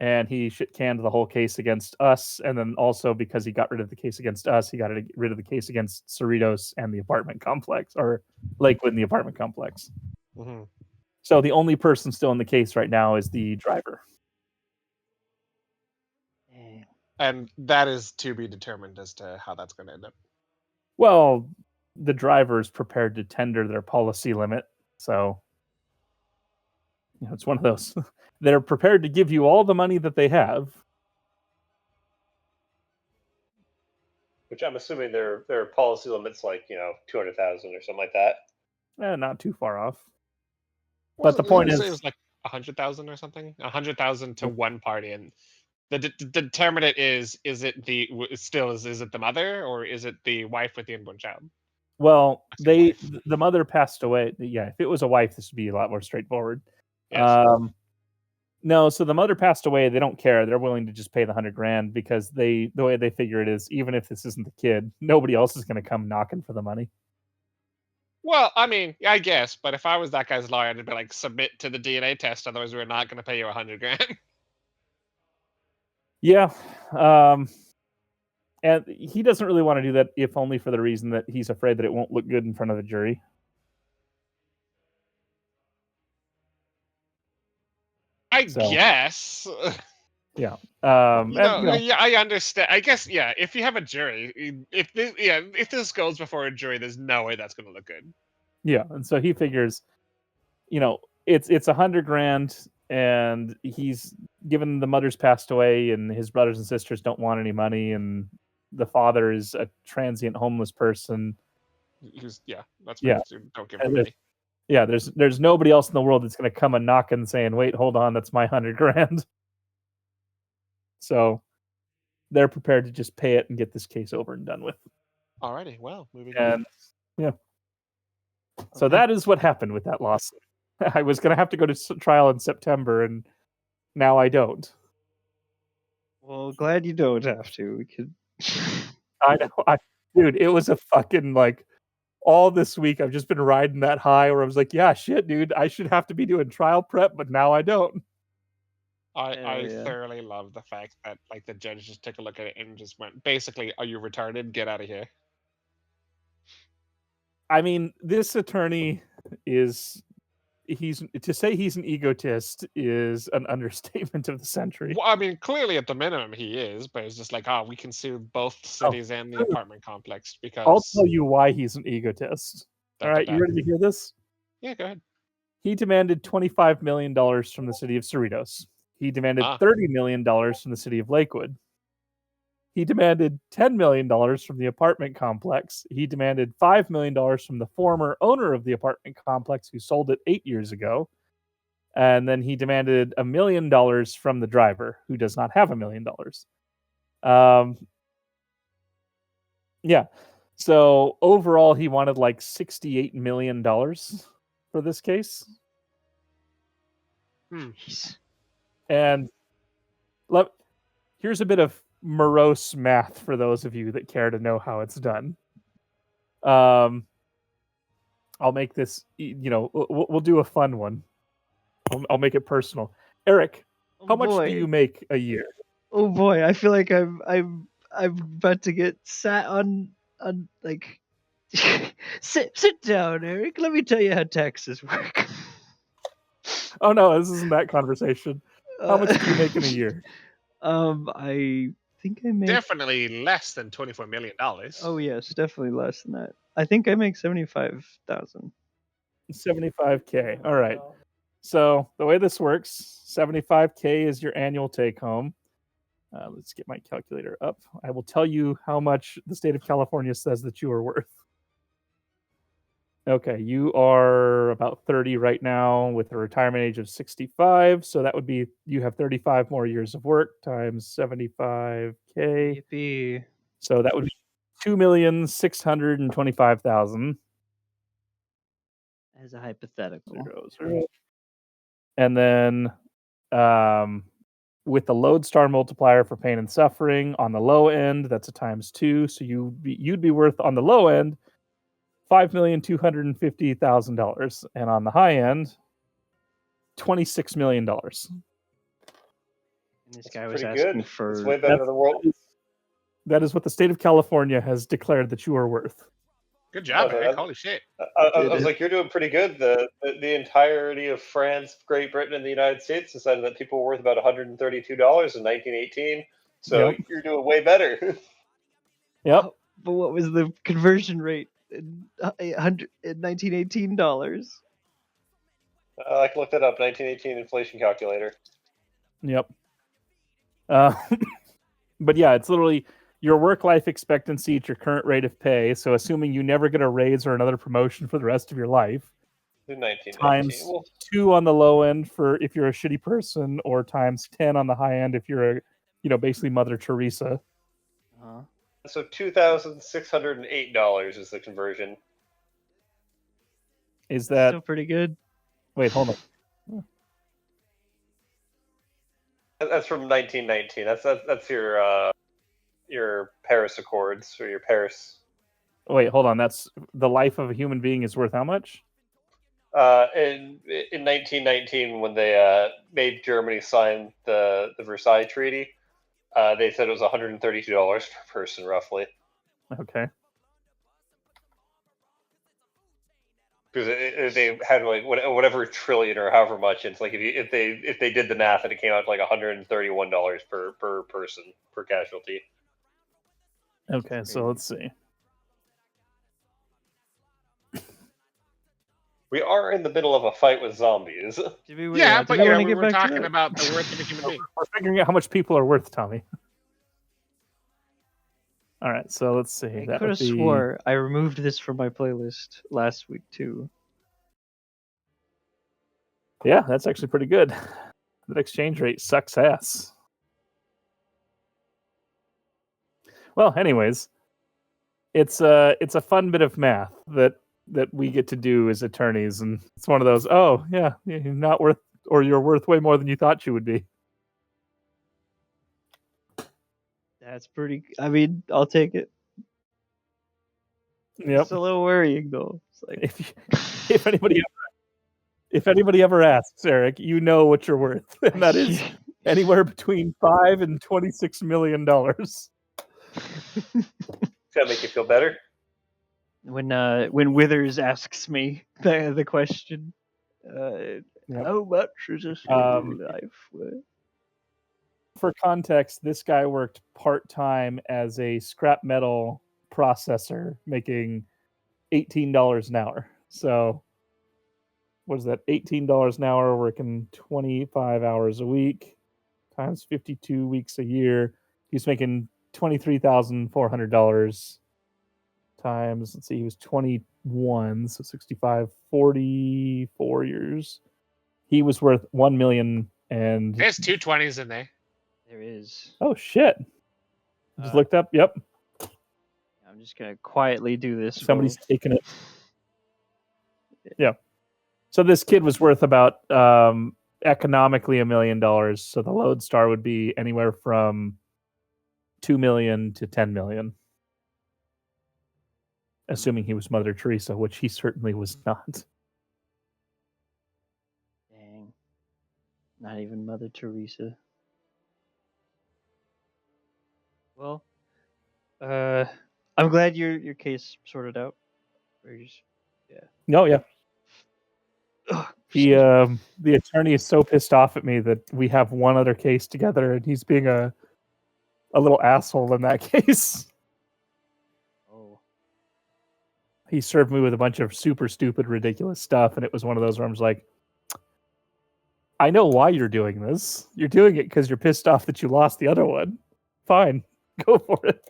[SPEAKER 4] And he shit canned the whole case against us, and then also because he got rid of the case against us, he got rid of the case against Cerritos and the apartment complex, or Lakewood and the apartment complex.
[SPEAKER 3] Mhm.
[SPEAKER 4] So the only person still in the case right now is the driver.
[SPEAKER 2] Dang.
[SPEAKER 3] And that is to be determined as to how that's going to end up.
[SPEAKER 4] Well, the driver is prepared to tender their policy limit, so it's one of those. They're prepared to give you all the money that they have.
[SPEAKER 1] Which I'm assuming their policy limit's like 200,000 or something like that.
[SPEAKER 4] Not too far off.
[SPEAKER 3] Well,
[SPEAKER 4] But the point
[SPEAKER 3] it
[SPEAKER 4] is,
[SPEAKER 3] was like 100,000 or something. 100,000 to one party, and the determinant is it the is it the mother or is it the wife with the unborn child?
[SPEAKER 4] well,
[SPEAKER 3] I say wife.
[SPEAKER 4] the mother passed away. Yeah, if it was a wife, this would be a lot more straightforward.
[SPEAKER 3] Yes.
[SPEAKER 4] No, so the mother passed away. They don't care. They're willing to just pay the $100,000 because the way they figure it is, even if this isn't the kid, nobody else is going to come knocking for the money.
[SPEAKER 3] Well, I mean, I guess, but if I was that guy's lawyer, I'd be like, submit to the DNA test, otherwise we're not going to pay you $100,000.
[SPEAKER 4] Yeah, and he doesn't really want to do that, if only for the reason that he's afraid that it won't look good in front of the jury.
[SPEAKER 3] I
[SPEAKER 4] So,
[SPEAKER 3] guess.
[SPEAKER 4] yeah.
[SPEAKER 3] Yeah, I understand. I guess, yeah. If you have a jury, if this goes before a jury, there's no way that's going to look good.
[SPEAKER 4] Yeah, and so he figures, it's $100,000, and he's given the mother's passed away, and his brothers and sisters don't want any money, and the father is a transient homeless person.
[SPEAKER 3] That's
[SPEAKER 4] Yeah.
[SPEAKER 3] fine. So don't give him money.
[SPEAKER 4] Yeah, there's nobody else in the world that's going to come and knock and saying, "Wait, hold on, that's my $100,000." So they're prepared to just pay it and get this case over and done with.
[SPEAKER 3] Alrighty, well, moving
[SPEAKER 4] And
[SPEAKER 3] on.
[SPEAKER 4] yeah, so
[SPEAKER 2] Okay.
[SPEAKER 4] that is what happened with that lawsuit. I was going to have to go to trial in September, and now I don't.
[SPEAKER 2] Well, glad you don't have to. We could.
[SPEAKER 4] I know, dude. It was a fucking all this week. I've just been riding that high where I was like, "Yeah, shit, dude. I should have to be doing trial prep, but now I don't."
[SPEAKER 3] I
[SPEAKER 2] yeah.
[SPEAKER 3] thoroughly love the fact that the judge just took a look at it and just went, basically, are you retarded? Get out of here.
[SPEAKER 4] I mean, this attorney he's to say he's an egotist is an understatement of the century.
[SPEAKER 3] Well, I mean, clearly at the minimum he is, but it's just like, we can sue both cities and the apartment complex because
[SPEAKER 4] I'll tell you why he's an egotist. All right,
[SPEAKER 3] da.
[SPEAKER 4] you ready to hear this?
[SPEAKER 3] Yeah, go ahead.
[SPEAKER 4] He demanded $25 million from the city of Cerritos. He demanded $30 million from the city of Lakewood. He demanded $10 million from the apartment complex. He demanded $5 million from the former owner of the apartment complex who sold it 8 years ago. And then he demanded $1 million from the driver who does not have $1 million. Yeah. So overall, he wanted $68 million for this case.
[SPEAKER 2] Jeez.
[SPEAKER 4] And here's a bit of morose math for those of you that care to know how it's done. I'll make this, we'll do a fun one. I'll make it personal. Eric, how much do you make a year?
[SPEAKER 2] Oh boy, I feel like I'm about to get sat on like. sit down, Eric. Let me tell you how taxes work.
[SPEAKER 4] Oh no, this isn't that conversation. How much do you make in a year?
[SPEAKER 2] I think I make
[SPEAKER 3] Definitely less than $24 million.
[SPEAKER 2] Oh yes, definitely less than that. I think I make 75,000.
[SPEAKER 4] 75K. All right. So the way this works, 75K is your annual take home. Let's get my calculator up. I will tell you how much the state of California says that you are worth. Okay, you are about 30 right now with a retirement age of 65. So that would be, you have 35 more years of work times 75K.
[SPEAKER 2] Yippee.
[SPEAKER 4] So that would be 2,625,000.
[SPEAKER 2] As a hypothetical.
[SPEAKER 4] 0, 0. And then with the lodestar multiplier for pain and suffering. On the low end, that's a ×2, so you'd be worth on the low end $5,250,000, and on the high end, $26 million.
[SPEAKER 2] And this
[SPEAKER 1] That's
[SPEAKER 2] guy was
[SPEAKER 1] pretty
[SPEAKER 2] asking
[SPEAKER 1] good.
[SPEAKER 2] for
[SPEAKER 1] It's way better than the world.
[SPEAKER 4] That is what the state of California has declared that you are worth.
[SPEAKER 3] Good job,
[SPEAKER 1] Oh,
[SPEAKER 3] Eric.
[SPEAKER 1] that-
[SPEAKER 3] Holy shit.
[SPEAKER 1] I was like, you're doing pretty good. The entirety of France, Great Britain, and the United States decided that people were worth about $132 in 1918. So
[SPEAKER 4] Yep.
[SPEAKER 1] you're doing way better.
[SPEAKER 4] Yep.
[SPEAKER 2] Oh, but what was the conversion rate in 1918 dollars?
[SPEAKER 1] I can look that up. 1918 inflation calculator.
[SPEAKER 4] Yep. But yeah, it's literally your work life expectancy at your current rate of pay. So assuming you never get a raise or another promotion for the rest of your life,
[SPEAKER 1] In 1919.
[SPEAKER 4] times
[SPEAKER 1] Well,
[SPEAKER 4] 2 on the low end for if you're a shitty person, or times 10 on the high end if you're a, basically Mother Teresa.
[SPEAKER 1] so $2,608 is the conversion.
[SPEAKER 4] Is that
[SPEAKER 2] Still pretty good.
[SPEAKER 4] wait, hold on.
[SPEAKER 1] That's from 1919. That's your Paris Accords or your Paris.
[SPEAKER 4] Wait, hold on. That's the life of a human being is worth how much?
[SPEAKER 1] In 1919, when they made Germany sign the Versailles Treaty, they said it was $132 per person, roughly,
[SPEAKER 4] Okay.
[SPEAKER 1] because they had like whatever trillion or however much. It's like if they did the math, and it came out to like $131 per person per casualty.
[SPEAKER 4] Okay, so let's see.
[SPEAKER 1] We are in the middle of a fight with zombies.
[SPEAKER 2] Did we,
[SPEAKER 3] Yeah,
[SPEAKER 2] did
[SPEAKER 3] but
[SPEAKER 2] we
[SPEAKER 3] yeah,
[SPEAKER 2] wanna
[SPEAKER 3] we
[SPEAKER 2] get
[SPEAKER 3] were
[SPEAKER 2] back to
[SPEAKER 3] talking
[SPEAKER 2] it?
[SPEAKER 3] about the worth of a human being.
[SPEAKER 4] We're figuring out how much people are worth, Tommy. All right, so let's see.
[SPEAKER 2] I
[SPEAKER 4] That
[SPEAKER 2] could
[SPEAKER 4] would
[SPEAKER 2] have
[SPEAKER 4] be
[SPEAKER 2] swore I removed this from my playlist last week too.
[SPEAKER 4] yeah, that's actually pretty good. That exchange rate sucks ass. Well, anyways, it's a fun bit of math that we get to do as attorneys, and it's one of those. Oh yeah, you're not worth, or you're worth way more than you thought you would be.
[SPEAKER 2] That's pretty. I mean, I'll take it.
[SPEAKER 4] Yep.
[SPEAKER 2] It's a little worrying though. It's like
[SPEAKER 4] If anybody ever asks, Eric, you know what you're worth, and that is anywhere between $5 and $26 million.
[SPEAKER 1] Does that make you feel better?
[SPEAKER 2] when Withers asks me the question, how much is this life worth?
[SPEAKER 4] For context, this guy worked part-time as a scrap metal processor, making $18 an hour. So what is that? $18 an hour, working 25 hours a week, times 52 weeks a year. He's making $23,400 times, let's see, he was 21, so 65, 44 years. He was worth 1 million and
[SPEAKER 3] There's 220s in there.
[SPEAKER 2] There is.
[SPEAKER 4] oh shit. I just looked up. Yep.
[SPEAKER 2] I'm just gonna quietly do this.
[SPEAKER 4] Somebody's taking it. Yeah. So this kid was worth about economically $1 million. So the lodestar would be anywhere from 2 million to 10 million. Assuming he was Mother Teresa, which he certainly was not.
[SPEAKER 2] Dang. Not even Mother Teresa. Well, I'm glad your case sorted out.
[SPEAKER 4] No, yeah.
[SPEAKER 2] Ugh,
[SPEAKER 4] He the attorney is so pissed off at me that we have one other case together, and he's being a little asshole in that case.
[SPEAKER 2] Oh.
[SPEAKER 4] He served me with a bunch of super stupid, ridiculous stuff, and it was one of those where I'm just like, I know why you're doing this. You're doing it because you're pissed off that you lost the other one. Fine, go for it.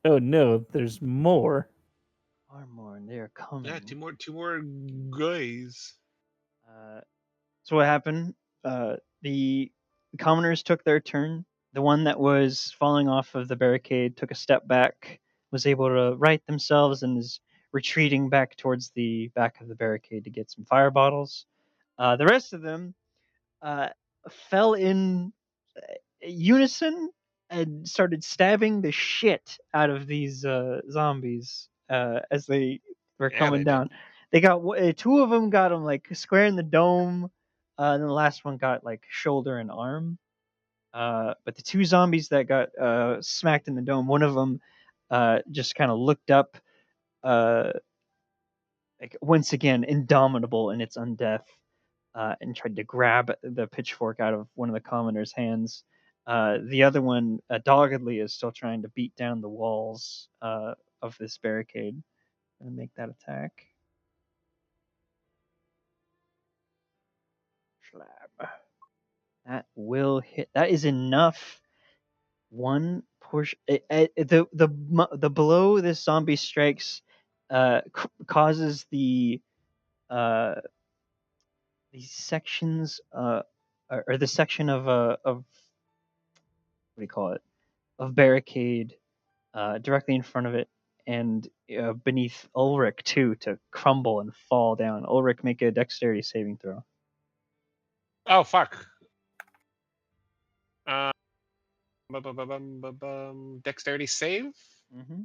[SPEAKER 4] Oh no, there's more.
[SPEAKER 2] More, and they are coming.
[SPEAKER 3] Yeah, two more guys.
[SPEAKER 2] So what happened? The commoners took their turn. The one that was falling off of the barricade took a step back, was able to right themselves, and is retreating back towards the back of the barricade to get some fire bottles. The rest of them fell in unison and started stabbing the shit out of these zombies as they were
[SPEAKER 3] Yeah,
[SPEAKER 2] coming
[SPEAKER 3] they did.
[SPEAKER 2] down. They got two of them got them like square in the dome, and then the last one got like shoulder and arm. But the two zombies that got smacked in the dome, one of them just kind of looked up, uh, like once again indomitable in its undeath, and tried to grab the pitchfork out of one of the commoners' hands. The other one, doggedly, is still trying to beat down the walls of this barricade and make that attack. Schlab. That will hit. That is enough. One portion. The blow this zombie strikes causes uh, these sections or the section of what do you call it, of barricade directly in front of it and beneath Ulrich too to crumble and fall down. Ulrich, make a dexterity saving throw.
[SPEAKER 3] Oh fuck. Dexterity save.
[SPEAKER 2] Mm-hmm.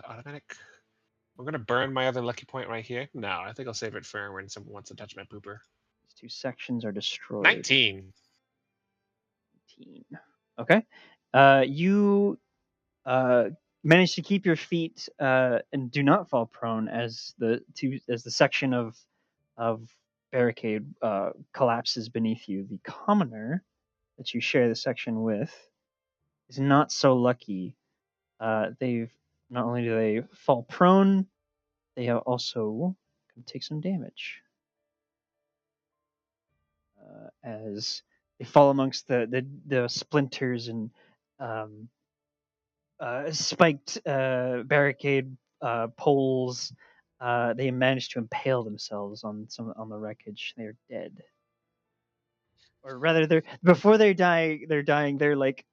[SPEAKER 3] Automatic. I'm gonna burn my other lucky point right here. No, I think I'll save it for when someone wants to touch my pooper.
[SPEAKER 2] These two sections are destroyed.
[SPEAKER 3] 19.
[SPEAKER 2] 19. Okay. You manage to keep your feet and do not fall prone as the section of barricade collapses beneath you. The commoner that you share the section with is not so lucky. They've not only do they fall prone, they have also can take some damage as they fall amongst the splinters and um, spiked barricade poles. They managed to impale themselves on the wreckage. They're dead, or rather, they're before they die. They're dying. They're like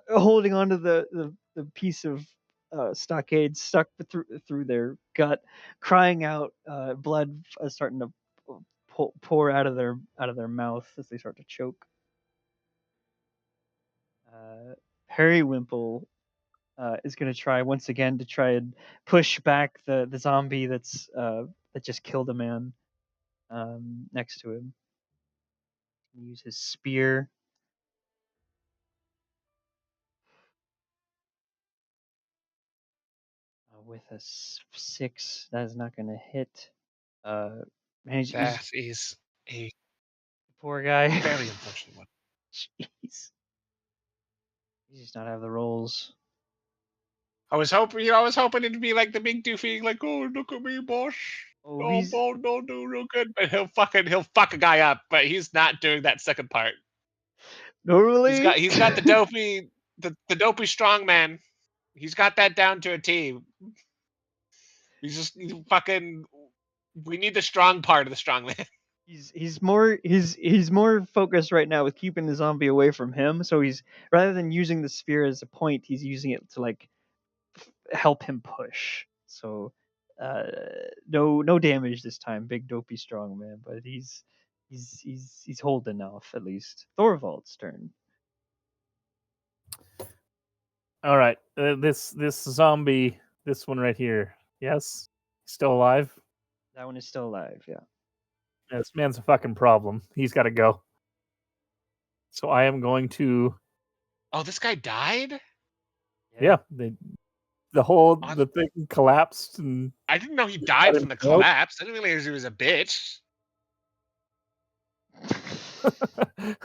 [SPEAKER 2] holding onto the piece of stockade stuck through their gut, crying out, blood starting to pour out of their mouth as they start to choke. Periwinkle is going to try once again to try and push back the zombie that just killed a man next to him. Use his spear. With a 6, that is not going to hit. Man,
[SPEAKER 3] That is a
[SPEAKER 2] poor guy.
[SPEAKER 3] very unfortunate one.
[SPEAKER 2] Jeez, he does not have the rolls.
[SPEAKER 3] I was hoping it'd be like the big doofy, like, oh, look at me, boss.
[SPEAKER 2] Oh,
[SPEAKER 3] Oh, no, real good. But he'll fuck a guy up, but he's not doing that second part.
[SPEAKER 2] normally
[SPEAKER 3] He's got the dopey strong man. He's got that down to a T. He's fucking. We need the strong part of the strong man.
[SPEAKER 2] he's more focused right now with keeping the zombie away from him. So he's rather than using the spear as a point, he's using it to like help him push. So no damage this time, big dopey strong man, but he's holding off at least. Thorvald's turn.
[SPEAKER 4] All right, this zombie, this one right here. Yes, still alive.
[SPEAKER 2] That one is still alive. Yeah.
[SPEAKER 4] This man's a fucking problem. He's got to go. So I am going to.
[SPEAKER 3] Oh, this guy died?
[SPEAKER 4] Yeah, the thing collapsed, and
[SPEAKER 3] I didn't know he died from the collapse. I didn't realize he was a bitch.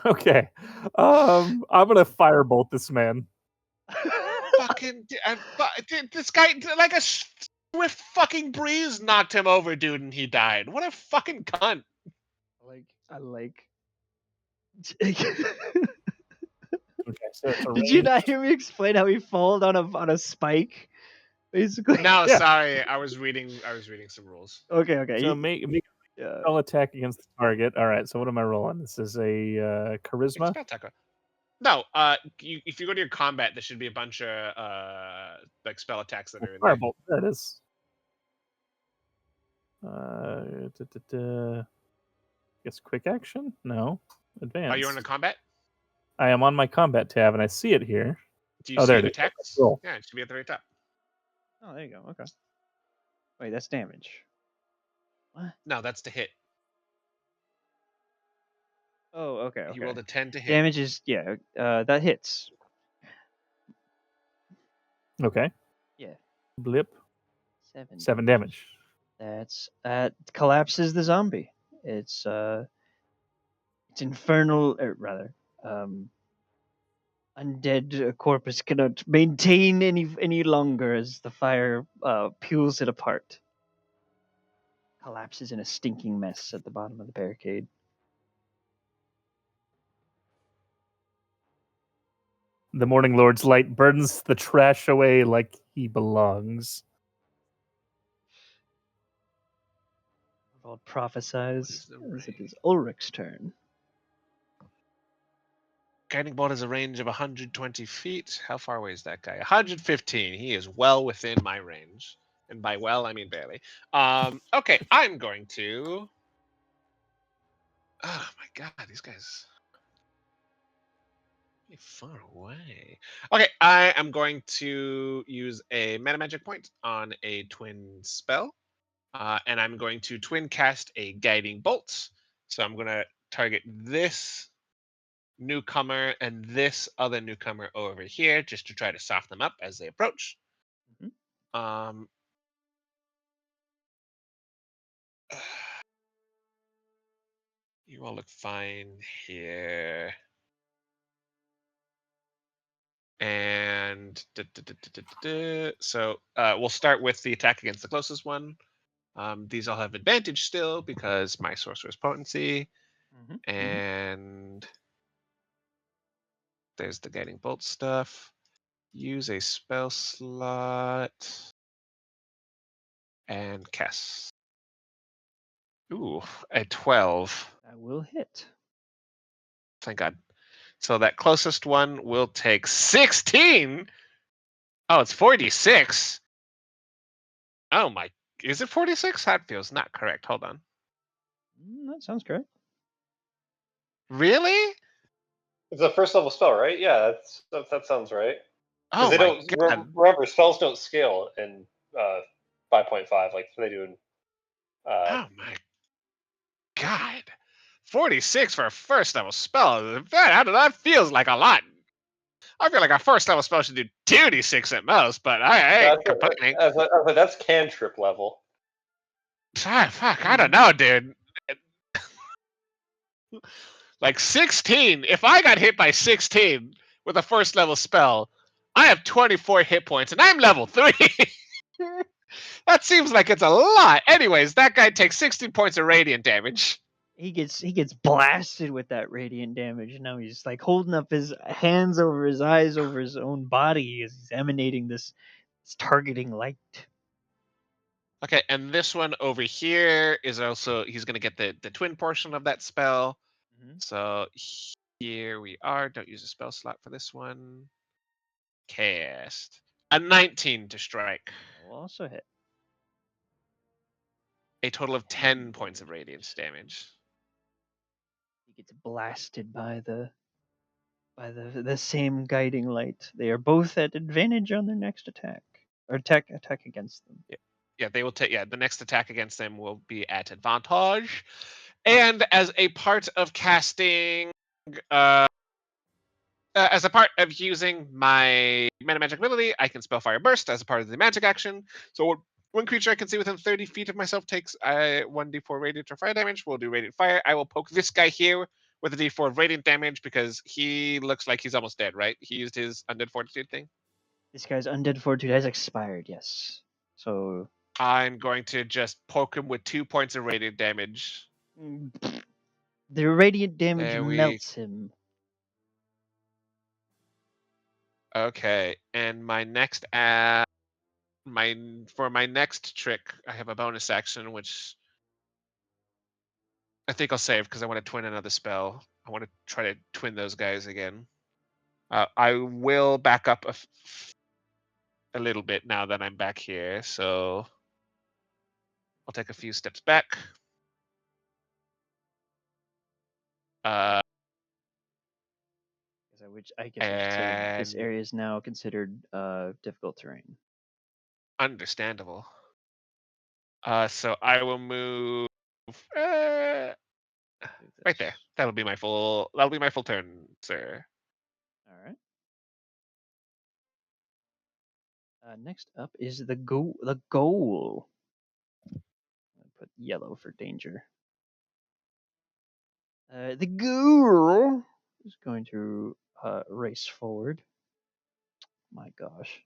[SPEAKER 4] Okay, I'm gonna firebolt this man.
[SPEAKER 3] Fucking this guy, like a swift fucking breeze knocked him over, dude, and he died. What a fucking cunt.
[SPEAKER 2] I like.
[SPEAKER 4] Okay, so it's a
[SPEAKER 2] Did you
[SPEAKER 4] range.
[SPEAKER 2] not hear me explain how he fell on a spike? Basically.
[SPEAKER 3] No,
[SPEAKER 4] Yeah.
[SPEAKER 3] sorry, I was reading some rules.
[SPEAKER 2] Okay.
[SPEAKER 4] So make a spell attack against the target. All right. So what am I rolling? This is a charisma.
[SPEAKER 3] Spell attack. No, if you go to your combat, there should be a bunch of like spell attacks that are in there.
[SPEAKER 4] Firebolt. There it is. Guess quick action? No. Advanced.
[SPEAKER 3] Are you on the combat?
[SPEAKER 4] I am on my combat tab and I see it here.
[SPEAKER 3] Do you
[SPEAKER 4] Oh,
[SPEAKER 3] see
[SPEAKER 4] there
[SPEAKER 3] it
[SPEAKER 4] it is.
[SPEAKER 3] attacks?
[SPEAKER 4] Roll.
[SPEAKER 3] Yeah, it should be at the very top.
[SPEAKER 2] Oh, there you go. Okay. Wait, that's damage. What?
[SPEAKER 3] No, that's to hit.
[SPEAKER 2] Oh, okay.
[SPEAKER 3] He rolled a 10 to hit.
[SPEAKER 2] Damage is that hits.
[SPEAKER 4] Okay.
[SPEAKER 2] Yeah.
[SPEAKER 4] Blip.
[SPEAKER 2] 7.
[SPEAKER 4] 7 damage.
[SPEAKER 2] That collapses the zombie. It's infernal, or rather, undead corpus cannot maintain any longer as the fire peels it apart. Collapses in a stinking mess at the bottom of the barricade.
[SPEAKER 4] The Morning Lord's light burns the trash away like he belongs.
[SPEAKER 2] I'll prophesize
[SPEAKER 3] the
[SPEAKER 2] as it
[SPEAKER 3] range?
[SPEAKER 2] is Ulrich's turn.
[SPEAKER 3] Guiding bolt has a range of 120 feet. How far away is that guy? 115. He is well within my range. And by well, I mean barely. Okay, I'm going to... Oh my god, these guys... Really far away. Okay, I am going to use a meta magic point on a twin spell. And I'm going to twin cast a guiding bolt. So I'm going to target this newcomer and this other newcomer over here just to try to soften them up as they approach.
[SPEAKER 2] Mhm.
[SPEAKER 3] You all look fine here. And so we'll start with the attack against the closest one. These all have advantage still because my sorcerer's potency. And there's the guiding bolt stuff. Use a spell slot and cast. Ooh, a 12.
[SPEAKER 2] That will hit.
[SPEAKER 3] Thank God. So that closest one will take 16. Oh, it's 46. Oh my, is it 46? That feels not correct. Hold on.
[SPEAKER 2] That sounds correct.
[SPEAKER 3] Really?
[SPEAKER 1] It's a first level spell, right? Yeah, that sounds right. Because
[SPEAKER 3] Oh
[SPEAKER 1] they
[SPEAKER 3] my
[SPEAKER 1] don't
[SPEAKER 3] God.
[SPEAKER 1] remember spells don't scale in 5.5 like they do in.
[SPEAKER 3] Oh my God. 46 for a first level spell. Man, that feels like a lot. I feel like a first level spell should do 2d6 at most, but I ain't complaining.
[SPEAKER 1] That's cantrip level.
[SPEAKER 3] Fuck, I don't know, dude. Like 16. If I got hit by 16 with a first level spell, I have 24 hit points and I'm level 3. That seems like it's a lot. Anyways, that guy takes 16 points of radiant damage.
[SPEAKER 2] He gets blasted with that radiant damage. Now he's like holding up his hands over his eyes, over his own body as he's emanating this targeting light.
[SPEAKER 3] Okay, and this one over here is also, he's going to get the twin portion of that spell. So here we are. Don't use a spell slot for this one. Cast. A 19 to strike.
[SPEAKER 2] That will also hit.
[SPEAKER 3] A total of 10 points of radiance damage.
[SPEAKER 2] He gets blasted by the same guiding light. They are both at advantage on their next attack. Or attack against them.
[SPEAKER 3] Yeah, they will take. Yeah, the next attack against them will be at advantage. And as a part of casting, as a part of using my mana magic ability, I can spell Fire Burst as a part of the magic action. So one creature I can see within 30 feet of myself takes 1d4 radiant or fire damage. We'll do radiant fire. I will poke this guy here with a d4 of radiant damage because he looks like he's almost dead, right? He used his undead fortitude thing.
[SPEAKER 2] This guy's undead fortitude has expired, yes. So
[SPEAKER 3] I'm going to just poke him with 2 points of radiant damage.
[SPEAKER 2] the radiant damage
[SPEAKER 3] There
[SPEAKER 2] melts him.
[SPEAKER 3] Okay, and my next for my next trick, I have a bonus action, which I think I'll save because I want to twin another spell. I want to try to twin those guys again. I will back up a little bit now that I'm back here. So I'll take a few steps back.
[SPEAKER 2] I guess we should say this
[SPEAKER 3] And
[SPEAKER 2] area is now considered difficult terrain.
[SPEAKER 3] understandable. So I will move right there. That'll be my full turn, sir.
[SPEAKER 2] All right. Next up is the goal. The goal. I'll put yellow for danger. The ghoul is going to race forward. My gosh.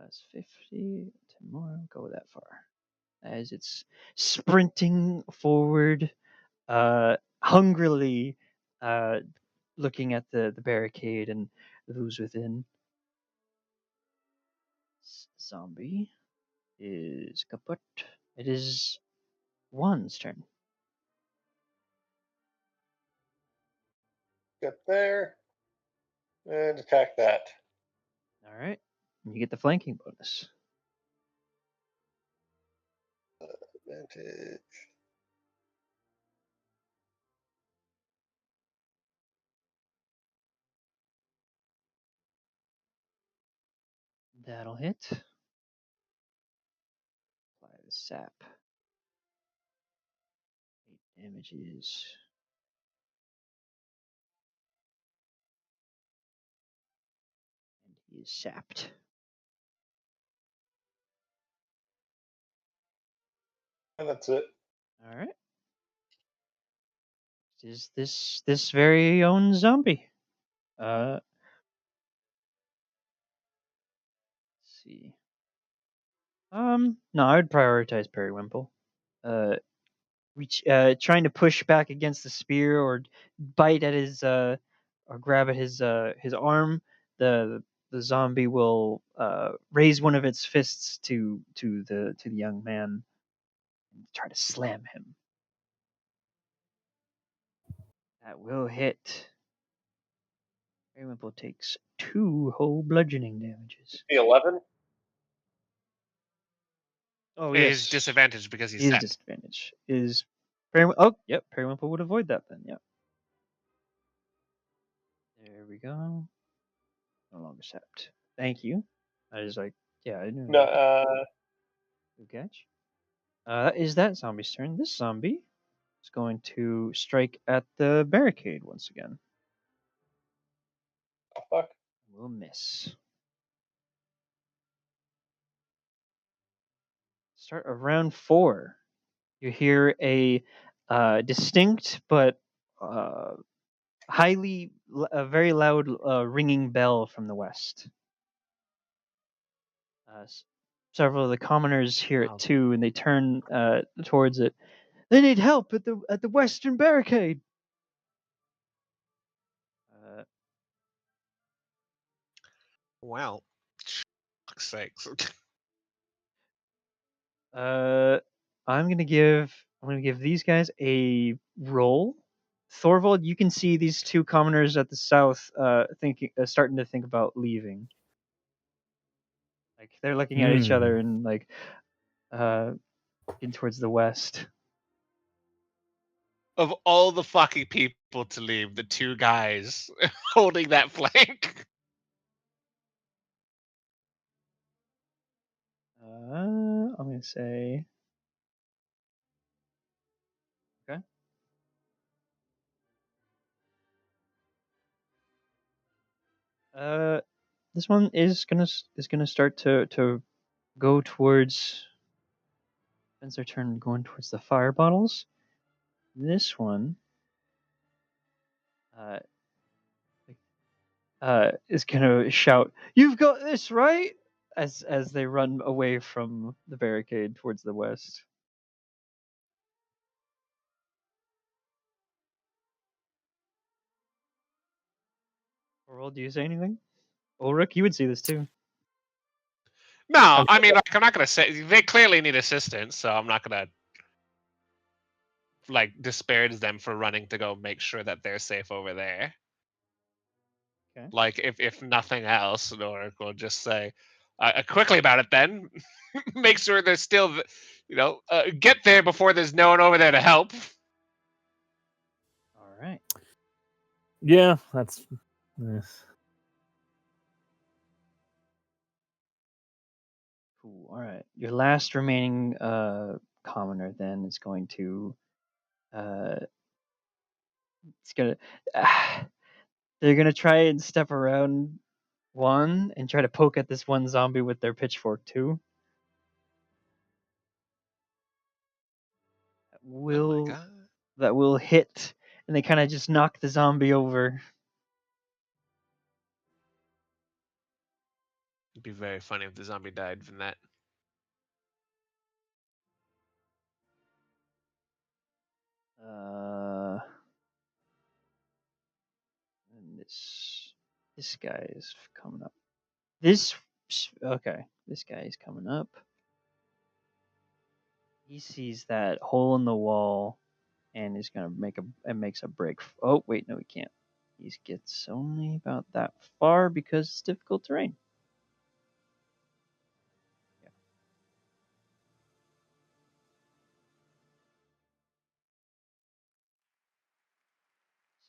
[SPEAKER 2] It's 50. 10 more. Go that far. As it's sprinting forward, hungrily, looking at the barricade and those within. Zombie is kaput. It is one's turn.
[SPEAKER 1] Get there and attack that.
[SPEAKER 2] All right. You get the flanking bonus.
[SPEAKER 1] Advantage.
[SPEAKER 2] That'll hit. Apply the sap. 8 damages. And he is sapped.
[SPEAKER 1] And that's it.
[SPEAKER 2] All right. Is this very own zombie? Let's see. No, I would prioritize Periwinkle. Trying to push back against the spear or bite at his or grab at his arm. The zombie will raise one of its fists to the young man and try to slam him. That will hit. Periwinkle takes 2 whole bludgeoning damages.
[SPEAKER 1] The 11.
[SPEAKER 2] Oh
[SPEAKER 3] Is
[SPEAKER 2] yes,
[SPEAKER 3] disadvantaged because he's
[SPEAKER 2] he is
[SPEAKER 3] set.
[SPEAKER 2] disadvantage. Is Periwinkle? Oh, yep. Periwinkle would avoid that then. Yep. There we go. No longer sapped. Thank you. I was like, yeah, I knew.
[SPEAKER 1] No,
[SPEAKER 2] Good catch. Is that zombie's turn? This zombie is going to strike at the barricade once again.
[SPEAKER 1] oh, fuck.
[SPEAKER 2] Will miss. Start of round 4. You hear a distinct but very loud ringing bell from the west. Several of the commoners hear
[SPEAKER 3] Wow.
[SPEAKER 2] it too, and they turn towards it. They need help at the western barricade.
[SPEAKER 3] Wow. Fuck's sakes.
[SPEAKER 2] I'm gonna give these guys a roll. Thorvald, you can see these 2 commoners at the south starting to think about leaving. Like they're looking at each other and like looking towards the west.
[SPEAKER 3] Of all the fucking people to leave, the 2 guys holding that flank.
[SPEAKER 2] I'm gonna say. Okay. This one is gonna start to go towards. Spends their turn going towards the fire bottles. This one is gonna shout, "You've got this, right?" as they run away from the barricade towards the west. Oral, do you say anything? Ulrich, you would see this too.
[SPEAKER 3] No, I mean, like, I'm not gonna say they clearly need assistance, so I'm not gonna like disparage them for running to go make sure that they're safe over there.
[SPEAKER 2] Okay.
[SPEAKER 3] Like, if nothing else, Noric will just say, Quickly about it then. Make sure there's still, get there before there's no one over there to help.
[SPEAKER 2] All right.
[SPEAKER 4] Yeah, that's.
[SPEAKER 2] Cool. All right. Your last remaining commoner then is going to it's gonna they're gonna try and step around one and try to poke at this one zombie with their pitchfork too.
[SPEAKER 3] Oh my god.
[SPEAKER 2] That will hit, and they kind of just knock the zombie over.
[SPEAKER 3] It'd be very funny if the zombie died from that.
[SPEAKER 2] And this guy is coming up. This guy is coming up. He sees that hole in the wall, and is gonna makes a break. Oh wait, no, he can't. He gets only about that far because it's difficult terrain. Yeah.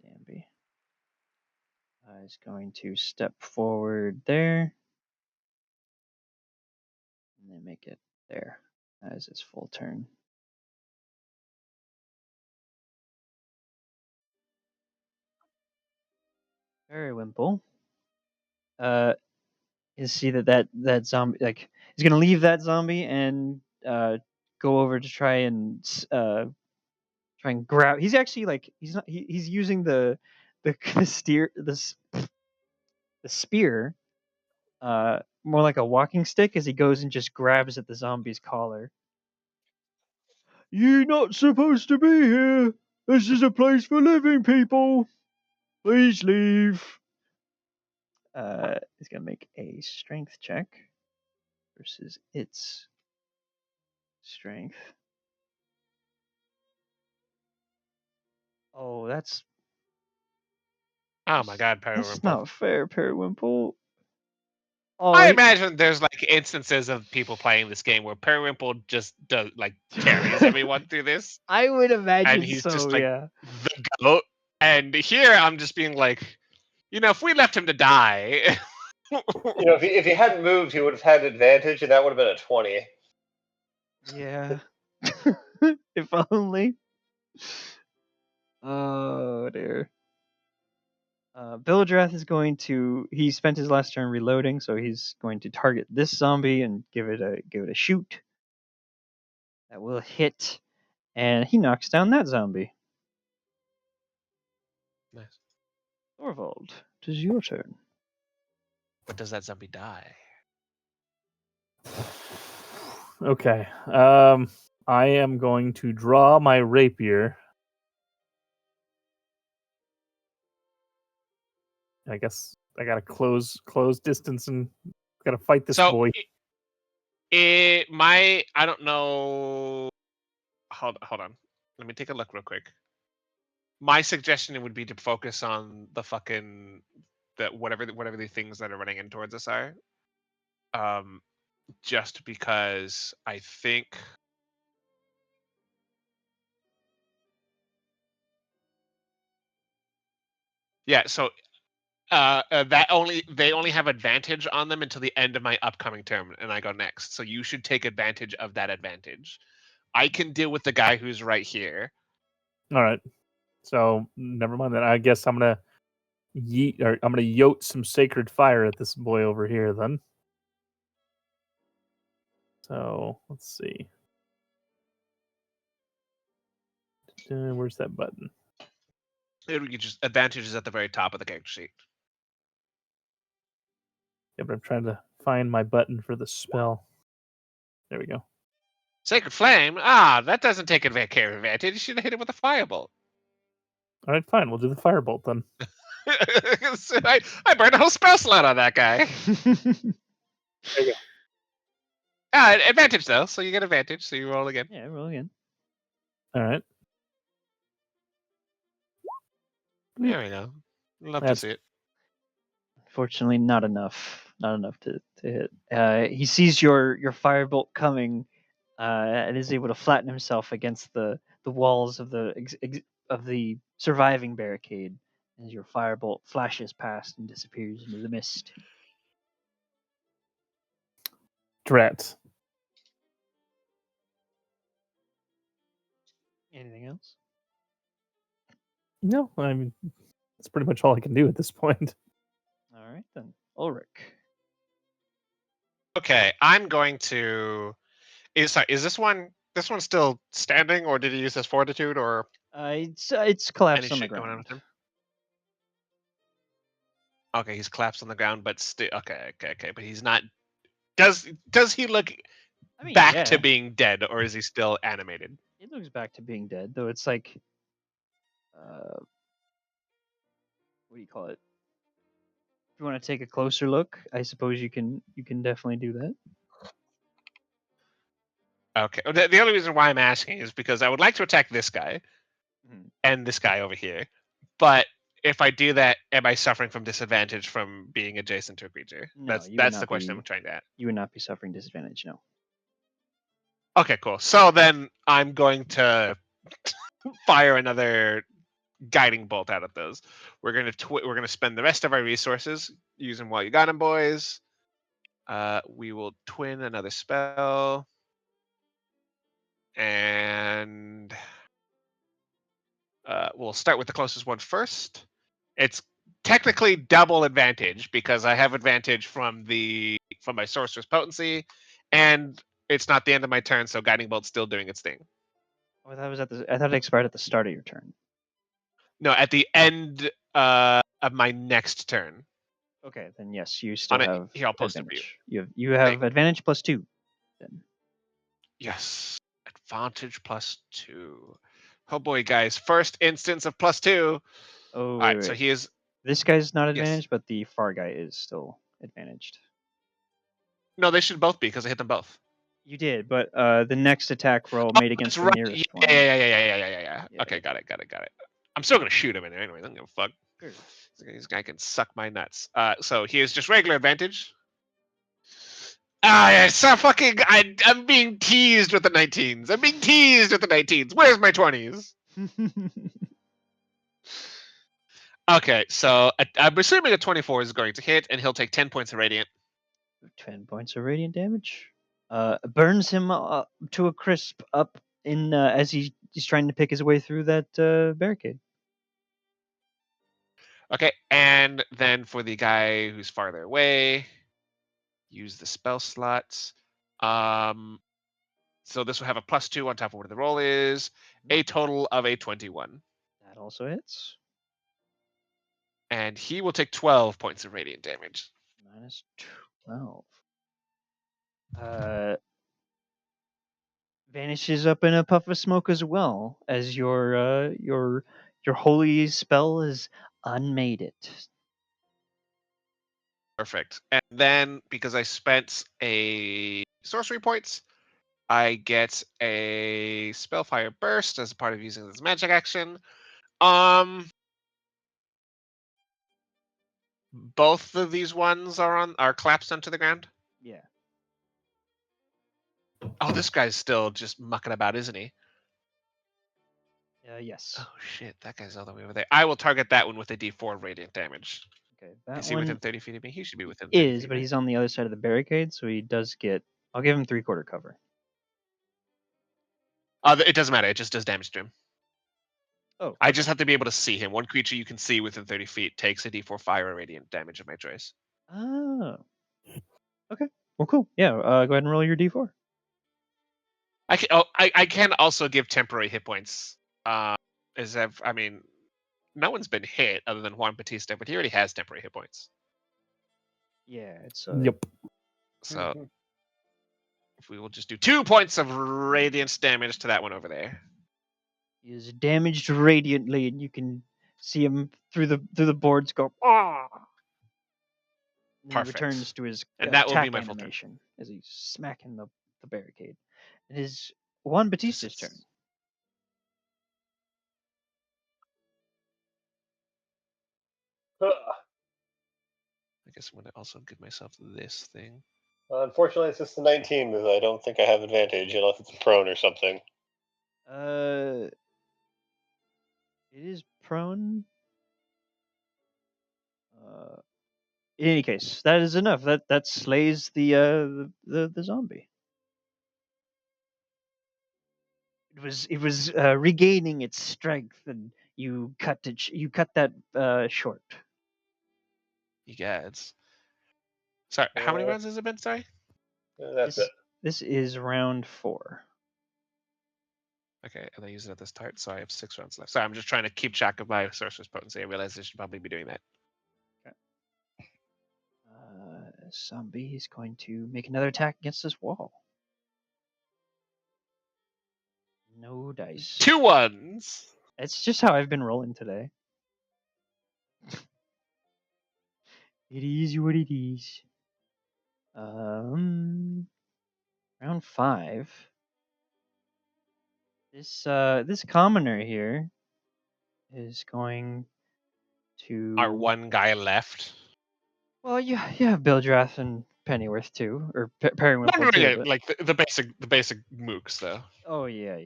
[SPEAKER 2] Zambi is going to step forward there, and then make it there as its full turn. Periwimple. You see that zombie, like, he's gonna leave that zombie and go over to try and grab. He's actually like he's using the spear, more like a walking stick, as he goes and just grabs at the zombie's collar. You're not supposed to be here. This is a place for living people. Please leave. He's gonna make a strength check versus its strength. Oh, that's
[SPEAKER 3] Oh my god,
[SPEAKER 2] that's
[SPEAKER 3] Periwimple.
[SPEAKER 2] not fair, Periwimple. Oh,
[SPEAKER 3] I imagine there's like instances of people playing this game where Periwimple just does carries everyone through this,
[SPEAKER 2] I would imagine
[SPEAKER 3] and he's
[SPEAKER 2] so.
[SPEAKER 3] just like
[SPEAKER 2] Yeah.
[SPEAKER 3] the goat. And here I'm just being like, if we left him to die,
[SPEAKER 1] If he hadn't moved, he would have had advantage, and that would have been a 20.
[SPEAKER 2] Yeah. If only. Oh dear. Bildrath is going to. He spent his last turn reloading, so he's going to target this zombie and give it a shoot. That will hit, and he knocks down that zombie.
[SPEAKER 3] nice.
[SPEAKER 2] Thorvald, it is your turn.
[SPEAKER 3] But does that zombie die?
[SPEAKER 4] Okay. I am going to draw my rapier. I guess I gotta close distance and gotta fight this boy.
[SPEAKER 3] I don't know. Hold on. Let me take a look real quick. My suggestion would be to focus on whatever the things that are running in towards us are. Just because I think so they only have advantage on them until the end of my upcoming turn, and I go next. So you should take advantage of that advantage. I can deal with the guy who's right here.
[SPEAKER 4] All right. So never mind that. I guess I'm gonna yote some sacred fire at this boy over here then. So let's see. Where's that button?
[SPEAKER 3] You just advantage is at the very top of the character sheet.
[SPEAKER 4] Yeah, but I'm trying to find my button for the spell. There we go.
[SPEAKER 3] Sacred flame. That doesn't take care of advantage. You should have hit it with a firebolt.
[SPEAKER 4] All right, fine. We'll do the firebolt then.
[SPEAKER 3] So I burned a whole spell slot on that guy.
[SPEAKER 4] There you go.
[SPEAKER 3] Advantage though, so you get advantage. So you roll again.
[SPEAKER 2] Yeah, roll again.
[SPEAKER 4] All right.
[SPEAKER 3] There we go. Love to
[SPEAKER 4] That's-
[SPEAKER 3] see it.
[SPEAKER 2] Unfortunately, not enough. not enough to hit. He sees your firebolt coming, and is able to flatten himself against the walls of the surviving barricade as your firebolt flashes past and disappears into the mist.
[SPEAKER 4] Drat.
[SPEAKER 2] Anything else?
[SPEAKER 4] No, I mean that's pretty much all I can do at this point.
[SPEAKER 2] All right then, Ulrich.
[SPEAKER 3] Okay, I'm going to. Sorry, is this one still standing, or did he use his fortitude, or
[SPEAKER 2] It's
[SPEAKER 3] any
[SPEAKER 2] collapsed on the
[SPEAKER 3] shit going on
[SPEAKER 2] ground.
[SPEAKER 3] with him? Okay, he's collapsed on the ground, but still. Okay, but he's not. Does he look
[SPEAKER 2] I mean,
[SPEAKER 3] back
[SPEAKER 2] yeah,
[SPEAKER 3] to being dead, or is he still animated?
[SPEAKER 2] it looks back to being dead, though. It's like, what do you call it? If you want to take a closer look, I suppose you can definitely do that.
[SPEAKER 3] Okay. The only reason why I'm asking is because I would like to attack this guy
[SPEAKER 2] Mhm.
[SPEAKER 3] and this guy over here, but if I do that, am I suffering from disadvantage from being adjacent to a creature?
[SPEAKER 2] No, you would
[SPEAKER 3] That's the
[SPEAKER 2] not
[SPEAKER 3] question
[SPEAKER 2] be.
[SPEAKER 3] I'm trying to ask.
[SPEAKER 2] You would not be suffering disadvantage. No.
[SPEAKER 3] Okay, cool. So then I'm going to fire another guiding bolt out of those. We're gonna spend the rest of our resources using while you got 'em, boys. We will twin another spell, and we'll start with the closest one first. It's technically double advantage because I have advantage from my sorcerer's potency, and it's not the end of my turn, so guiding bolt's still doing its thing.
[SPEAKER 2] Oh, that was I thought it expired at the start of your turn.
[SPEAKER 3] No, at the end of my next turn.
[SPEAKER 2] Okay, then yes, you still have
[SPEAKER 3] here, I'll post it for you.
[SPEAKER 2] advantage. You have advantage +2. Then.
[SPEAKER 3] Yes, advantage +2. Oh boy, guys! First instance of +2.
[SPEAKER 2] Oh,
[SPEAKER 3] All
[SPEAKER 2] wait,
[SPEAKER 3] right, so
[SPEAKER 2] wait.
[SPEAKER 3] he is.
[SPEAKER 2] This guy's not
[SPEAKER 3] Yes.
[SPEAKER 2] advantaged, but the far guy is still advantaged.
[SPEAKER 3] No, they should both be because I hit them both.
[SPEAKER 2] You did, but the next attack roll
[SPEAKER 3] Oh,
[SPEAKER 2] made
[SPEAKER 3] that's
[SPEAKER 2] against the
[SPEAKER 3] right.
[SPEAKER 2] nearest
[SPEAKER 3] Yeah,
[SPEAKER 2] one.
[SPEAKER 3] yeah.
[SPEAKER 2] Yeah.
[SPEAKER 3] Okay, got it. I'm still gonna shoot him in there anyway. I don't give a fuck.
[SPEAKER 2] Sure.
[SPEAKER 3] This guy can suck my nuts. So he is just regular advantage. Yeah, so fucking. I'm being teased with the 19s. I'm being teased with the 19s. Where's my 20s? Okay, so I'm assuming a 24 is going to hit, and he'll take 10 points of radiant.
[SPEAKER 2] 10 points of radiant damage. Burns him to a crisp up in as he's trying to pick his way through that barricade.
[SPEAKER 3] Okay, and then for the guy who's farther away, use the spell slots. So this will have a +2 on top of what the roll is, a total of a 21.
[SPEAKER 2] That also hits.
[SPEAKER 3] And he will take 12 points of radiant damage.
[SPEAKER 2] Minus 12. Vanishes up in a puff of smoke as well as your holy spell is unmade it.
[SPEAKER 3] Perfect. And then because I spent a sorcery points, I get a spellfire burst as a part of using this magic action. Both of these ones are collapsed onto the ground.
[SPEAKER 2] Yeah.
[SPEAKER 3] Oh, this guy's still just mucking about, isn't he?
[SPEAKER 2] Yes.
[SPEAKER 3] Oh shit, that guy's all the way over there. I will target that one with a D4 radiant damage.
[SPEAKER 2] Okay. That
[SPEAKER 3] Is he
[SPEAKER 2] one
[SPEAKER 3] within 30 feet of me? He should be within 30
[SPEAKER 2] is,
[SPEAKER 3] feet,
[SPEAKER 2] but
[SPEAKER 3] right?
[SPEAKER 2] he's on the other side of the barricade, so he does get. I'll give him 3/4 cover.
[SPEAKER 3] It doesn't matter. It just does damage to him.
[SPEAKER 2] Oh.
[SPEAKER 3] I
[SPEAKER 2] Okay.
[SPEAKER 3] just have to be able to see him. One creature you can see within 30 feet takes a D4 fire or radiant damage of my choice.
[SPEAKER 2] Oh. Okay. Well, cool. Yeah. Go ahead and roll your D4.
[SPEAKER 3] I can also give temporary hit points. I mean, no one's been hit other than Juan Batista, but he already has temporary hit points.
[SPEAKER 2] Yeah. It's
[SPEAKER 4] Yep.
[SPEAKER 3] So if we will just do 2 points of radiance damage to that one over there.
[SPEAKER 2] He is damaged radiantly, and you can see him through the boards go. Ah! And then he
[SPEAKER 3] Perfect.
[SPEAKER 2] returns to his
[SPEAKER 3] And that will be
[SPEAKER 2] attack
[SPEAKER 3] my full turn.
[SPEAKER 2] animation as he's smacking the barricade. It is Juan Batista's turn.
[SPEAKER 3] I guess I'm gonna also give myself this thing.
[SPEAKER 1] Unfortunately, it's just the 19 because I don't think I have advantage unless it's prone or something.
[SPEAKER 2] It is prone. In any case, that is enough. That slays the zombie. It was regaining its strength, and you cut it. You cut that short.
[SPEAKER 3] You guys. Sorry, how many
[SPEAKER 1] Uh,
[SPEAKER 3] rounds has it been? Sorry.
[SPEAKER 1] That's
[SPEAKER 2] This
[SPEAKER 1] it.
[SPEAKER 2] this is round 4.
[SPEAKER 3] Okay, and I use it at this start, so I have 6 rounds left. Sorry, I'm just trying to keep track of my sorcerer's potency. I realize I should probably be doing that.
[SPEAKER 2] Zombie is going to make another attack against this wall. No dice.
[SPEAKER 3] 2 1s.
[SPEAKER 2] It's just how I've been rolling today. It is what it is. Round 5. This commoner here is going to.
[SPEAKER 3] Our one guy left.
[SPEAKER 2] Well, you have Bildrath and Pennyworth too, or Periwinkle
[SPEAKER 3] No,
[SPEAKER 2] too.
[SPEAKER 3] yeah,
[SPEAKER 2] But...
[SPEAKER 3] like the basic mooks though.
[SPEAKER 2] Oh yeah.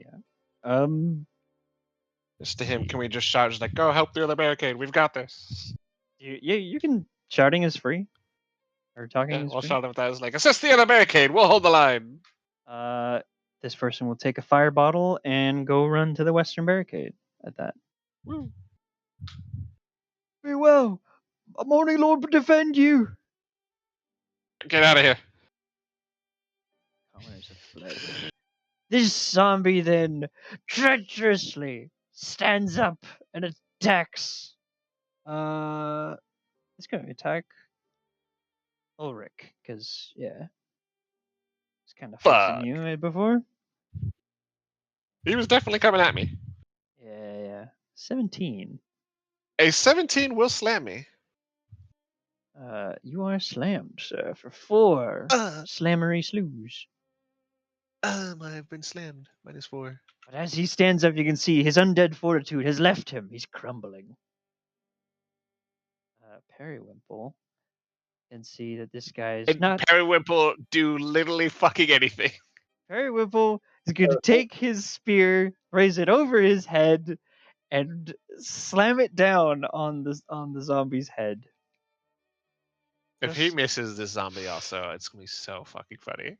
[SPEAKER 3] Just to him, can we just shout, just like, go help the other barricade? We've got this.
[SPEAKER 2] You can. Shouting is free, or talking
[SPEAKER 3] Yeah,
[SPEAKER 2] is
[SPEAKER 3] we'll
[SPEAKER 2] free.
[SPEAKER 3] shout him that. Like, assist the other barricade. We'll hold the line.
[SPEAKER 2] This person will take a fire bottle and go run to the western barricade. At that.
[SPEAKER 3] Woo.
[SPEAKER 2] Very well. A Morning Lord will defend you.
[SPEAKER 3] Get out of here.
[SPEAKER 2] Commoners have fled. This zombie then treacherously stands up and attacks. It's gonna attack Ulrich, because yeah, it's kind of fussing
[SPEAKER 3] Fuck.
[SPEAKER 2] you before.
[SPEAKER 3] He was definitely coming at me.
[SPEAKER 2] Yeah. 17.
[SPEAKER 3] A 17 will slam me.
[SPEAKER 2] You are slammed, sir, for 4 slammery slews.
[SPEAKER 3] I've been slammed. -4.
[SPEAKER 2] But as he stands up, you can see his undead fortitude has left him. He's crumbling. Periwimple can see that this guy is not.
[SPEAKER 3] Periwimple do literally fucking anything.
[SPEAKER 2] Periwimple is going to take his spear, raise it over his head, and slam it down on the zombie's head.
[SPEAKER 3] If he misses this zombie, also, it's gonna be so fucking funny.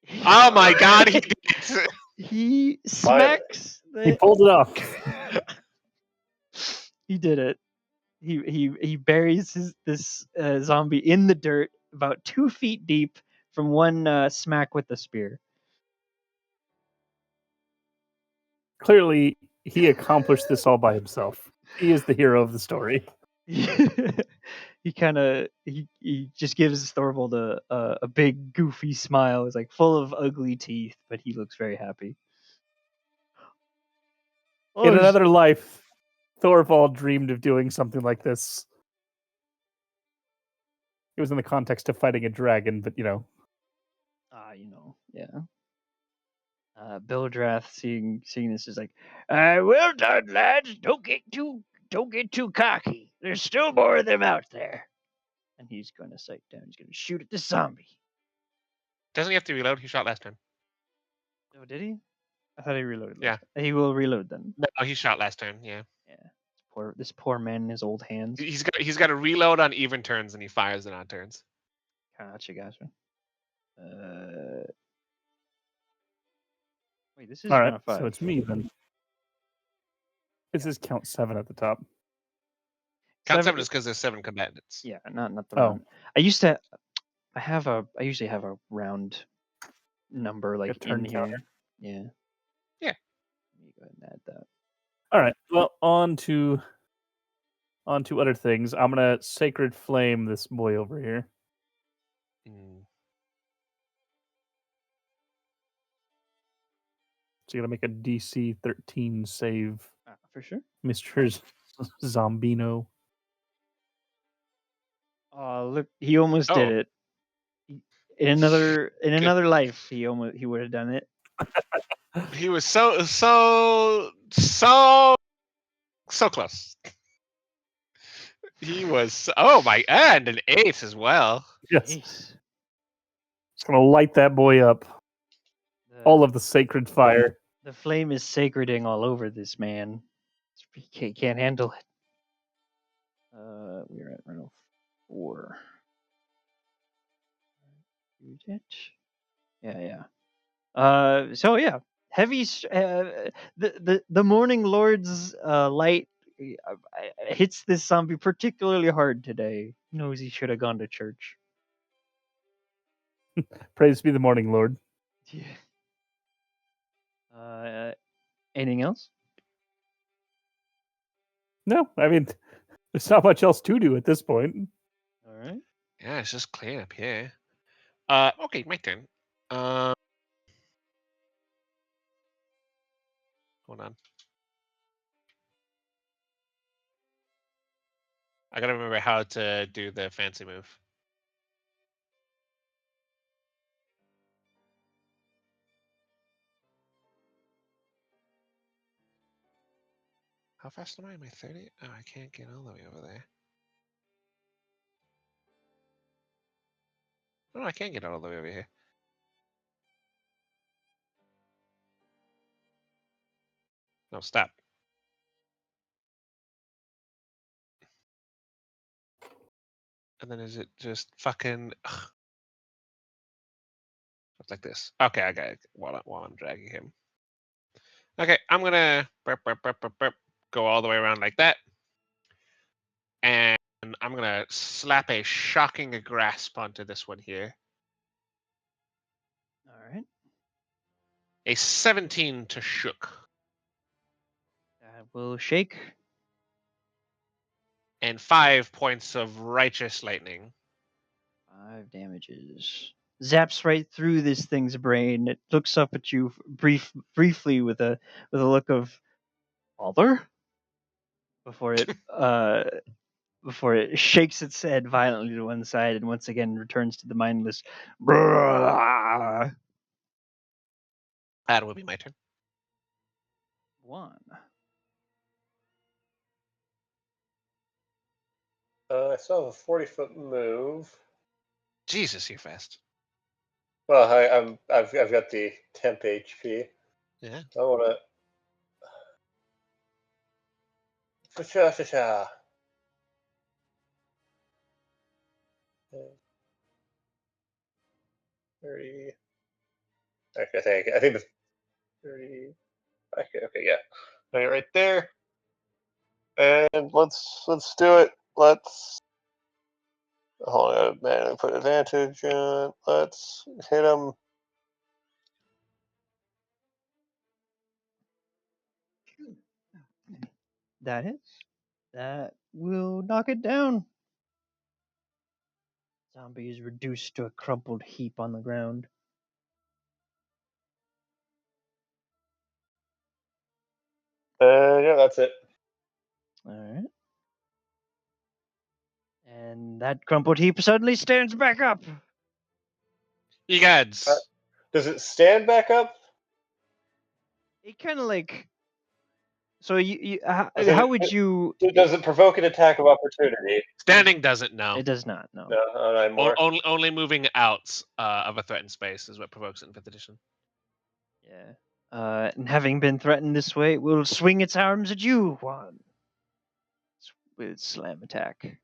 [SPEAKER 2] He-
[SPEAKER 3] Oh my god, he did it!
[SPEAKER 2] He smacks.
[SPEAKER 4] He pulled it off.
[SPEAKER 2] He did it. He buries this zombie in the dirt about 2 feet deep from one smack with the spear.
[SPEAKER 4] Clearly, he accomplished this all by himself. He is the hero of the story.
[SPEAKER 2] He just gives Thorvald a big goofy smile. It's like full of ugly teeth, but he looks very happy.
[SPEAKER 4] In another life, Thorvald dreamed of doing something like this. It was in the context of fighting a dragon, but yeah.
[SPEAKER 2] Bildrath seeing this is like, well done, lads. Don't get too cocky. There's still more of them out there. And he's going to sight down. He's going to shoot at the zombie.
[SPEAKER 3] Doesn't he have to reload? He shot last time.
[SPEAKER 2] Oh, did he? I thought he reloaded.
[SPEAKER 3] Yeah.
[SPEAKER 2] He will reload then.
[SPEAKER 3] No, he shot last turn. Yeah.
[SPEAKER 2] Yeah. This poor man in his old hands.
[SPEAKER 3] He's got to reload on even turns, and he fires on odd turns.
[SPEAKER 2] Gotcha. Wait, this is
[SPEAKER 4] All right,
[SPEAKER 2] round 5.
[SPEAKER 4] so it's me then. This is count 7 at the top.
[SPEAKER 3] Count 7 is because there's 7 combatants.
[SPEAKER 2] Yeah, not the
[SPEAKER 4] Oh.
[SPEAKER 2] round. I usually have a round number like
[SPEAKER 4] turn
[SPEAKER 2] in here.
[SPEAKER 4] counter.
[SPEAKER 2] Yeah.
[SPEAKER 3] Yeah.
[SPEAKER 2] Let me go ahead and add that.
[SPEAKER 4] All right. Well, on to other things. I'm gonna sacred flame this boy over here. So you gotta make a DC 13 save.
[SPEAKER 2] For sure.
[SPEAKER 4] Mr. Zombino.
[SPEAKER 2] Oh, look, he almost did it. In another life, he would have done it.
[SPEAKER 3] He was so close. He was. Oh my! And an 8 as well.
[SPEAKER 4] Yes.
[SPEAKER 2] Jeez.
[SPEAKER 4] Just gonna light that boy up. All of the sacred fire.
[SPEAKER 2] The flame is sacreding all over this man. He can't handle it. We're at round 4. Use it. Yeah. So yeah, the Morning Lord's light hits this zombie particularly hard today. He knows he should have gone to church.
[SPEAKER 4] Praise be the morning, Lord.
[SPEAKER 2] Yeah. Anything else?
[SPEAKER 4] No, I mean, there's not much else to do at this point.
[SPEAKER 2] All right.
[SPEAKER 3] Yeah, it's just clean up here. Okay, my turn. Hold on. I gotta remember how to do the fancy move. How fast am I? Am I 30? Oh, I can't get all the way over there. Oh, I can't get all the way over here. No, stop. And then is it just fucking like this? Okay, I got it while I'm dragging him. Okay, I'm gonna go all the way around like that. And I'm gonna slap a shocking grasp onto this one here.
[SPEAKER 2] All right.
[SPEAKER 3] A 17 to shook.
[SPEAKER 2] That will shake.
[SPEAKER 3] And 5 points of righteous lightning.
[SPEAKER 2] 5 damages. Zaps right through this thing's brain. It looks up at you briefly with a look of father before it shakes its head violently to one side and once again returns to the mindless.
[SPEAKER 3] That will be my turn.
[SPEAKER 2] 1.
[SPEAKER 1] I still have a 40-foot move.
[SPEAKER 3] Jesus, you're fast.
[SPEAKER 1] Well, I've got the temp HP.
[SPEAKER 3] Yeah.
[SPEAKER 1] I want to. Cha. 30. Okay, I think the 30. Okay, yeah. Okay, right there. And let's do it. Let's. Hold on, man. Put advantage on. Let's hit him.
[SPEAKER 2] That hits. That will knock it down. Zombie is reduced to a crumpled heap on the ground.
[SPEAKER 1] Yeah, that's it.
[SPEAKER 2] All right. And that crumpled heap suddenly stands back up.
[SPEAKER 3] You gods.
[SPEAKER 1] Does it stand back up?
[SPEAKER 2] It kind of like. So
[SPEAKER 1] Does it-
[SPEAKER 2] how would you?
[SPEAKER 1] Does it provoke an attack of opportunity?
[SPEAKER 3] Standing doesn't know.
[SPEAKER 2] It does not. No.
[SPEAKER 1] No, not anymore.
[SPEAKER 3] Only moving out of a threatened space is what provokes it in 5th edition.
[SPEAKER 2] Yeah. And having been threatened this way, it will swing its arms at you, Juan. With slam attack.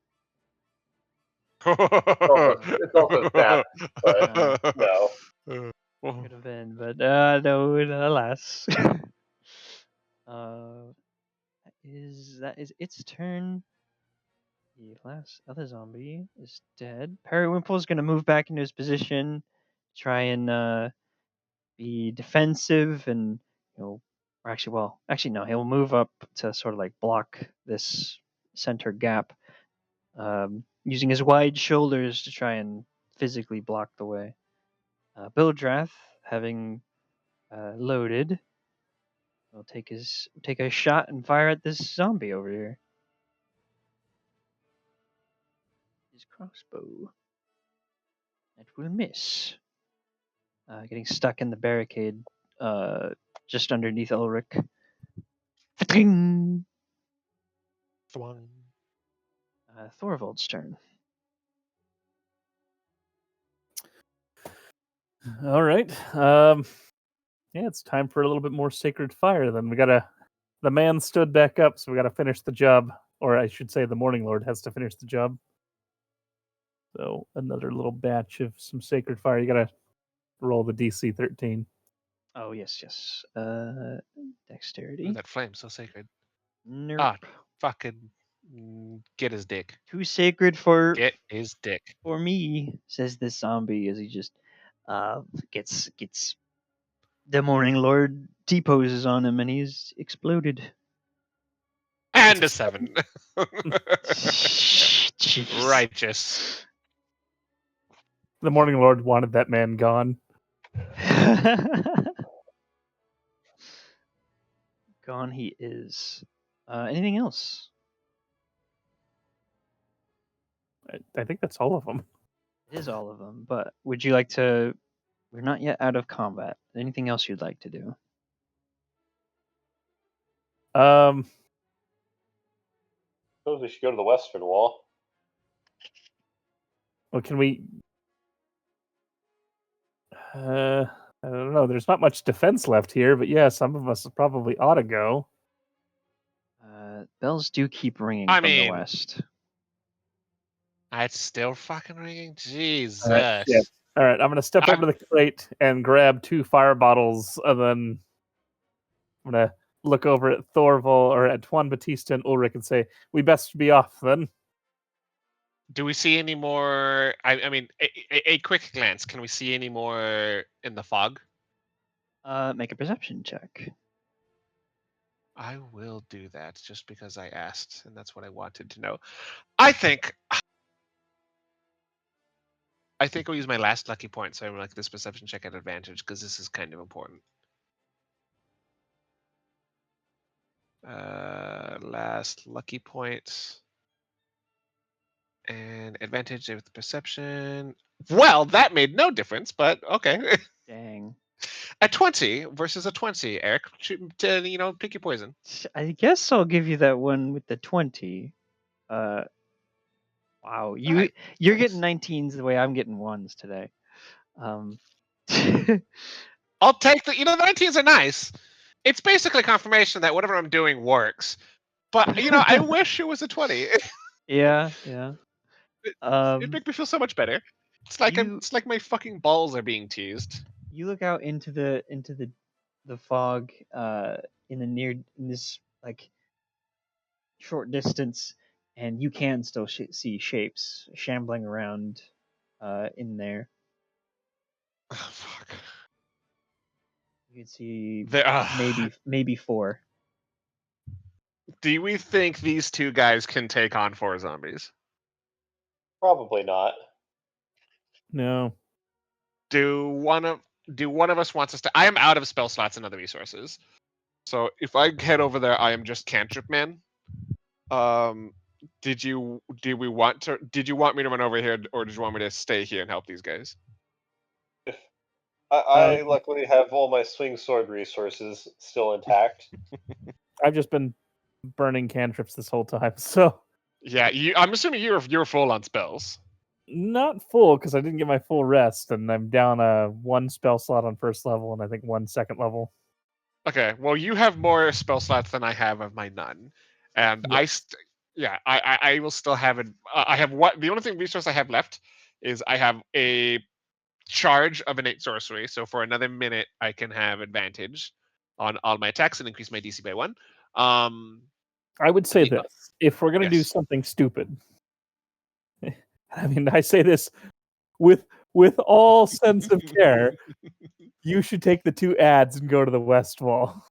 [SPEAKER 1] It's also fast, but no.
[SPEAKER 2] Could have been, but no, alas. That is its turn. The last other zombie is dead. Periwinkle is going to move back into his position, try and be defensive, and or actually no, he'll move up to sort of like block this center gap, using his wide shoulders to try and physically block the way. Bildrath, having loaded, will take a shot and fire at this zombie over here. His crossbow. That will miss. Getting stuck in the barricade just underneath Ulrich. Thorvald's turn.
[SPEAKER 4] All right. Yeah, it's time for a little bit more sacred fire. Then the man stood back up, so we gotta finish the job, or I should say, the Morning Lord has to finish the job. So another little batch of some sacred fire. You gotta roll the DC 13.
[SPEAKER 2] Oh yes.
[SPEAKER 3] Ooh,
[SPEAKER 2] Dexterity.
[SPEAKER 3] that flame so sacred.
[SPEAKER 2] Nope.
[SPEAKER 3] Ah, fucking get his dick.
[SPEAKER 2] Too sacred for
[SPEAKER 3] Get his dick.
[SPEAKER 2] me, says this zombie as he just gets the Morning Lord T-poses on him and he's exploded.
[SPEAKER 3] And a 7.
[SPEAKER 2] Jeez.
[SPEAKER 3] Righteous.
[SPEAKER 4] The Morning Lord wanted that man gone.
[SPEAKER 2] Gone he is. Anything else?
[SPEAKER 4] I think that's all of them.
[SPEAKER 2] It is all of them, but would you like to... We're not yet out of combat. Anything else you'd like to do?
[SPEAKER 1] Suppose we should go to the western wall.
[SPEAKER 4] Well, can we? I don't know. There's not much defense left here, but yeah, some of us probably ought to go.
[SPEAKER 2] Bells do keep ringing
[SPEAKER 3] I
[SPEAKER 2] from the
[SPEAKER 3] mean-
[SPEAKER 2] west.
[SPEAKER 3] It's still fucking ringing. Jesus.
[SPEAKER 4] Yeah. All right, I'm gonna step over to the crate and grab 2 fire bottles, and then I'm gonna look over at Thorval or at Juan Batista and Ulrich and say, "We best be off then."
[SPEAKER 3] Do we see any more? I mean, a quick glance. Can we see any more in the fog?
[SPEAKER 2] Make a perception check.
[SPEAKER 3] I will do that just because I asked, and that's what I wanted to know. I think I'll use my last lucky point, so I like this perception check at advantage because this is kind of important. Last lucky point. And advantage with perception. Well, that made no difference, but okay.
[SPEAKER 2] Dang.
[SPEAKER 3] A 20 versus a 20, Eric. Pick your poison.
[SPEAKER 2] I guess I'll give you that one with the 20. Wow, you're getting 19s the way I'm getting 1s today.
[SPEAKER 3] I'll take the 19s are nice. It's basically confirmation that whatever I'm doing works. But I wish it was a 20.
[SPEAKER 2] yeah.
[SPEAKER 3] It'd make me feel so much better. It's like my fucking balls are being teased.
[SPEAKER 2] You look out into the fog in this like short distance, and you can still see shapes shambling around in there.
[SPEAKER 3] Oh, fuck.
[SPEAKER 2] You can see
[SPEAKER 3] There,
[SPEAKER 2] maybe 4.
[SPEAKER 3] Do we think these 2 guys can take on 4 zombies?
[SPEAKER 1] Probably not.
[SPEAKER 4] No.
[SPEAKER 3] Do one of us wants us to? I am out of spell slots and other resources. So if I head over there, I am just cantrip man. Did you want me to run over here, or did you want me to stay here and help these guys?
[SPEAKER 1] I luckily have all my swing sword resources still intact.
[SPEAKER 4] I've just been burning cantrips this whole time, so
[SPEAKER 3] Yeah, I'm assuming you're full on spells.
[SPEAKER 4] not full because I didn't get my full rest, and I'm down 1 spell slot on first level, and I think 1 second level.
[SPEAKER 3] Okay, well you have more spell slots than I have of my nun, and
[SPEAKER 4] Yeah.
[SPEAKER 3] I will still have it. I have the only resource I have left is I have a charge of innate sorcery. So for another minute, I can have advantage on all my attacks and increase my DC by 1.
[SPEAKER 4] I would say this: if we're gonna do
[SPEAKER 3] Yes.
[SPEAKER 4] something stupid, I mean, I say this with all sense of care. You should take the 2 ads and go to the west wall.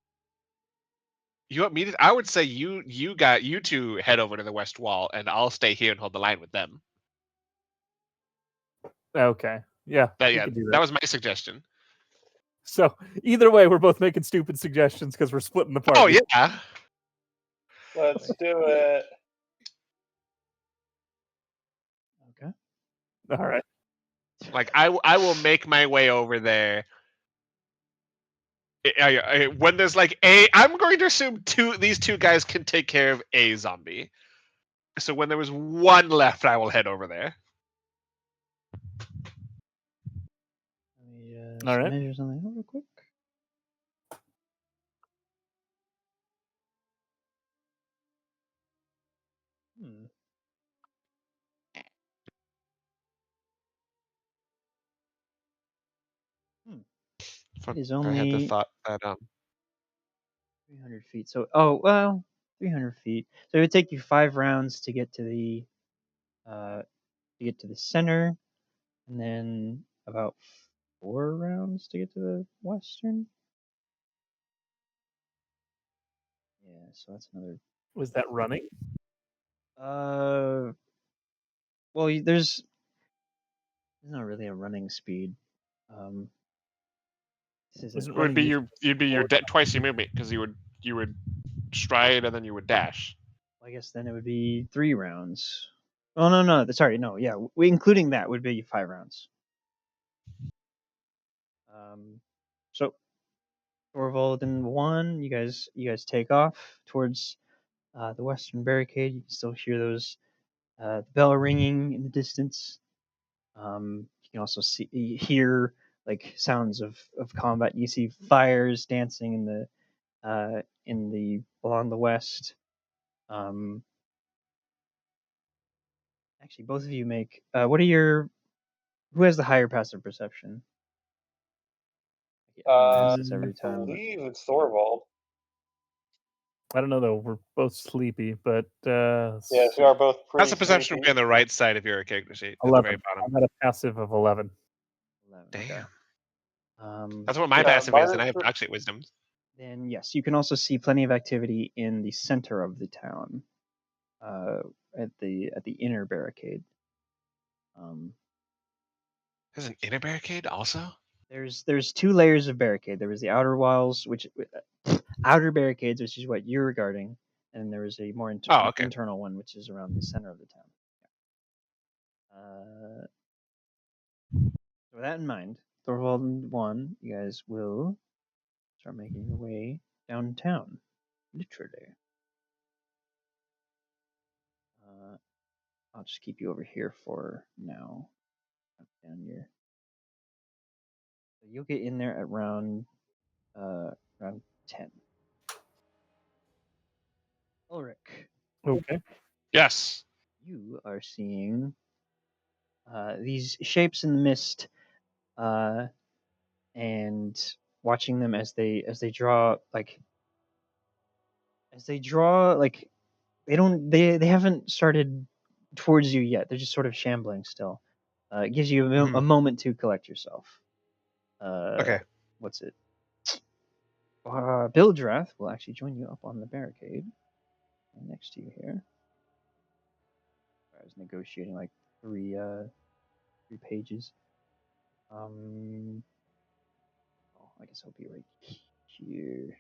[SPEAKER 3] You want me to? I would say you 2 head over to the west wall, and I'll stay here and hold the line with them.
[SPEAKER 4] Okay. Yeah.
[SPEAKER 3] That,
[SPEAKER 4] we
[SPEAKER 3] yeah,
[SPEAKER 4] could do
[SPEAKER 3] that was my suggestion.
[SPEAKER 4] So either way, we're both making stupid suggestions because we're splitting the party.
[SPEAKER 3] Oh yeah.
[SPEAKER 1] Let's do it.
[SPEAKER 2] Okay.
[SPEAKER 4] All right.
[SPEAKER 3] Like I will make my way over there. When there's like I'm going to assume these 2 guys can take care of a zombie. So when there was one left, I will head over there.
[SPEAKER 2] Let me
[SPEAKER 4] All right.
[SPEAKER 2] measure something real quick. Hmm. It is
[SPEAKER 3] I had the
[SPEAKER 2] only
[SPEAKER 3] thought that
[SPEAKER 2] 300 feet. So, 300 feet. So it would take you 5 rounds to get to the center, and then about 4 rounds to get to the western. Yeah, so that's another.
[SPEAKER 4] Was that running?
[SPEAKER 2] Well, there's not really a running speed. This is
[SPEAKER 4] Isn't
[SPEAKER 3] it would
[SPEAKER 4] running
[SPEAKER 3] be
[SPEAKER 4] usually
[SPEAKER 3] you'd be your
[SPEAKER 4] forward?
[SPEAKER 3] twice your movement because you would stride and then you would dash.
[SPEAKER 2] I guess then it would be 3 rounds. Oh no, sorry, no, yeah, including that would be 5 rounds. So Thorvald and 1, you guys take off towards the western barricade. You can still hear those the bell ringing in the distance. You can also hear like sounds of combat. You see fires dancing in the along the west. Actually, both of you make. Who has the higher passive perception? I'm gonna ask this every time. But
[SPEAKER 1] believe it's Thorvald.
[SPEAKER 4] I don't know though. We're both sleepy, but let's
[SPEAKER 1] Yes, we
[SPEAKER 4] see.
[SPEAKER 1] are both pretty
[SPEAKER 3] That's a perception would be
[SPEAKER 1] sleepy.
[SPEAKER 3] on the right side of your character sheet, at the
[SPEAKER 4] 11.
[SPEAKER 3] very bottom.
[SPEAKER 4] I'm at a passive of 11.
[SPEAKER 2] 11,
[SPEAKER 3] Damn.
[SPEAKER 2] okay.
[SPEAKER 3] That's what my
[SPEAKER 1] Yeah,
[SPEAKER 3] passive is, and
[SPEAKER 1] mine
[SPEAKER 3] I
[SPEAKER 1] is
[SPEAKER 3] have actually wisdom.
[SPEAKER 2] Then yes, you can also see plenty of activity in the center of the town, at the inner barricade.
[SPEAKER 3] There's an inner barricade also.
[SPEAKER 2] There's 2 layers of barricade. There was the outer walls, which outer barricades, which is what you're regarding, and there was a more
[SPEAKER 3] Oh, okay.
[SPEAKER 2] internal one, which is around the center of the town. So with that in mind, Thorvald and 1, you guys will start making your way downtown, literally. I'll just keep you over here for now. Down here. So you'll get in there at around 10. Ulrich,
[SPEAKER 4] Okay.
[SPEAKER 3] Yes.
[SPEAKER 2] you are seeing these shapes in the mist, and watching them as they draw like they haven't started towards you yet. They're just sort of shambling still. It gives you a moment to collect yourself.
[SPEAKER 3] Okay.
[SPEAKER 2] What's it? Bildrath will actually join you up on the barricade next to you here. I was negotiating like 3 pages. I guess I'll be right here.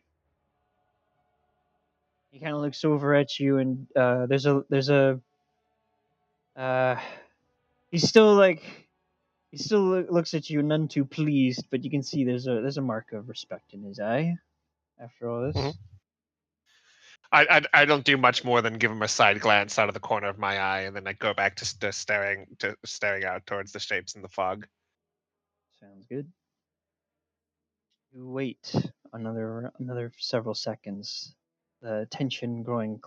[SPEAKER 2] He kind of looks over at you, and there's a he still looks at you, none too pleased, but you can see there's a mark of respect in his eye after all this.
[SPEAKER 3] Mhm. I don't do much more than give him a side glance out of the corner of my eye, and then I go back to staring out towards the shapes in the fog.
[SPEAKER 2] Sounds good. You wait another several seconds. The tension growing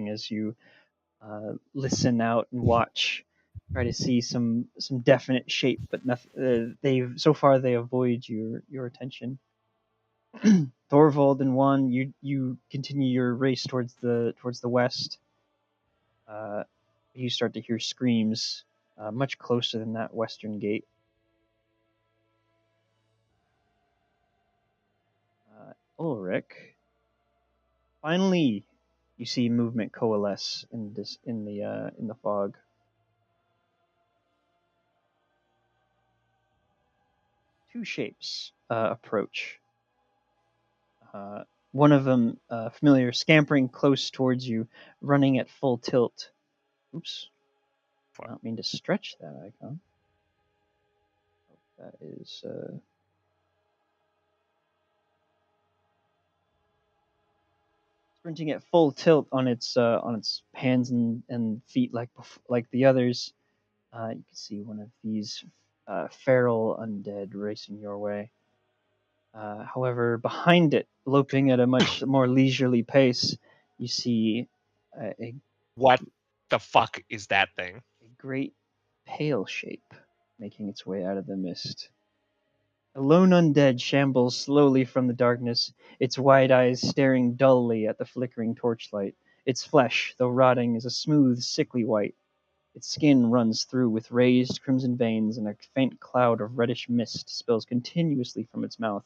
[SPEAKER 2] as you listen out and watch, try to see some definite shape, but nothing. They avoid your attention. Thorvald and 1, you continue your race towards the west. You start to hear screams much closer than that western gate. Ulrich, finally, you see movement coalesce in the fog. Two shapes approach. One of them, familiar, scampering close towards you, running at full tilt. Oops. I don't mean to stretch that icon. That is. sprinting at full tilt on its hands and feet like the others. You can see one of these feral undead racing your way. However, behind it, loping at a much more leisurely pace, you see a
[SPEAKER 3] What the fuck is that thing?
[SPEAKER 2] great pale shape making its way out of the mist. A lone undead shambles slowly from the darkness, its wide eyes staring dully at the flickering torchlight. Its flesh, though rotting, is a smooth, sickly white. Its skin runs through with raised crimson veins, and a faint cloud of reddish mist spills continuously from its mouth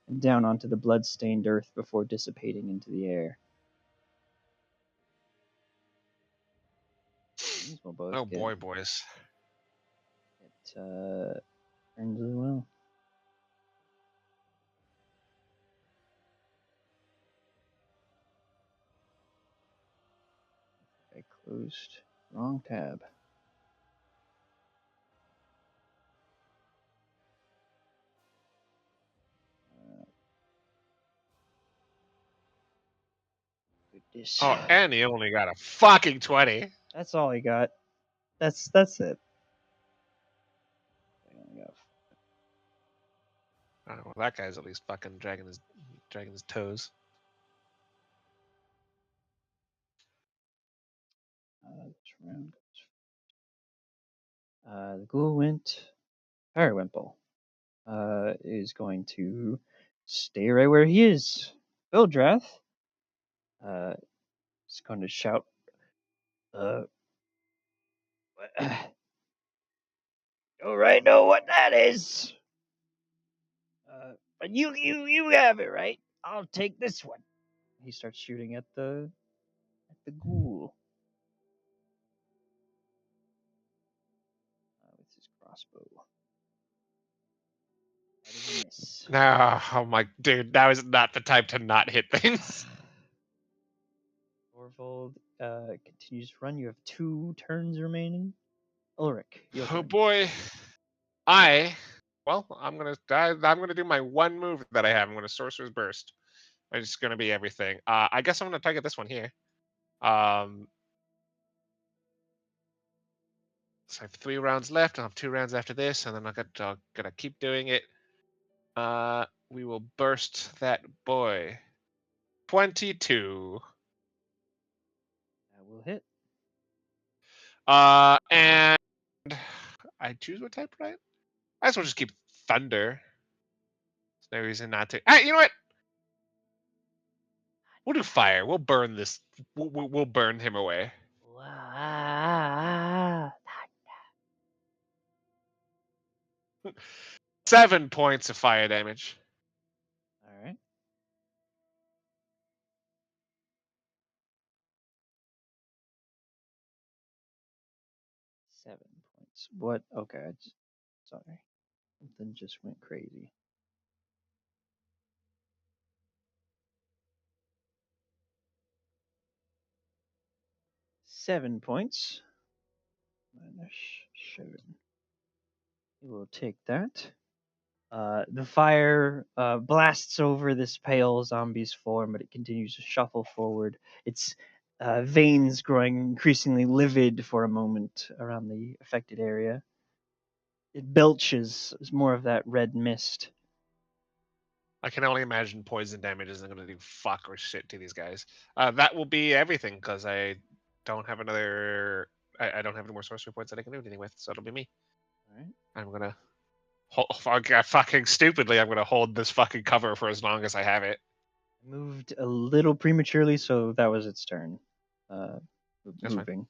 [SPEAKER 2] and down onto the blood-stained earth before dissipating into the air. These will both
[SPEAKER 3] Oh
[SPEAKER 2] get
[SPEAKER 3] boy, boys.
[SPEAKER 2] turns as well. I closed wrong tab. Goodness.
[SPEAKER 3] Oh, and he only got a fucking 20.
[SPEAKER 2] That's all I got. That's it. I only got
[SPEAKER 3] Oh, well, that guy's at least fucking dragging his toes.
[SPEAKER 2] round. The ghoul went. Periwimple is going to stay right where he is. Bildrath is going to shout, "Don't right know what that is, but you have it right. I'll take this one." He starts shooting at the ghoul with his crossbow. That is a miss.
[SPEAKER 3] No, oh my dude, that was not the type to not hit things.
[SPEAKER 2] Thorvald continues to run. You have 2 turns remaining. Ulrich, your
[SPEAKER 3] Oh
[SPEAKER 2] turn.
[SPEAKER 3] boy. I'm gonna do my one move that I have. I'm gonna Sorcerer's Burst. It's gonna be everything. I guess I'm gonna target this one here. So I have 3 rounds left. I'll have 2 rounds after this, and then I'm gonna keep doing it. We will burst that boy. 22.
[SPEAKER 2] That will hit.
[SPEAKER 3] And I choose what type, right? I guess we'll just keep Thunder. There's no reason not to. You know what? We'll do Fire. We'll burn this. We'll burn him away.
[SPEAKER 2] Wow.
[SPEAKER 3] 7 points of fire damage.
[SPEAKER 2] All right. Seven points. What? Okay. Sorry. Something just went crazy. Seven points. Minus 7. We will take that. The fire blasts over this pale zombie's form, but it continues to shuffle forward. Its veins growing increasingly livid for a moment around the affected area. It belches more of that red mist.
[SPEAKER 3] I can only imagine poison damage isn't going to do fuck or shit to these guys. That will be everything because I don't have another. I don't have any more sorcery points that I can do anything with, so it'll be me.
[SPEAKER 2] All right.
[SPEAKER 3] I'm gonna fucking stupidly. I'm gonna hold this fucking cover for as long as I have it.
[SPEAKER 2] Moved a little prematurely, so that was its turn.
[SPEAKER 3] That's
[SPEAKER 2] Moving.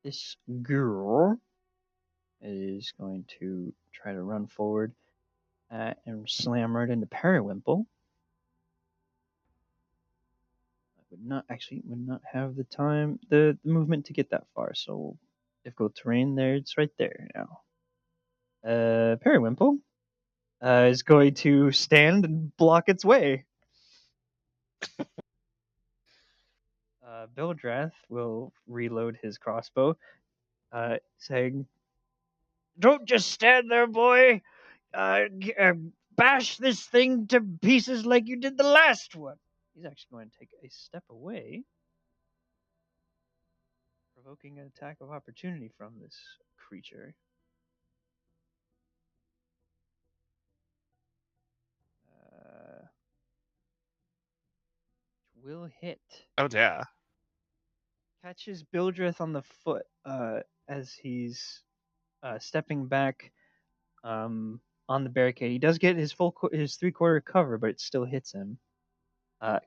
[SPEAKER 2] This girl is going to try to run forward and slam right into Periwimple. Would not have the time, the movement to get that far. So difficult terrain there. It's right there now. Periwimple is going to stand and block its way. Bildrath will reload his crossbow, saying, "Don't just stand there, boy. Bash this thing to pieces like you did the last one." He's actually going to take a step away, provoking an attack of opportunity from this creature. Will hit.
[SPEAKER 3] Oh yeah.
[SPEAKER 2] Catches Bildreth on the foot as he's stepping back on the barricade. He does get his his 3/4 cover, but it still hits him.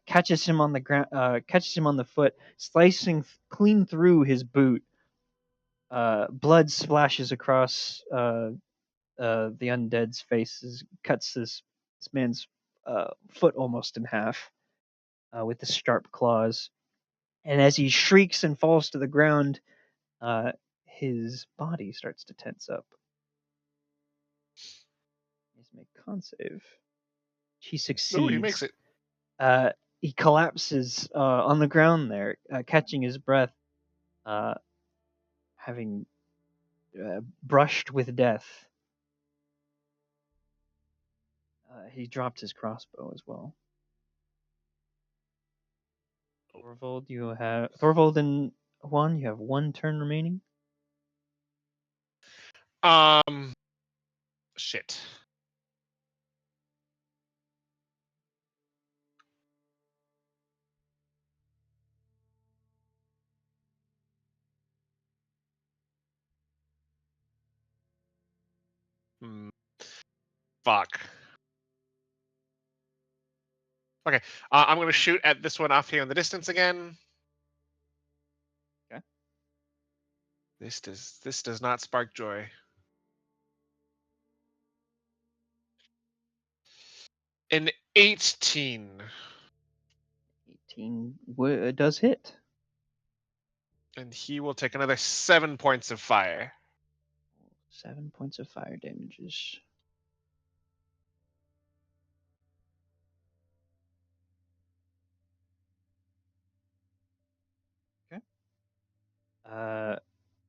[SPEAKER 2] Catches him on the ground. Catches him on the foot, slicing clean through his boot. Blood splashes across the undead's face. Cuts this man's foot almost in half with the sharp claws. And as he shrieks and falls to the ground, his body starts to tense up. He has to make a con save. He succeeds.
[SPEAKER 3] Oh, he makes it.
[SPEAKER 2] He collapses on the ground there, catching his breath, having brushed with death. He dropped his crossbow as well. Thorvald and Juan, you have 1 turn remaining.
[SPEAKER 3] Shit. Fuck. Okay, I'm going to shoot at this one off here in the distance again.
[SPEAKER 2] Okay.
[SPEAKER 3] This does not spark joy. An 18.
[SPEAKER 2] 18 does hit.
[SPEAKER 3] And he will take another 7 points of fire.
[SPEAKER 2] 7 points of fire damages. Okay.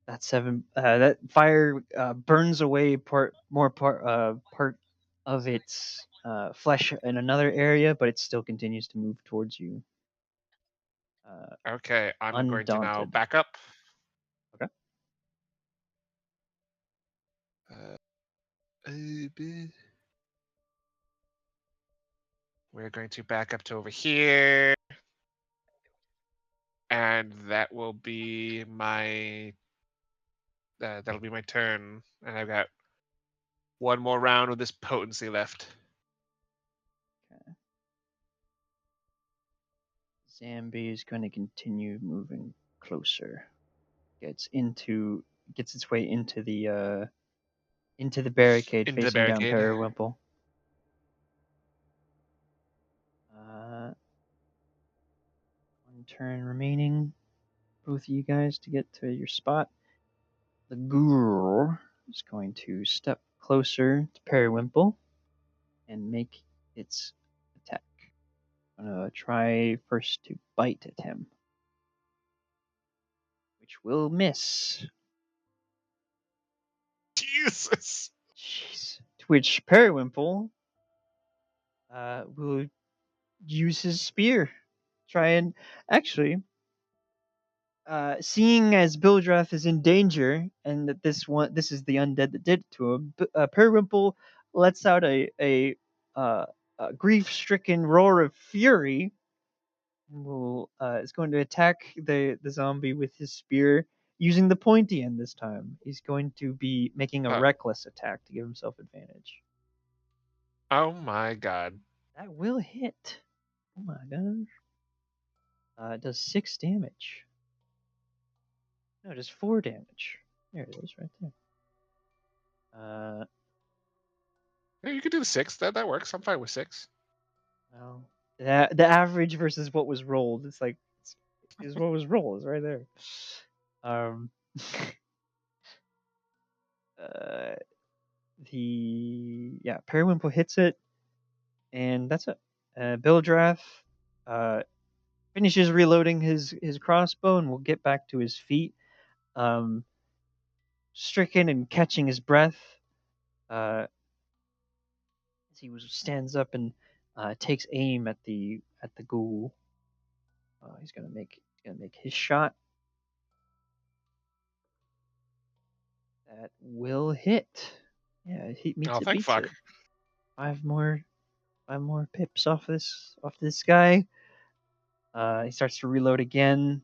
[SPEAKER 2] That fire burns away part of its flesh in another area, but it still continues to move towards you.
[SPEAKER 3] Okay, I'm going to now
[SPEAKER 2] Undaunted.
[SPEAKER 3] back up.
[SPEAKER 2] Okay.
[SPEAKER 3] We're going to back up to over here. And that will be my that'll be my turn. And I've got 1 more round of this potency left.
[SPEAKER 2] Okay. Zambi is going to continue moving closer. Gets its way into the barricade
[SPEAKER 3] Into the
[SPEAKER 2] facing down
[SPEAKER 3] barricade.
[SPEAKER 2] Periwinkle. 1 turn remaining. Both of you guys to get to your spot. The ghoul is going to step closer to Periwinkle and make its attack. I'm gonna try first to bite at him, which will miss.
[SPEAKER 3] Jesus.
[SPEAKER 2] Jeez. To which Periwinkle will use his spear. Try and actually, seeing as Bildreth is in danger and that this is the undead that did it to him, Periwinkle lets out a grief-stricken roar of fury. Is going to attack the zombie with his spear using the pointy end this time. He's going to be making a reckless attack to give himself advantage.
[SPEAKER 3] Oh my god.
[SPEAKER 2] That will hit. Oh my gosh. It does 6 damage. No, it does 4 damage. There it is, right there.
[SPEAKER 3] Yeah, you could do the 6. That works. I'm fine with 6.
[SPEAKER 2] Well, the average versus what was rolled. It's like is what was rolled. It's right there. Periwinkle hits it, and that's it. Bildreth finishes reloading his crossbow and will get back to his feet. Stricken and catching his breath, as he stands up and takes aim at the at the ghoul. He's gonna make his shot. That will hit. Yeah, he meets
[SPEAKER 3] Oh,
[SPEAKER 2] it.
[SPEAKER 3] thank
[SPEAKER 2] Beats
[SPEAKER 3] fuck.
[SPEAKER 2] it. 5 more pips off this guy. He starts to reload again.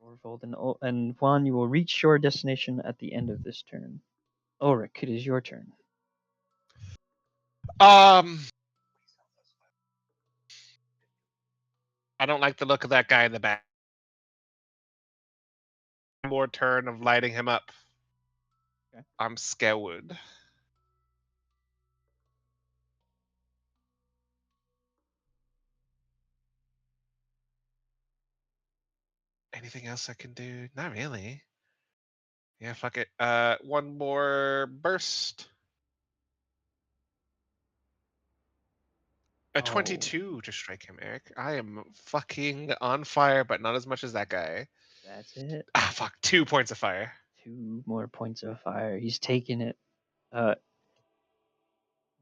[SPEAKER 2] Orvold and Juan, you will reach your destination at the end of this turn. Ulrich, it is your turn.
[SPEAKER 3] I don't like the look of that guy in the back. More turn of lighting him up.
[SPEAKER 2] Okay.
[SPEAKER 3] I'm scared. Anything else I can do? Not really. Yeah, fuck it. One more burst. A
[SPEAKER 2] Oh.
[SPEAKER 3] 22 to strike him, Eric. I am fucking on fire, but not as much as that guy.
[SPEAKER 2] That's it.
[SPEAKER 3] Ah, fuck. 2 points of fire.
[SPEAKER 2] 2 more points of fire. He's taking it.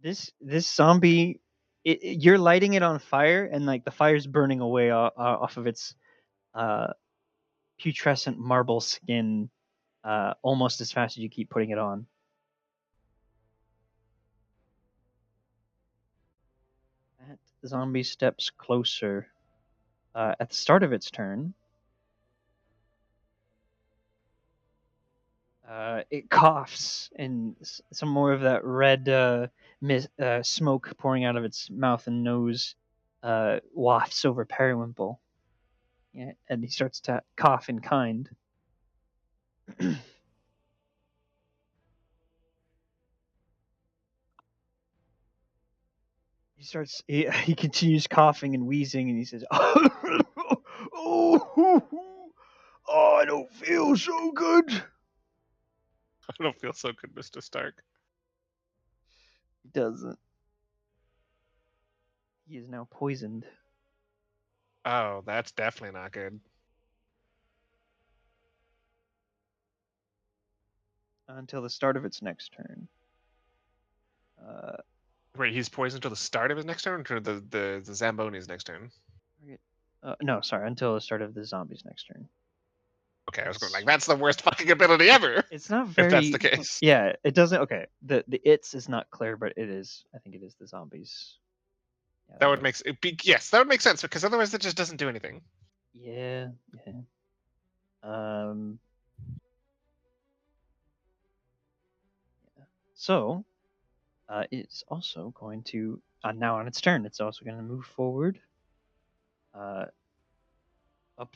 [SPEAKER 2] This zombie, you're lighting it on fire, and like the fire's burning away off of its putrescent marble skin, almost as fast as you keep putting it on. That zombie steps closer. At the start of its turn, it coughs, and some more of that red smoke pouring out of its mouth and nose wafts over Periwinkle. Yeah, and he starts to cough in kind. He continues coughing and wheezing, and he says, "Oh, I don't feel so good."
[SPEAKER 3] I don't feel so good, Mr. Stark.
[SPEAKER 2] He doesn't. He is now poisoned.
[SPEAKER 3] Oh, that's definitely not good.
[SPEAKER 2] Until the start of its next turn.
[SPEAKER 3] Wait, he's poisoned till the start of his next turn, or the Zamboni's next turn?
[SPEAKER 2] No, sorry, until the start of the zombie's next turn.
[SPEAKER 3] Okay, I was going like, that's the worst fucking ability ever.
[SPEAKER 2] It's not very.
[SPEAKER 3] If that's the case.
[SPEAKER 2] Yeah, it doesn't. Okay, the its is not clear, but it is. I think it is the zombies. Yeah,
[SPEAKER 3] That would make yes, that would make sense because otherwise it just doesn't do anything.
[SPEAKER 2] Yeah. So, it's also going to now on its turn. It's also going to move forward. Up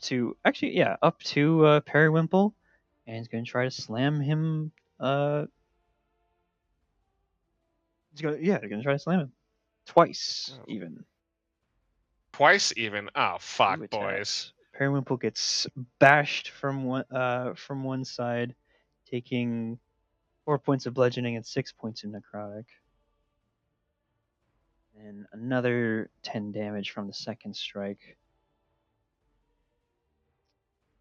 [SPEAKER 2] to Periwinkle, and he's going to try to slam him. He's going to try to slam him twice,
[SPEAKER 3] Oh.
[SPEAKER 2] even.
[SPEAKER 3] Twice even. Oh
[SPEAKER 2] 2
[SPEAKER 3] fuck,
[SPEAKER 2] attacks.
[SPEAKER 3] boys.
[SPEAKER 2] Periwinkle gets bashed from one side, taking 4 points of bludgeoning and 6 points of necrotic. And another 10 damage from the second strike.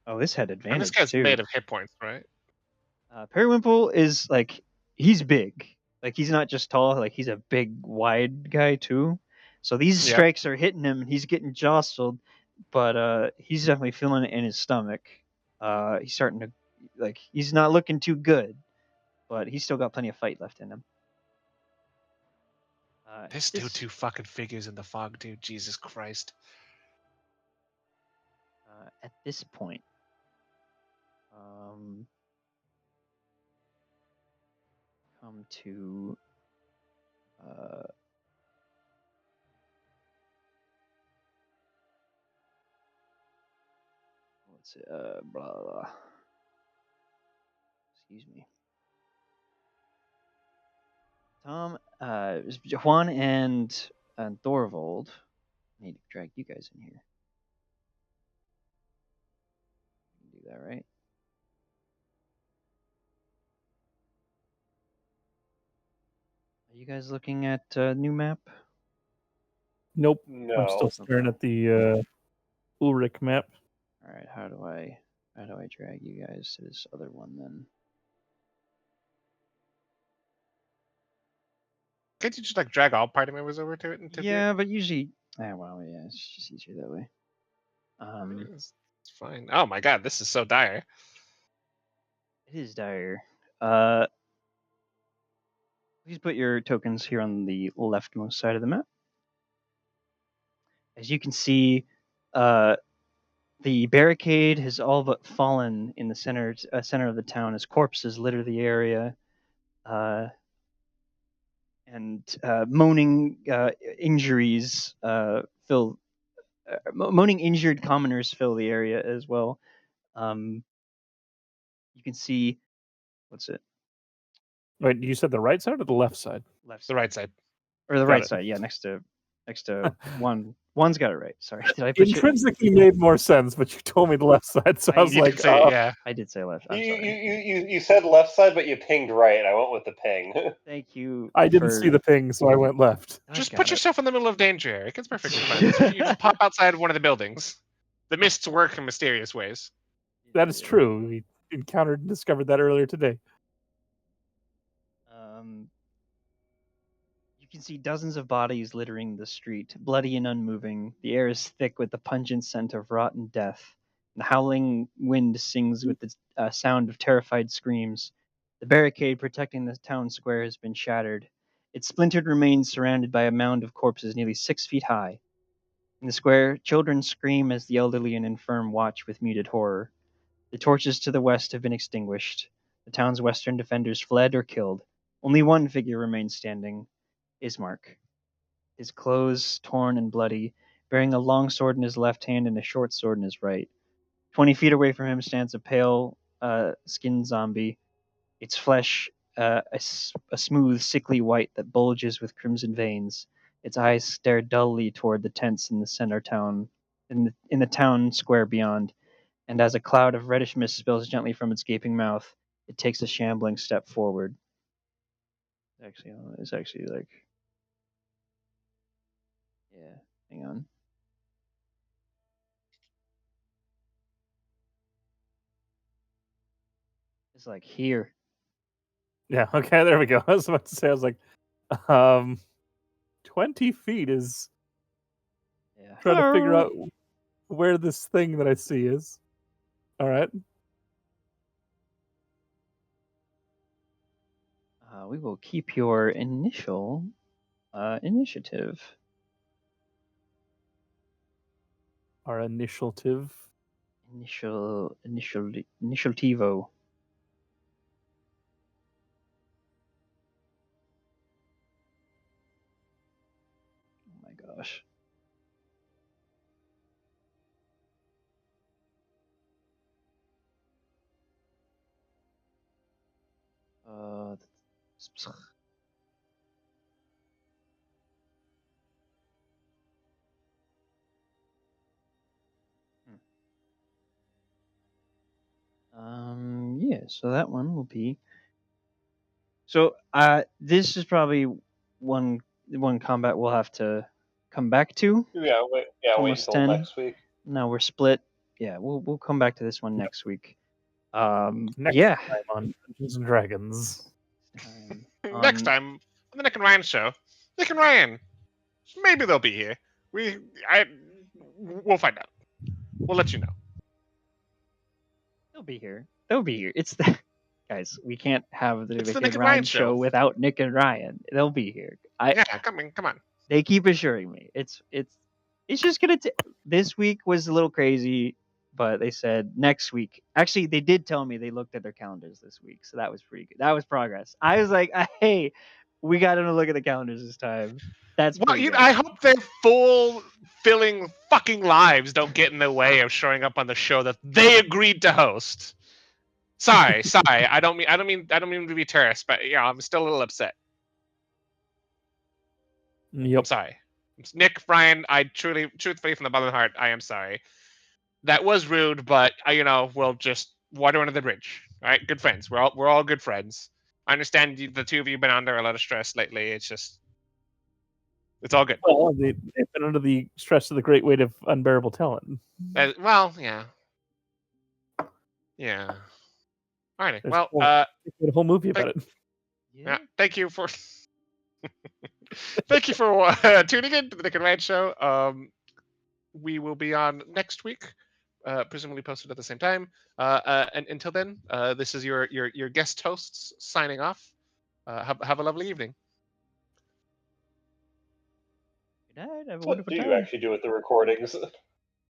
[SPEAKER 2] Oh, this had
[SPEAKER 3] And
[SPEAKER 2] advantage
[SPEAKER 3] this guy's
[SPEAKER 2] too.
[SPEAKER 3] made of hit points, right?
[SPEAKER 2] Periwinkle is like, he's big. Like, he's not just tall, like he's a big, wide guy too. So these
[SPEAKER 3] Yep.
[SPEAKER 2] strikes are hitting him, and he's getting jostled, but he's definitely feeling it in his stomach. He's starting to, like, he's not looking too good, but he's still got plenty of fight left in him.
[SPEAKER 3] There's still 2 fucking figures in the fog, dude. Jesus Christ.
[SPEAKER 2] At this point, come to what's it? Blah, blah. Excuse me. Tom, Juan and Thorvald. I need to drag you guys in here. You can do that, right? Are you guys looking at new map?
[SPEAKER 4] Nope.
[SPEAKER 1] No.
[SPEAKER 4] I'm still staring at the Ulrich map.
[SPEAKER 2] All right. How do I drag you guys to this other one then?
[SPEAKER 3] Can't you just like drag all party members over to it and to view it?
[SPEAKER 2] Yeah, but usually Well, yeah, it's just easier that way.
[SPEAKER 3] It's fine. Oh my god, this is so dire.
[SPEAKER 2] It is dire. Please put your tokens here on the leftmost side of the map. As you can see, the barricade has all but fallen in the center of the town as corpses litter the area, and moaning injuries fill. Moaning injured commoners fill the area as well. You can see, what's it?
[SPEAKER 4] Wait, you said the right side or the left side?
[SPEAKER 2] Left
[SPEAKER 3] The right side.
[SPEAKER 2] or the
[SPEAKER 4] Got
[SPEAKER 2] right
[SPEAKER 4] it.
[SPEAKER 2] side? Yeah, next to one. One's got it right. Sorry, did I put you?
[SPEAKER 4] Intrinsically made more sense, but you told me the left side, so I was
[SPEAKER 3] You
[SPEAKER 4] like,
[SPEAKER 3] did say yeah.
[SPEAKER 2] I did say left. I'm
[SPEAKER 1] You,
[SPEAKER 2] sorry.
[SPEAKER 1] you said left side, but you pinged right. And I went with the ping.
[SPEAKER 2] Thank you.
[SPEAKER 4] I didn't
[SPEAKER 2] for-
[SPEAKER 4] see the ping, so I went left.
[SPEAKER 2] I
[SPEAKER 3] Just
[SPEAKER 2] got
[SPEAKER 3] put
[SPEAKER 2] it.
[SPEAKER 3] yourself in the middle of danger, Eric. It's perfectly fine. You just pop outside one of the buildings. The mists work in mysterious ways.
[SPEAKER 4] That is true. We encountered and discovered that earlier today.
[SPEAKER 2] You can see dozens of bodies littering the street, bloody and unmoving. The air is thick with the pungent scent of rotten death. The howling wind sings with the sound of terrified screams. The barricade protecting the town square has been shattered, its splintered remains surrounded by a mound of corpses nearly 6 feet high. In the square, children scream as the elderly and infirm watch with muted horror. The torches to the west have been extinguished. The town's western defenders fled or killed. Only one figure remains standing, Ismark, his clothes torn and bloody, bearing a long sword in his left hand and a short sword in his right. 20 feet away from him stands a pale skinned zombie, its flesh a smooth, sickly white that bulges with crimson veins. Its eyes stare dully toward the tents in the center town, in the town square beyond, and as a cloud of reddish mist spills gently from its gaping mouth, it takes a shambling step forward. It's actually like, yeah, hang on. It's like here.
[SPEAKER 4] Yeah, okay, there we go. I was about to say, I was like, 20 feet is
[SPEAKER 2] Yeah.
[SPEAKER 4] trying to figure out where this thing that I see is. All right.
[SPEAKER 2] We will keep your initial initiative.
[SPEAKER 4] Our initiative.
[SPEAKER 2] Initiativo. Oh my gosh. Uh, yeah, so that one will be. So, this is probably one combat we'll have to come back to.
[SPEAKER 1] Wait
[SPEAKER 2] Almost
[SPEAKER 1] until
[SPEAKER 2] 10.
[SPEAKER 1] next week.
[SPEAKER 2] No, we're split. Yeah, we'll come back to this one next week.
[SPEAKER 4] Next
[SPEAKER 2] Yeah.
[SPEAKER 4] time on Dungeons and Dragons.
[SPEAKER 3] Next time on the Nick and Ryan show, Nick and Ryan, maybe they'll be here. We'll find out. We'll let you know.
[SPEAKER 2] They'll be here. They'll be here. It's the guys. We can't have the
[SPEAKER 3] It's
[SPEAKER 2] Nick
[SPEAKER 3] the
[SPEAKER 2] and
[SPEAKER 3] Nick and
[SPEAKER 2] Ryan
[SPEAKER 3] Ryan
[SPEAKER 2] show
[SPEAKER 3] show.
[SPEAKER 2] without Nick and Ryan. They'll be here.
[SPEAKER 3] Yeah, come on.
[SPEAKER 2] They keep assuring me. It's just gonna. This week was a little crazy, but they said next week. Actually, they did tell me they looked at their calendars this week, so that was pretty good. That was progress. I was like, hey, we got to look at the calendars this time. That's
[SPEAKER 3] Well,
[SPEAKER 2] pretty good.
[SPEAKER 3] I hope their fulfilling fucking lives don't get in the way of showing up on the show that they agreed to host. Sorry. I don't mean to be terrorist, but yeah, I'm still a little upset.
[SPEAKER 4] Yep.
[SPEAKER 3] I'm sorry. Nick, Brian, truthfully from the bottom of the heart, I am sorry. That was rude, but we'll just water under the bridge. All right, good friends. We're all good friends. I understand the two of you have been under a lot of stress lately. It's all good.
[SPEAKER 4] Well, they've been under the stress of the great weight of unbearable talent.
[SPEAKER 3] Well, yeah. Yeah. All right.
[SPEAKER 4] There's
[SPEAKER 3] Well,
[SPEAKER 4] they made a whole movie about it.
[SPEAKER 3] yeah. Thank you for Thank you for tuning in to the Nick and Ryan Show. We will be on next week, presumably posted at the same time. And until then, this is your guest hosts signing off. Have a lovely evening.
[SPEAKER 2] Good night. Have a
[SPEAKER 1] What
[SPEAKER 2] wonderful
[SPEAKER 1] do
[SPEAKER 2] time.
[SPEAKER 1] you actually do with the recordings?